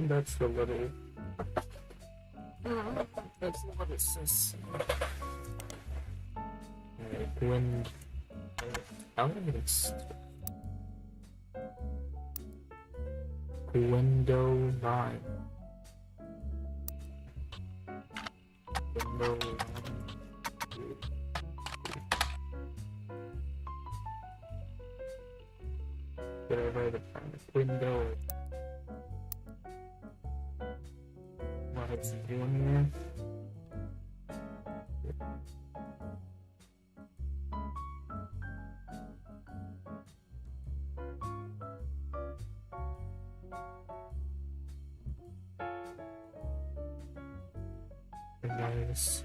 That's the little. That's what it says. When elements. Window line. Window line. Whatever the window. What it's doing here. Elias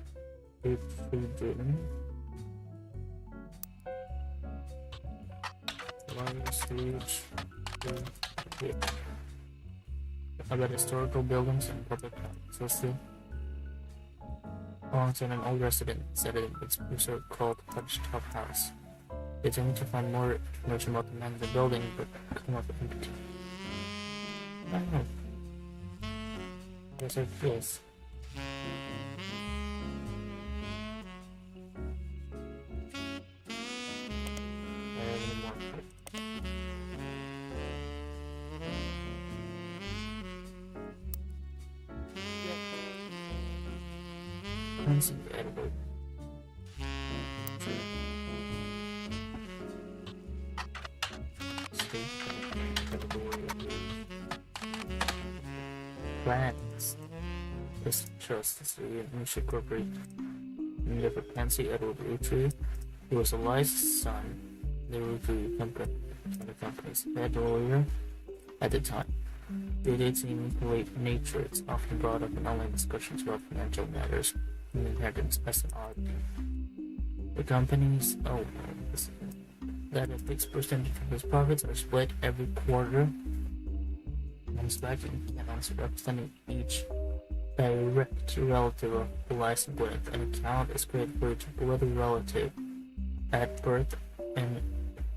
Friedman. Elias Friedman. About historical buildings and public access. Alongside an old resident said it its preserve called Touch Top House. They told me to find more information about the man of the building, but come up empty. I don't know. Yes, it is. Cleansing edible. Plans. This trust is a Nisha Corporation. Named after Pansy Edward Roottrees, who was Elias' son, the Roottrees company, the company's head lawyer at the time. Due to its uniquely nature, it's often brought up in online discussions about financial matters and inheritance as an oddity. The company's that a fixed percentage of its profits are split every quarter comes back in accounts representing each direct relative of Elias and Gwyneth. An account is created for each blood relative at birth and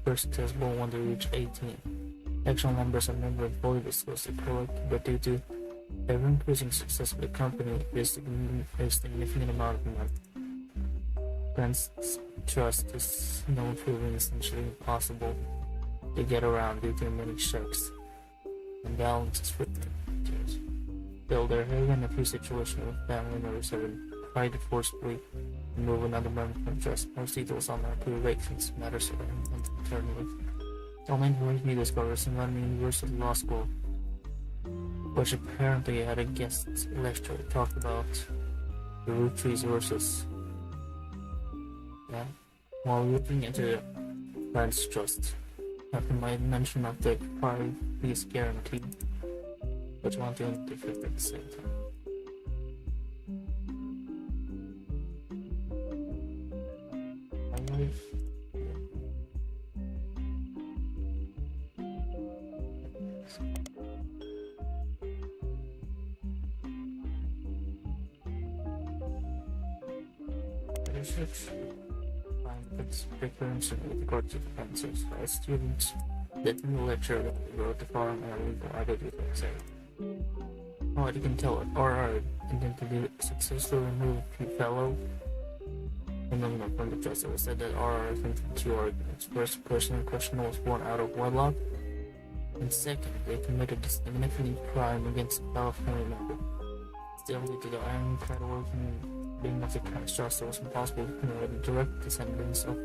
first testable when they reach 18. Actual numbers are never fully disclosed to the public, but due to ever-increasing success of the company, there's a significant amount of money. Brent's trust is known for being essentially impossible to get around due to many checks and balances for creditors. Though there have been a few situations with family members have been tried to forcibly remove another member from trust. Most details on that pre-rate since matters are handled internally. Only recently discovered someone in University Law School, which apparently had a guest lecture that talked about the Roottrees versus. While looking into Brent's trust, after my mention of the 5-piece guarantee, which one doing different at the same time. Its recurrence with the courts of defenses by students that in the lecture that they wrote the following illegal identity say. Oh, you can tell it. RR intended to successfully remove a fellow amendment from the trust. It was said that RR thinks two arguments. First, the person in question was born out of wedlock, and second, they committed a significant crime against a fellow family member. Still, due to the ironclad working being of the Christ trust, it was impossible to commit direct descendants of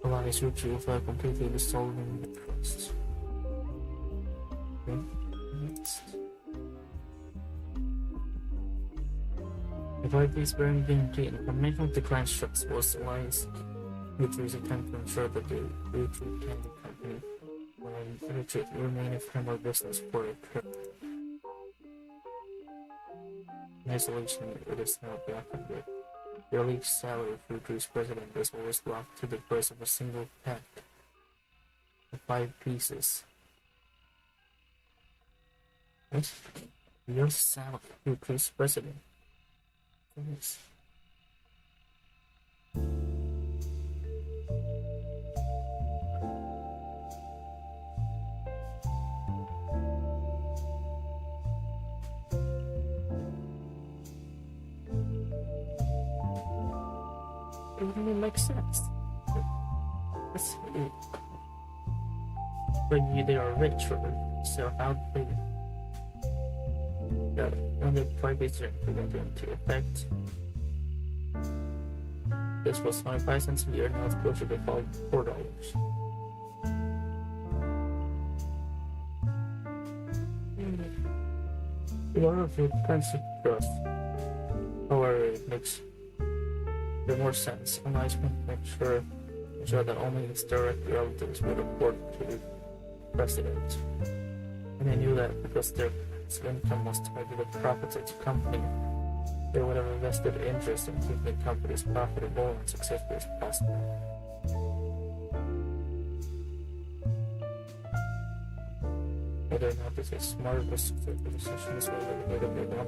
Elias Roottrees without completely dissolving the trust. Okay, next. The 5-piece bearing guarantee in combination with the Christ trust was Elias Roottrees' attempt to ensure that the Roottrees Candy Company would remain a family business for a period. In isolation, it is now black with the early salary of Roottrees president is always locked to the price of a single pack of 5 pieces. What? The early salary of Roottrees president? Yes. It wouldn't even make sense. When they are rich, so how they when the 5-piece went into effect, this was 25 cents a year, now it's closer to $4. A lot of it tends to trust. However, it makes more sense, and I just want to make sure that only its direct relatives would report to the president. And I knew that because their income was tied to the profits of the company, They would have a vested interest in keeping the company as profitable and successful as possible. Whether or not this is smart or successful decision is whether the way of one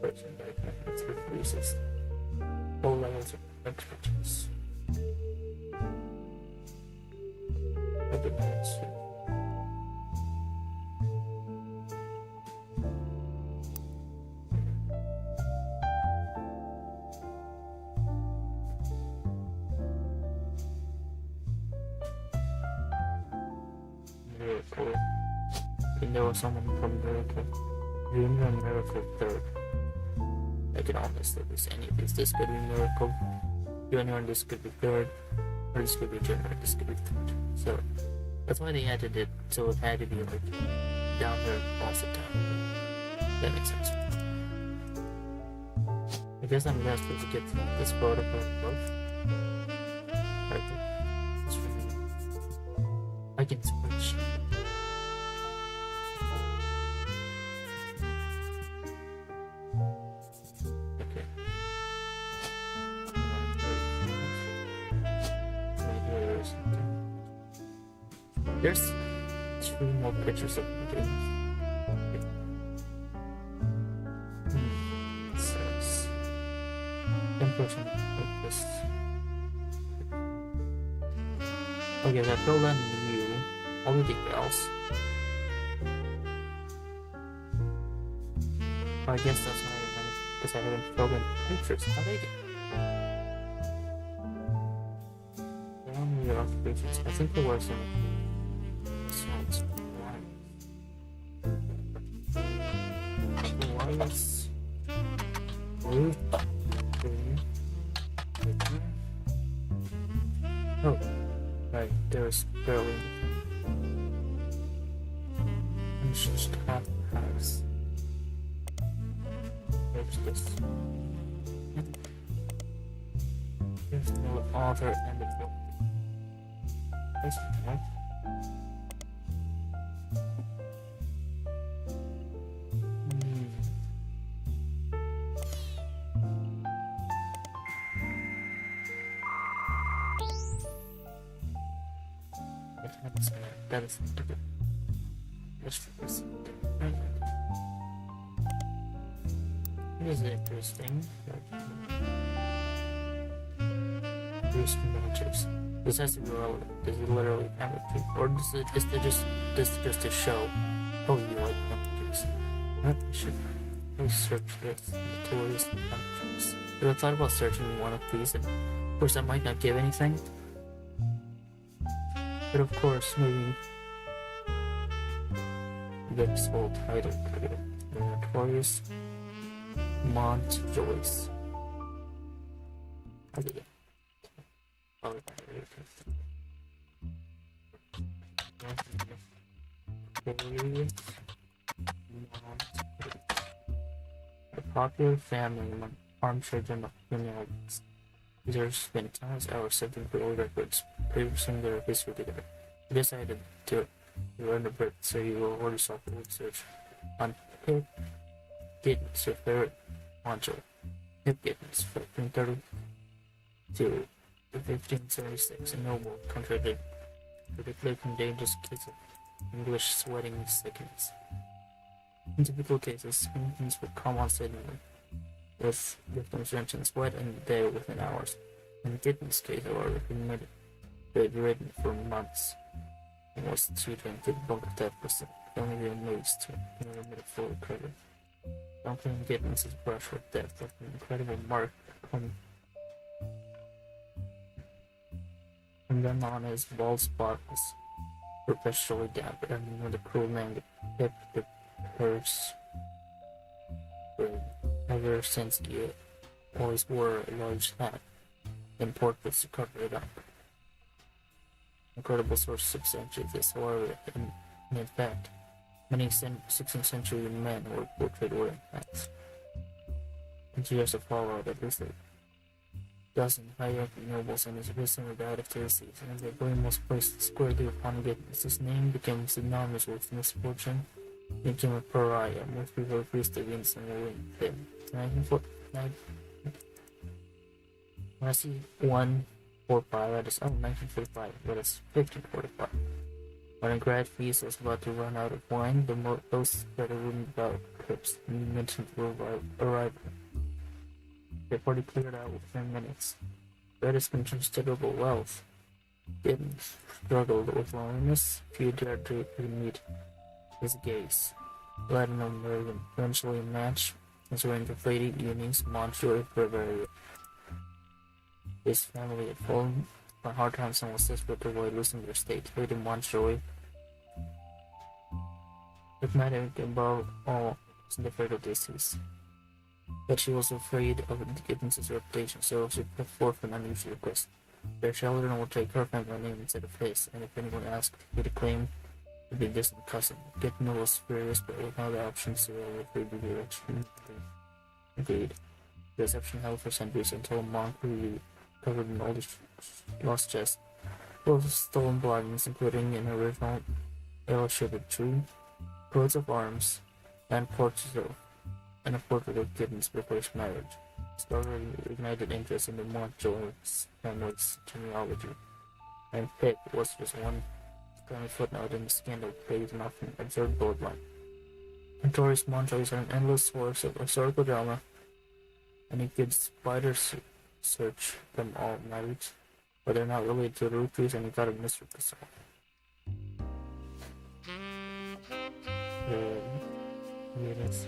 person by connecting through increases all levels of expertise. Miracle. You know someone from Miracle. Junior and Miracle third. I can honestly lose any of these. This could be Miracle. Junior and this could be third. Or this could be Junior and this could be third. So that's why they added it, so it had to be like down there also down. That makes sense. I guess I'm gonna have to get this photo from both. Right there. It's really, I can switch. Okay. There's 2 more pictures of the game. Says 10% like this. Okay, I filled in you. All the details. I guess that's not even because I haven't filled in pictures. How they get? I think there were some sounds. Twice. Oh, right, there's barely unchanged half house. There's this. There's no author and the book. That's right. That is okay. It is interesting. Bruce Matches. This has to be relevant. Does it literally have a tweet? Or does it just a show? Oh, you like images. I should research this. Notorious images. But I thought about searching one of these, and of course that might not give anything. But of course, maybe this whole title could be The Notorious Montjoyce. I did it. Oh, a popular family among armchair general criminals. These are spent countless hours sifting through old records, producing their history together. I decided to learn a bit, so you will order yourself a research on Hip Giddens, your favorite honcho. Hip Giddens, 1530 to 1576, a noble contracted particularly contagious case of English sweating sickness. In typical cases, infants would come on suddenly, with victims drenched in sweat and dead within hours. In Giddens' case, however, he made it bedridden for months and was too drunk to the point of death, was only removed to never made a full recovery. Duncan Giddens' brush with death left an incredible mark from then on. His bald spot was perpetually damp, and when the cruel man kept the purse ever since he always wore a large hat and portraits to cover it up. Incredible sources substantiate this, however, in fact, many 16th century men were portrayed wearing hats. In years to follow, at least a dozen high-ranking nobles and his recently died of disease, and their blame was placed squarely upon Giddens. His name became synonymous with misfortune. He became a pariah. Most people refused to be in him. In night. When I see 145, that is 1945, but it's 1545. When a grad feast was about to run out of wine, those spread a rumor about Pips mentioned will arrive. The party cleared out within minutes. Brad has considerable wealth. Gibbons struggled with loneliness. Few dared to meet his gaze. Platinum Merlin eventually matched his range of lady evenings, Montjoy, Bavaria. His family had fallen on hard times and was desperate to avoid losing their state. Lady Montjoy, dogmatic above all, was afraid of disease. But she was afraid of Gibbons' reputation, so she put forth an unusual request. Their children will take her family name instead of his, and if anyone asked, he'd claim to be a distant cousin. Gibbons was furious, but with no other options, so they would be rich. Agreed. The reception held for centuries until a monk who covered in all the lost chest, full of stolen belongings, including an original illustrated tree, coats of arms, and a portrait of Gibbons before his marriage. This story ignited interest in the Montjoy's family's genealogy, and Pitt was just one tiny footnote in the scandal based on often absurd bloodline. Notorious Montjoys are an endless source of historical drama, and it gives spiders search them all night, but they're not related to the Roottrees, and you got a mystery to solve. Yes.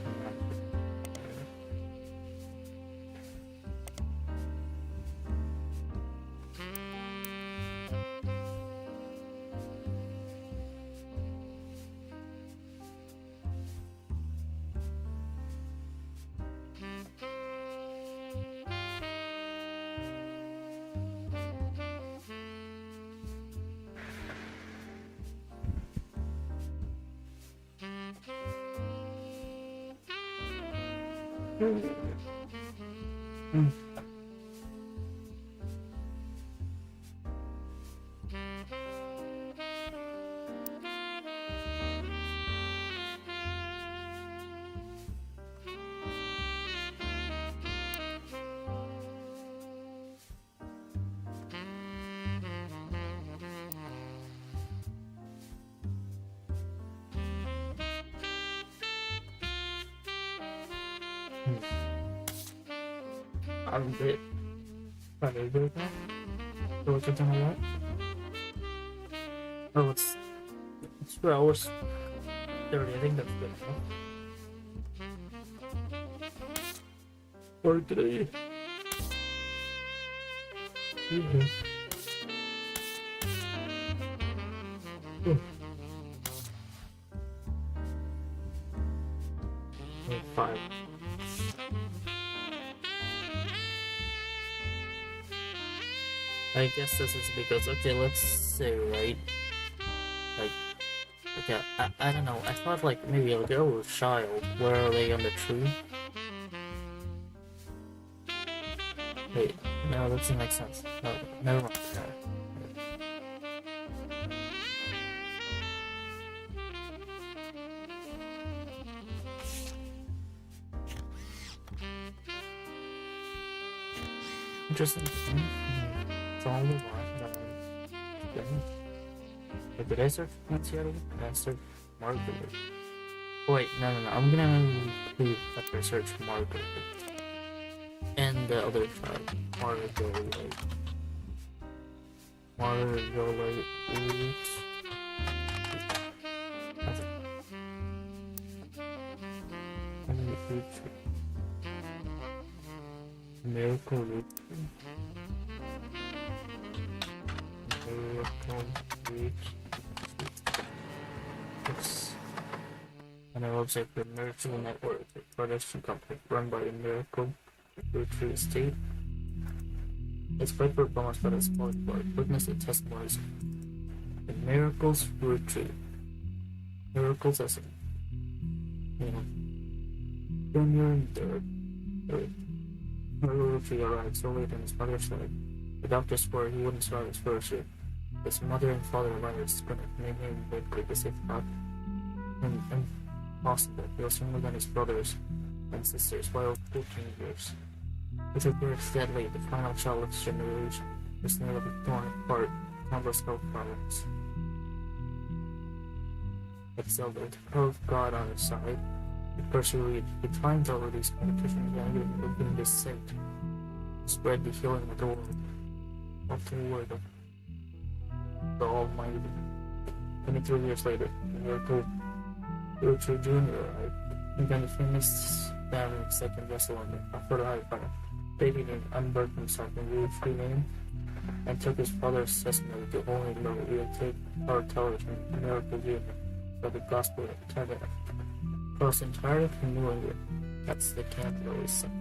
I'm a bit good now. So what's it on what? Oh, it's 2 hours 30. I think that's good enough for today. Oh. 5. I guess this is because, okay, let's say, right? Like, okay, I don't know. I thought, like, maybe a girl or a child. Where are they on the tree? Wait, no, that doesn't make sense. No, never mind. Interesting. It's all the one. Did I search Seattle? Did I search Margaret? Oh, wait, no. I'm gonna leave after I search Margaret. And the other side. Margaret. Margaret. That's it. Miracle Root. Miracle Root. It's on a website for Miracle Network, a production company run by the Miracle Roottrees estate. It's quite performance, but it's more important. Witness the testimonies. The Miracles Roottrees. Miracles as in, Roottrees arrived so late in his mother's life. The doctor swore he wouldn't survive his first year. His mother and father wanted to spend it, made him wait because they thought him impossible. He was younger than his brothers and sisters by 14 years. Which appears deadly, the final child of its generation is nearly torn apart, countless health problems. But still, with the power of God on his side, he persevered. He climbed over these competitions and even within this sake, spread the healing of the world, of the word of the Almighty. 23 years later, the miracle Roottrees Jr. arrived, became the famous family's second wrestler after the high five. David unburdened himself in Roottrees name and took his father's testimony to only know he would take our television Miracle Jr. for the gospel of Canada. Across the entire of New England, that's the Canterbury son.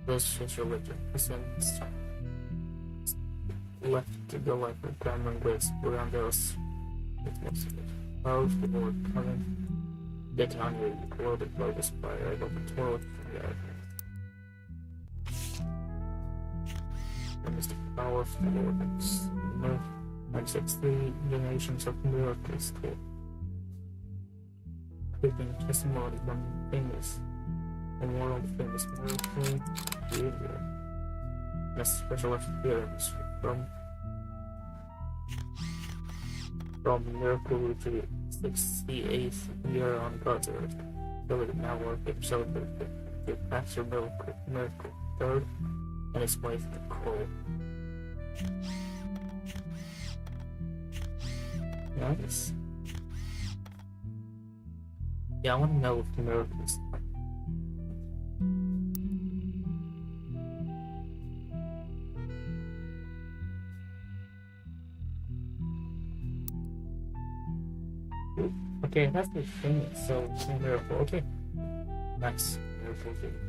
This is religion. His son's left the life of glamour and grace around us with most of it. Love the Lord coming. Get down here, the world of love is fire. I don't control it from the earth. And is the power of the Lord. And sets 3 generations of miracles told. Taking testimony from famous and world famous miracle behavior. And a special appearance from Miracle Roottrees, 68th year on God's earth. Billy now working celebrated the Pastor Miracle third and his wife Nicole. Nice. Yeah, I want to know if the miracles. Okay, that's the thing. So, miracle. Okay, nice. Miracle video.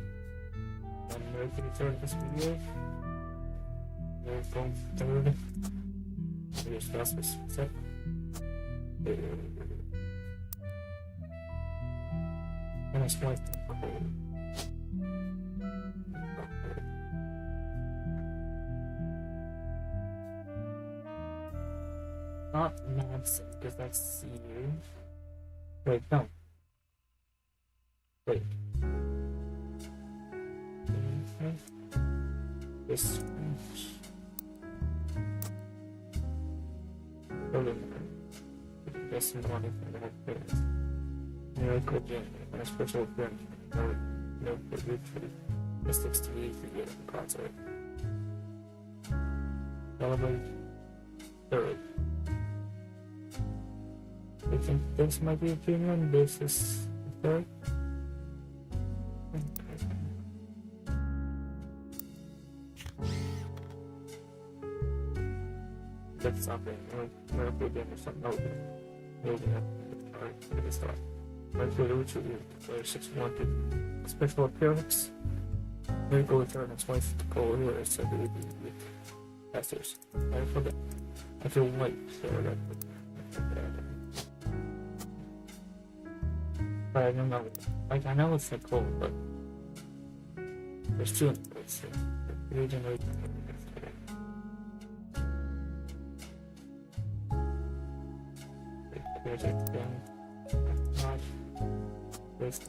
Miracle third this video. Miracle third. Here's this set. And his wife Nicole. Not Madsen, because that's you. Wait, no. Wait. This this morning from the parents. Miracle Jr. and a special appearance from Miracle Roottrees, the 68th year of concert. Celebrate third. I think this might be a junior and this is the third. That's something. Miracle Jr. or something. No, moving up. Alright, let me start. Miracle Roottrees, 6 special appearance. Miracle Return and his wife Nicole here is said to be with pastors. I forget. I feel white, so that. But I don't know. Like, I know it's Nicole, but there's 2 Nicoles here. Regenerate. Here's it again. Not this.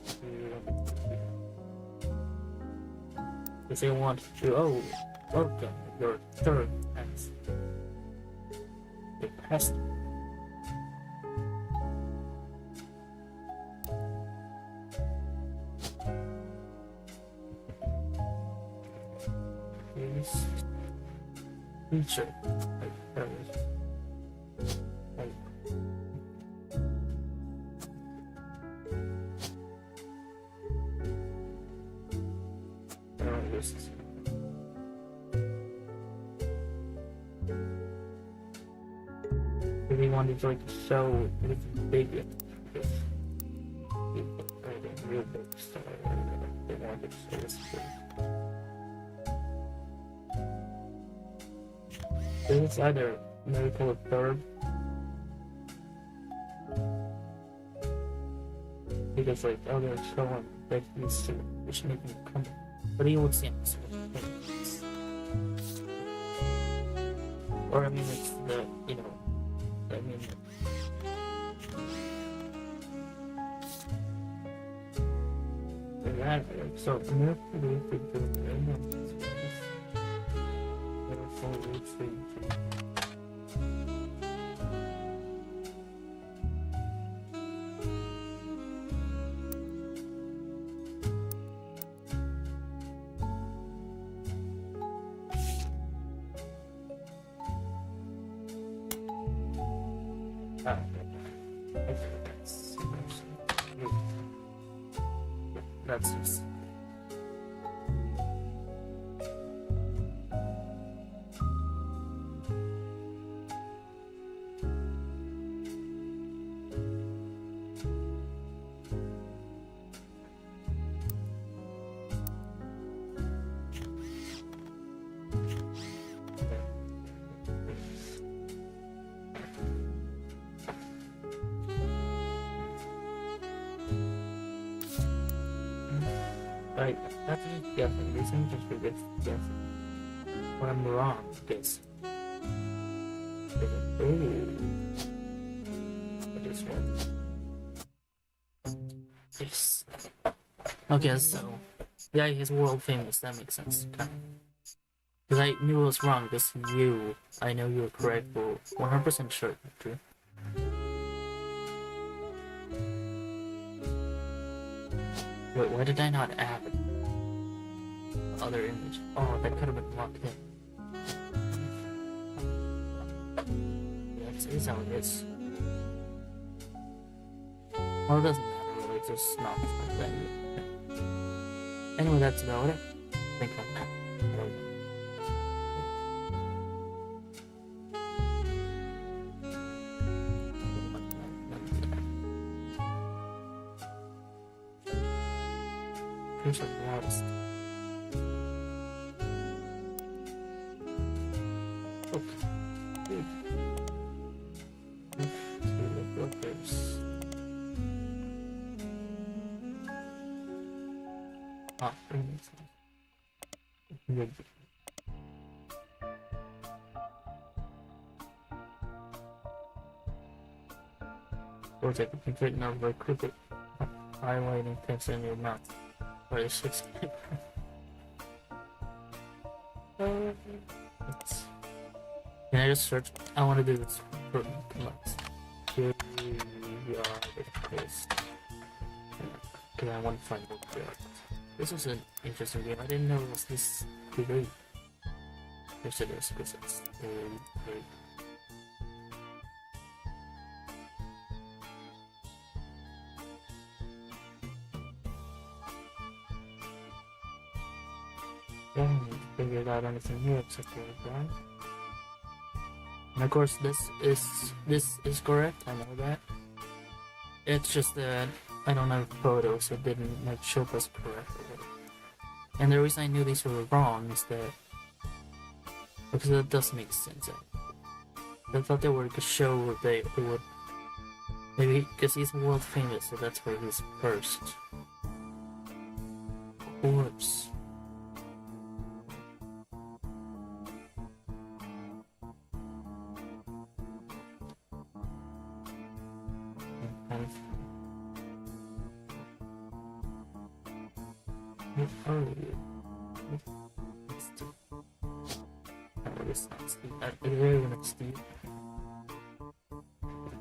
If they want to, oh, welcome your third as the pastor. Here's preacher. Like, there it is. Really wanted to like show anything big because real big, so they wanted to show this big. This is either Miracle of Third because like they're showing that he's making a comeback. But he would seem or I mean it's the I mean that so Miracle Oh, it's free. Ah, that's just. Right, that's just guessing. These things just for guessing. When I'm wrong, guess. Ooh. This one. Yes. Okay, so yeah, he's world famous. That makes sense. Kind of. Because I knew it was wrong. Because I know you were correct for 100% sure. True. Wait, why did I not add the other image? Oh, that could have been locked in. That is how it is. Well, it doesn't matter really, it's just not like that. Anyway, that's about it. I think I'm not. Who's the loudest? Ah, good. Or take a complete number, click it, highlighting text in your mouth. Or it's 6. Can I just search? I want to do this for months. Here we are with this. Okay, I want to find what we are. This was an interesting game. I didn't know it was this great. Yes, it is, because it's very, very. Yeah, I need to figure out anything here except for that. And of course, this is correct. I know that. It's just that I don't have photos, so it didn't show us correctly. And the reason I knew these were wrong is that because that does make sense. I thought they were to show they would maybe because he's world famous, so that's where he's first. Of course. Where are you? Oh, this is not Steve. I really want to Steve.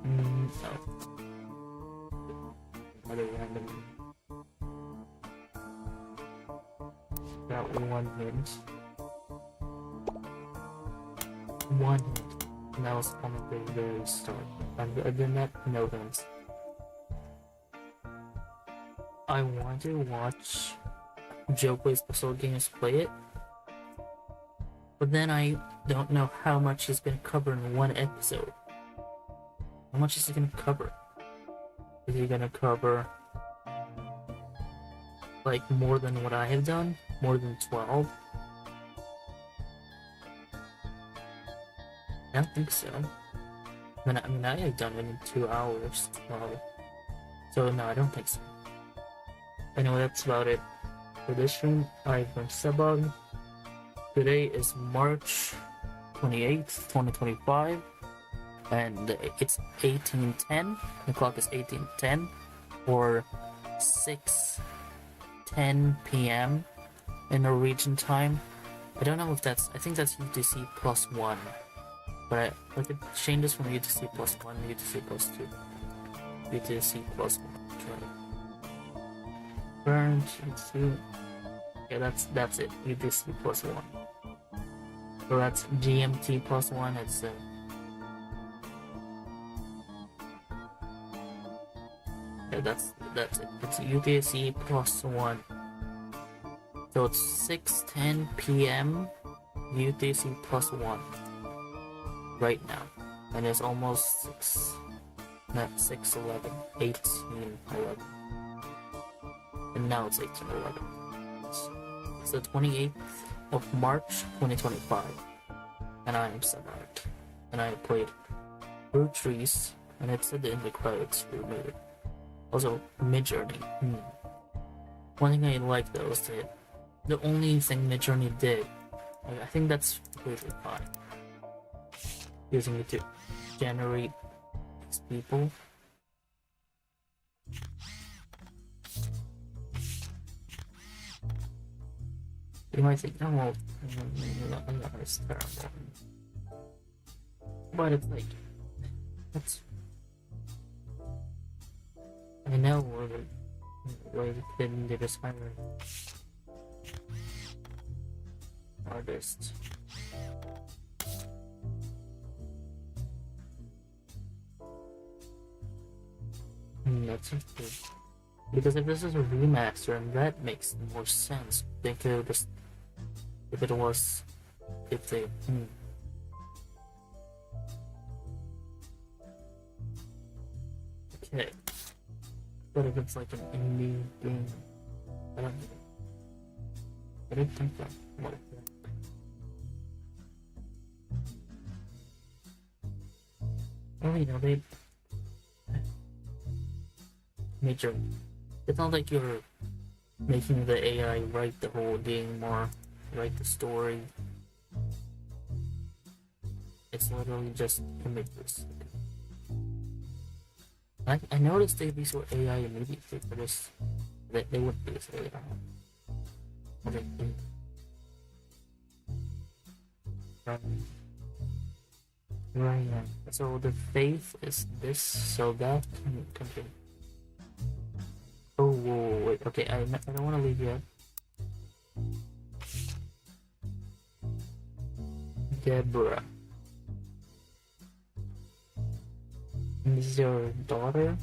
No. Another random. Got 1 hint. 1 hint. And that was on the very start. I did not know hints. I want to watch Joe plays puzzle games play it, but then I don't know how much he's gonna cover in 1 episode. How much is he gonna cover? Is he gonna cover like more than what I have done? More than 12? I don't think so. I mean I have done it in 2 hours. Well, so no, I don't think so. Anyway, that's about it for this stream. I've been Sebug. Today is March 28th, 2025, and it's 18:10. The clock is 18:10 or 6:10 p.m. in Norwegian time. I don't know if that's, I think that's UTC plus 1. But like it changes from UTC plus 1 to UTC plus 2. UTC plus 1. Okay. Burn, UTC. Yeah, that's it. UTC plus 1. So that's GMT plus 1, it's yeah, that's it. It's UTC plus 1. So it's 6:10 p.m. UTC plus 1 right now. And it's almost 6:11, 18:11. And now it's 18:11. It's the 28th of March 2025. And I am Samart. And I played Roottrees, and it said in the credits for me. Also, Midjourney. One thing I like though is that the only thing Midjourney did, I think that's completely fine. Using it to generate these people. You might think, oh, well, it's terrible. But it's like, that's. I know where they just hire artists. That's interesting. Because if this is a remaster, and that makes more sense. They could just, if it was, if they, okay. But if it's like an indie game, I don't think that might work. Well, you know, they major. It's not like you're making the AI write the whole game or write the story. It's literally just images. I noticed these were AI immediately for this. They wouldn't be this AI. Okay. Right. So the faith is this, so that can continue. Oh, whoa, wait. Okay, I don't want to leave yet. Deborah. This is your daughter?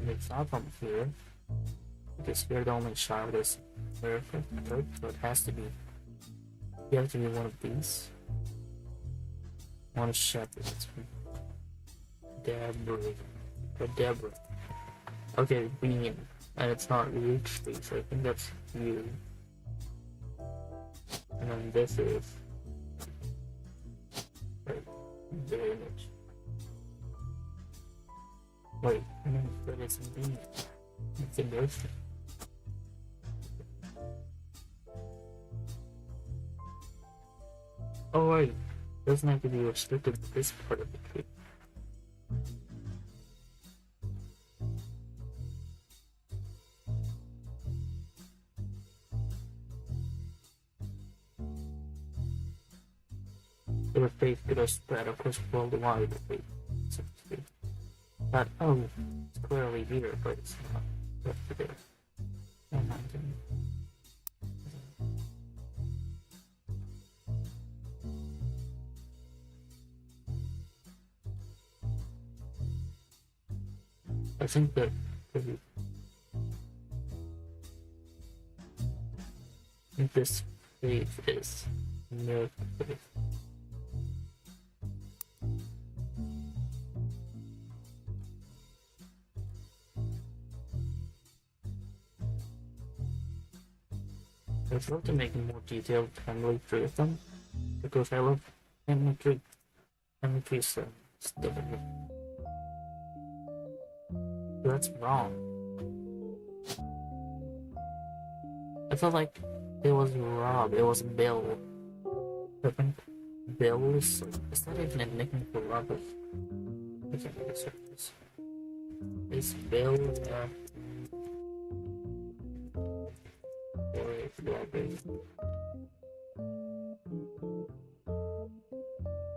And it's not from here. Because here the only child is perfect, so it has to be. You have to be one of these. One shepherd. Deborah. Or Deborah. Okay, Bean. And it's not Roottrees, so I think that's you. And then this is right, the image. Wait, but it's a Bean. It's a ghost. Oh wait, doesn't have to be restricted to this part of the tree. The faith could spread across worldwide. So to speak. But oh, it's clearly here, but it's not. But there. And I'm doing. I think that this faith is milk faith. I'd love to make a more detailed family tree of them because I love family tree. Family tree stuff. That's wrong. I felt like it was Rob, it was Bill. I think Bill is not even a nickname for Robert. I can't make a surface. Is Bill, or Robert?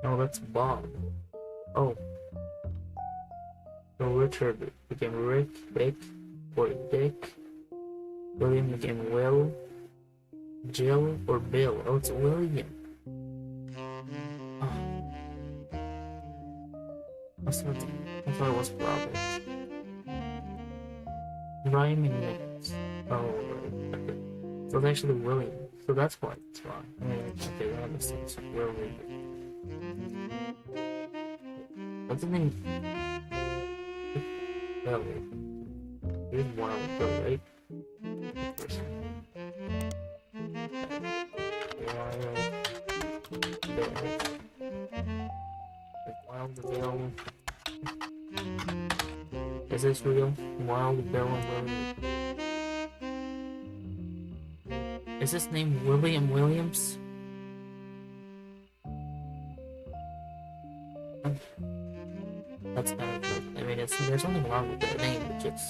No, that's Bob. Oh. So Richard became Rick, Dick, or Dick. William became Will. Jill, or Bill. Oh, it's William. Oh. I thought it was Robert. Rhyming names. Oh, right. Okay. So it's actually William. So that's why it's wrong. I mean, okay, that makes sense. William. What's the name? Bill. Here's one of Bill, right? First. Wild Bill. Is this real? Wild Bill and William. Is this name William Williams? That's kind of good. I mean, there's nothing wrong with that name, but it's,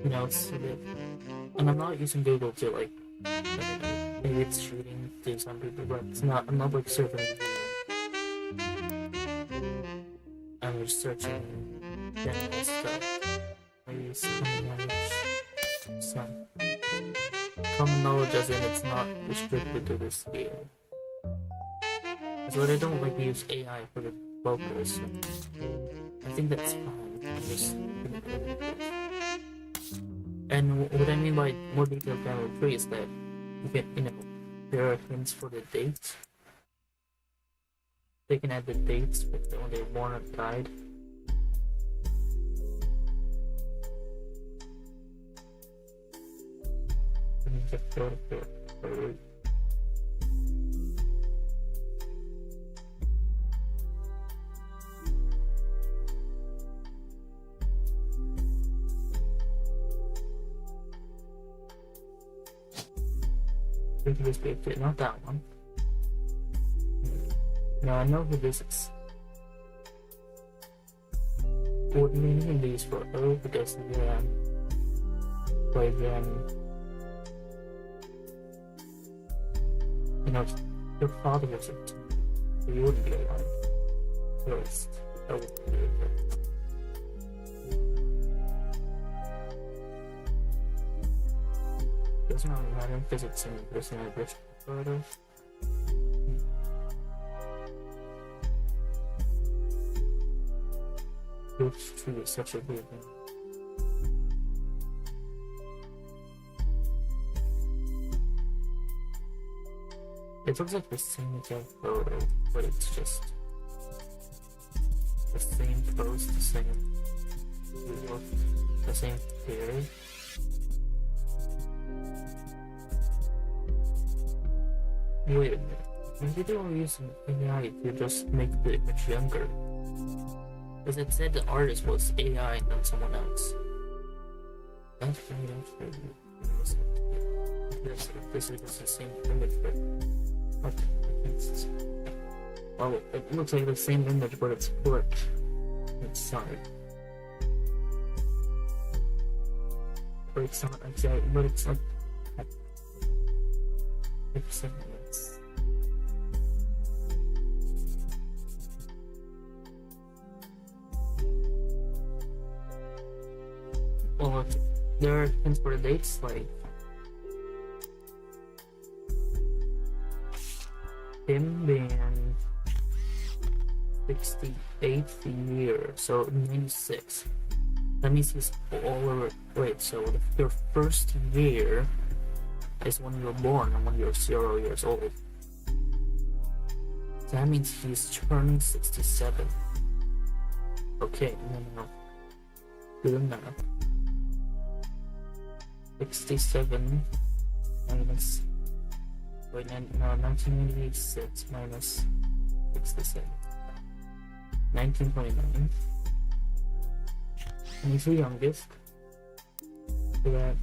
you know, it's a bit. And I'm not using Google to like maybe it's cheating to some people, but it's not. I'm not like surfing the video. I'm just searching general stuff. Maybe some common knowledge, as in it's not restricted to this game. So I don't like to use AI for the vocals. I think that's fine. I'm just and what I mean by more detailed family tree is that you can, you know, there are hints for the dates. They can add the dates when they were born or died. This be okay, not that one. Now I know who this is. What meaning these for O because like you know, your father was a teen, so you wouldn't be alive. At least that would be it. Doesn't really matter because it's in the photo. Roottrees is such a weird name. It looks like the same exact photo, but it's just the same pose, the same look, the same theory. Wait a minute, maybe they were using AI to just make the image younger. Because it said the artist was AI and not someone else. That's pretty interesting. This is the same image, but okay. Well, it looks like the same image, but it's flipped inside. But it's not exactly, but it's like 50 minutes. Well, there are hints for the dates, like him being 68th year, so 96. That means he's all over. Wait, so your first year is when you were born and when you're 0 years old. So that means he's turning 67. Okay, no. Good enough. 67 minus. Wait, no, 1986 minus 67. 1929. And he's the youngest. So that,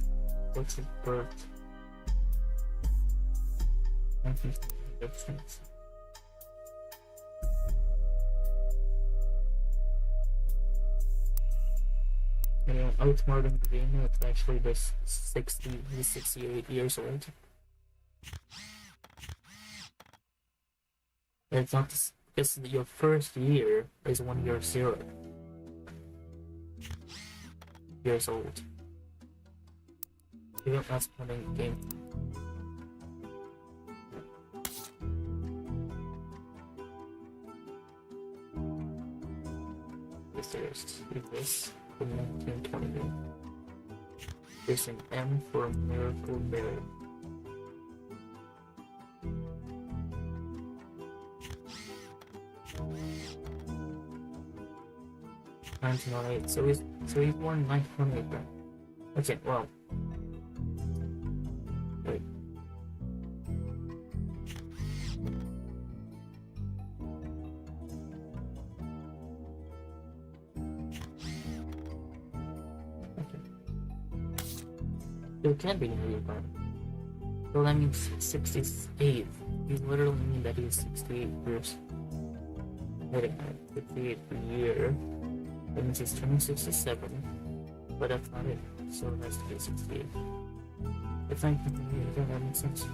what's his birth? 1929. anyone outsmarting the game, it's actually just 68 years old. And it's not because your first year is when you're 0 years old. You're not playing the game. There's this from 1920. There's an M for Miracle Mary. $1908. So he's born in 1928 then. Okay, well. Wait. It can't be in real time. Well, that means 68. You literally mean that he's 68 years. Wait a minute, 58 per year. That means he's turning 67. But that's not it. So it has to be 68. It's 1928, that makes sense.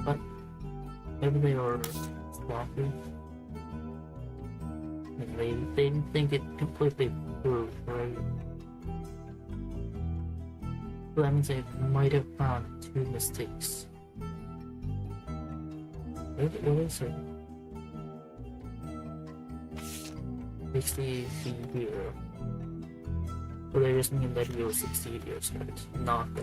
But maybe they are sloppy. And they didn't think it completely through, right? So that means I might have found 2 mistakes. What is it? 60 here. So they just mean that he was 68 years old. Not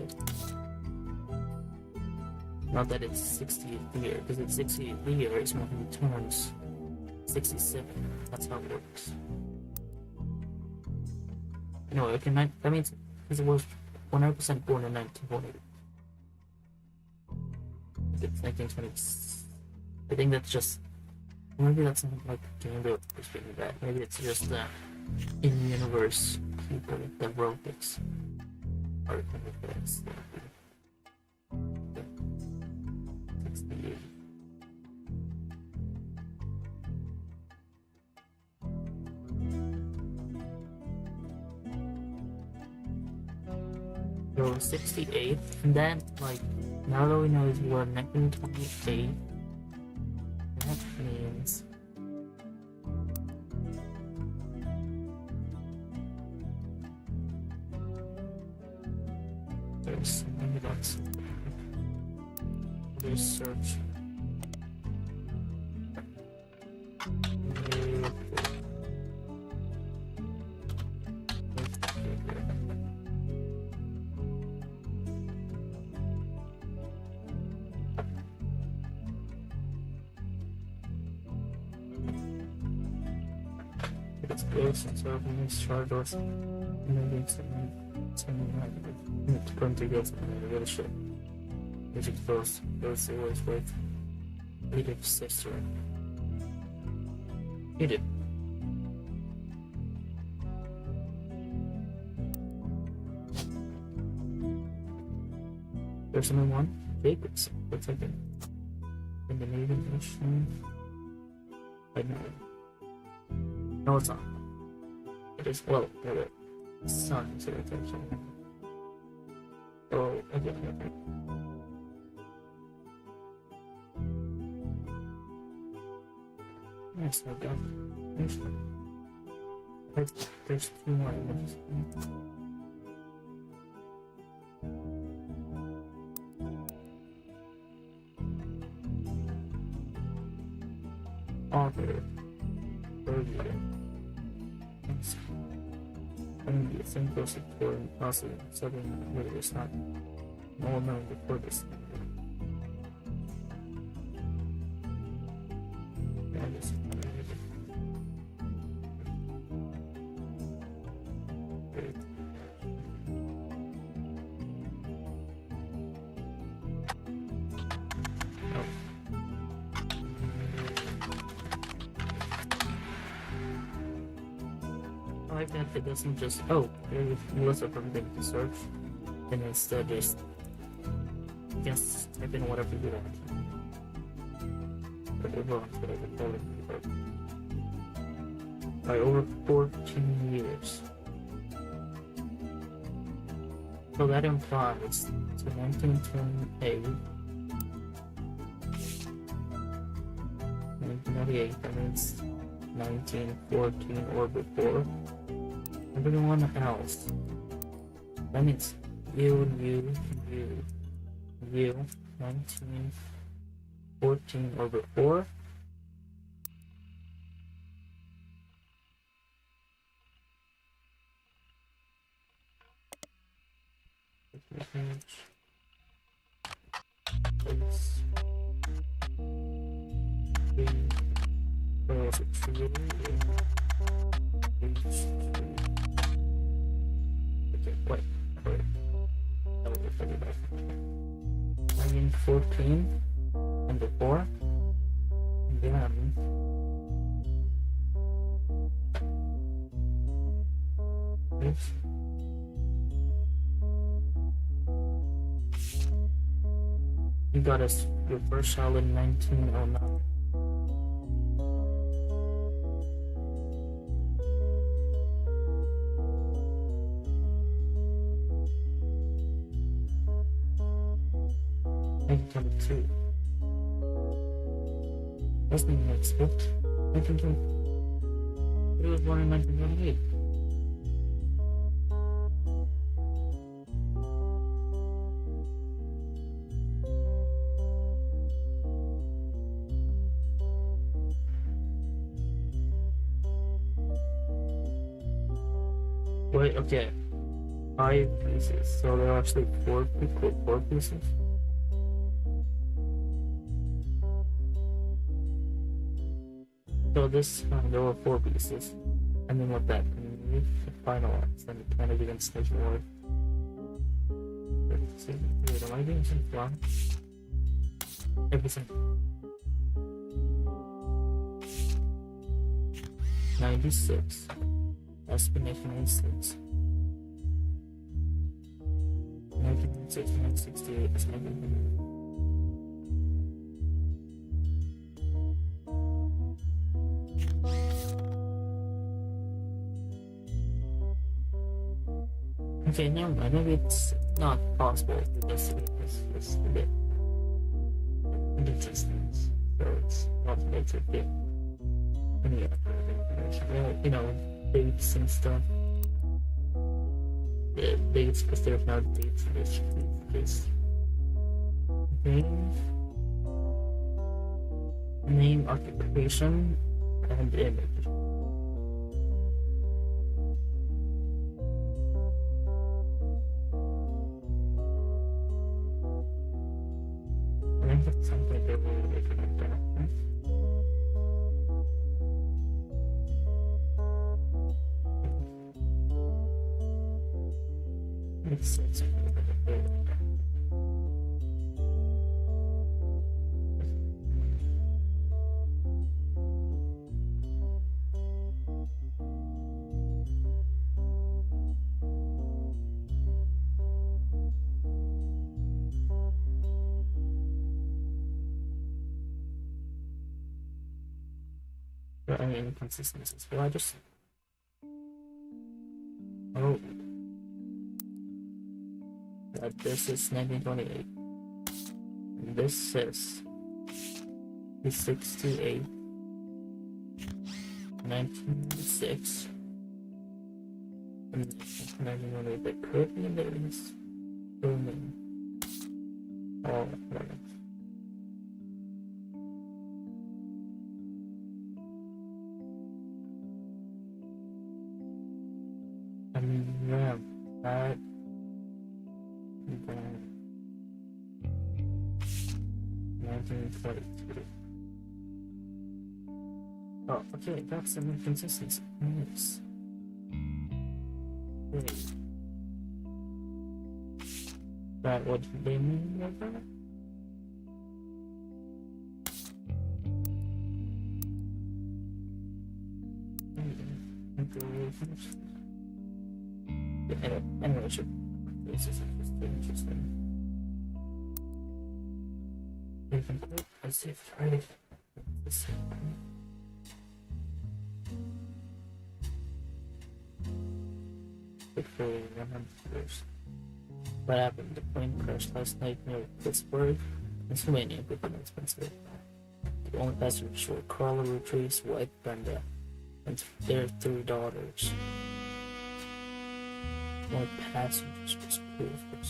that it's 60th year, because it's 60th year is when he turns 67. That's how it works. Anyway, okay, that means he was 100% born in 1920. It's 1920. I think that's just. Maybe that's not like game developers being bad. Maybe it's just in-universe people that wrote this. Or this. 68. So 68, and then like now that we know he's born 1928, that means there's maybe that's research. It's close and so we need to charge us and then we need to come together and a real shit. Which is close. Those always with Edith's sister. Edith. There's only one vacancy. What's like in the Navy mission? I know. No, it's not. It is, well, the sun, so it's actually. Oh, okay. Yes, I got it. There's 2 more ones. Author. Earlier. And the thing goes for possibly southern where it's not well known before this. I like that it doesn't just, oh, there's a list of everything to search, and instead just type in whatever you want. But it won't, but I can tell it by over 14 years. So that implies to 1928, 1998, that means 1914 or before. Everyone else. That means you, 1914 or before. Okay, wait. That was 1914 and before. And then this. You got us your first child in 1909. Two. That's the next book. 1920. He was born in 1928. Wait, okay. 5 pieces. So there are actually 4 pieces. So this there were 4 pieces, and then with that, the final ones, then it kind of begins stage 4. Wait, am I doing something wrong? Everything. 96. Explanation 96. 1996 and 1968 is 1900. Okay, never mind. Maybe it's not possible to investigate this a bit inconsistence. So it's not makes it get any other information. Well, you know, dates and stuff. The dates, because there's no dates in this case. Name, occupation, and image. I think that's something that we're looking at that. Makes sense. There are any inconsistencies. Well, I just. Oh. This is 1928. And this says 68, 1906. And 1928. That could be there is filming. Oh, right. I mean, yeah, that. 1942. Oh, okay, that's an inconsistency. Yes. Wait. That what they mean by that? Anyway, this is interesting. You can quit as if right the same. But for 100 years. What happened? The plane crashed last night near Pittsburgh, Pennsylvania, with an expensive. The only passengers were Carla, Roottrees, wife Brenda, and their 3 daughters. The only passengers was Clifford,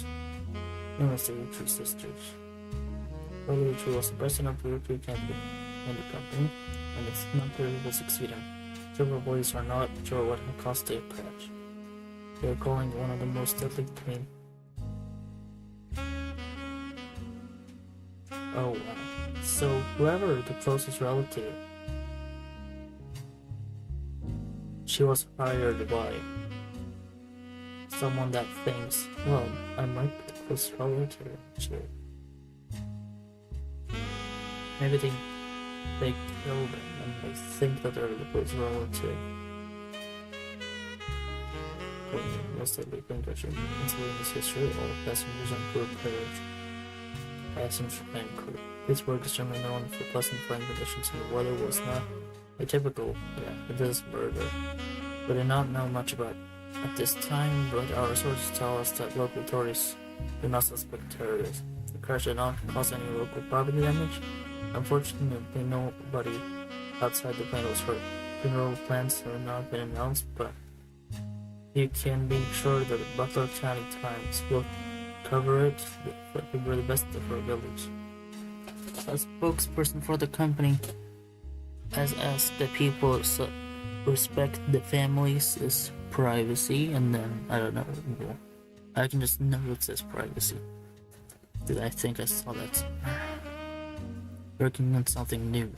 known as the Roottrees sisters. Carla Roottrees was the president of the Roottrees Candy Company, and it's not clear who will succeed him. Several boys are not sure what will cause the crash. They are calling one of the most deadly plane. Oh wow. So whoever the closest relative, she was hired by someone that thinks, well, I might be the closest relative actually. Maybe they killed him and they think that they're the closest relative. Most deadly plane crash in Pennsylvania's history, all passengers and crew perished. Passenger and crew. Pittsburgh is generally known for pleasant flying conditions, and the weather was not atypical. Yeah, it is murder. We did not know much about at this time, but our sources tell us that local authorities do not suspect terrorists. The crash did not cause any local property damage. Unfortunately, nobody outside the plane was hurt. Funeral plans have not been announced, but you can be sure that the Butler County Times will cover it, but we were the best of our abilities. A spokesperson for the company has asked that people respect the families' privacy, and then, I don't know, I can just know it says privacy. Dude, I think I saw that. Working on something new.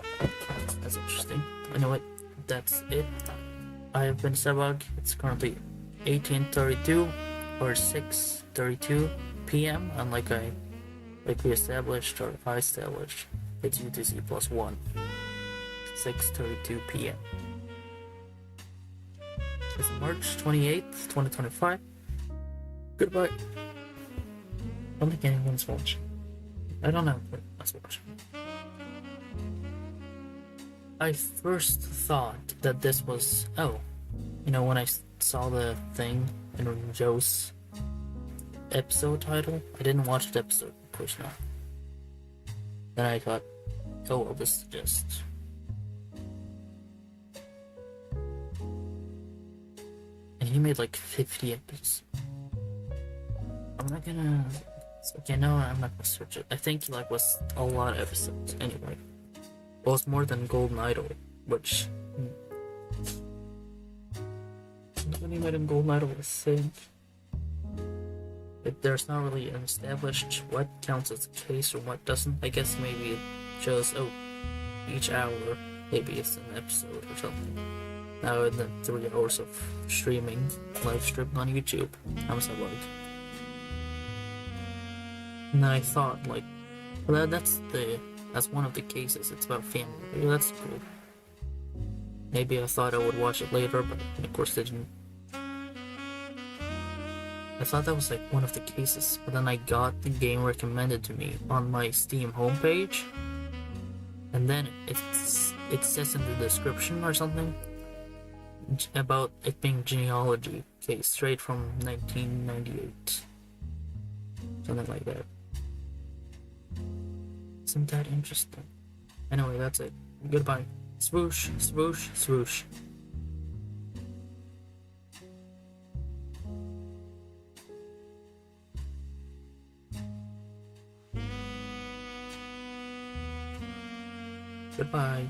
That's interesting. Anyway, that's it. I have been Sebag. It's currently 18:32 or 6:32 p.m. and like we established, or I established, it's UTC plus 1. 6:32 p.m. It's March 28th, 2025. Goodbye. I don't think anyone's watching. I don't know what's watching. I first thought that this was, when I saw the thing in Joe's episode title, I didn't watch the episode, of course not. Then I thought, this is just... And he made like 50 episodes. I'm not gonna search it. I think he was a lot of episodes anyway. Well, it's more than Golden Idol, which... When he made him Golden Idol was sick. There's not really an established what counts as a case or what doesn't. I guess maybe it shows, each hour, maybe it's an episode or something. Now in the 3 hours of live streaming on YouTube, I'm so like... And I thought, that's one of the cases, it's about family. Maybe that's cool. Maybe I thought I would watch it later, but of course didn't. I thought that was one of the cases, but then I got the game recommended to me on my Steam homepage, and then it says in the description or something about it being genealogy case straight from 1998, something like that. Isn't that interesting? Anyway, that's it. Goodbye. Swoosh, swoosh, swoosh. Goodbye.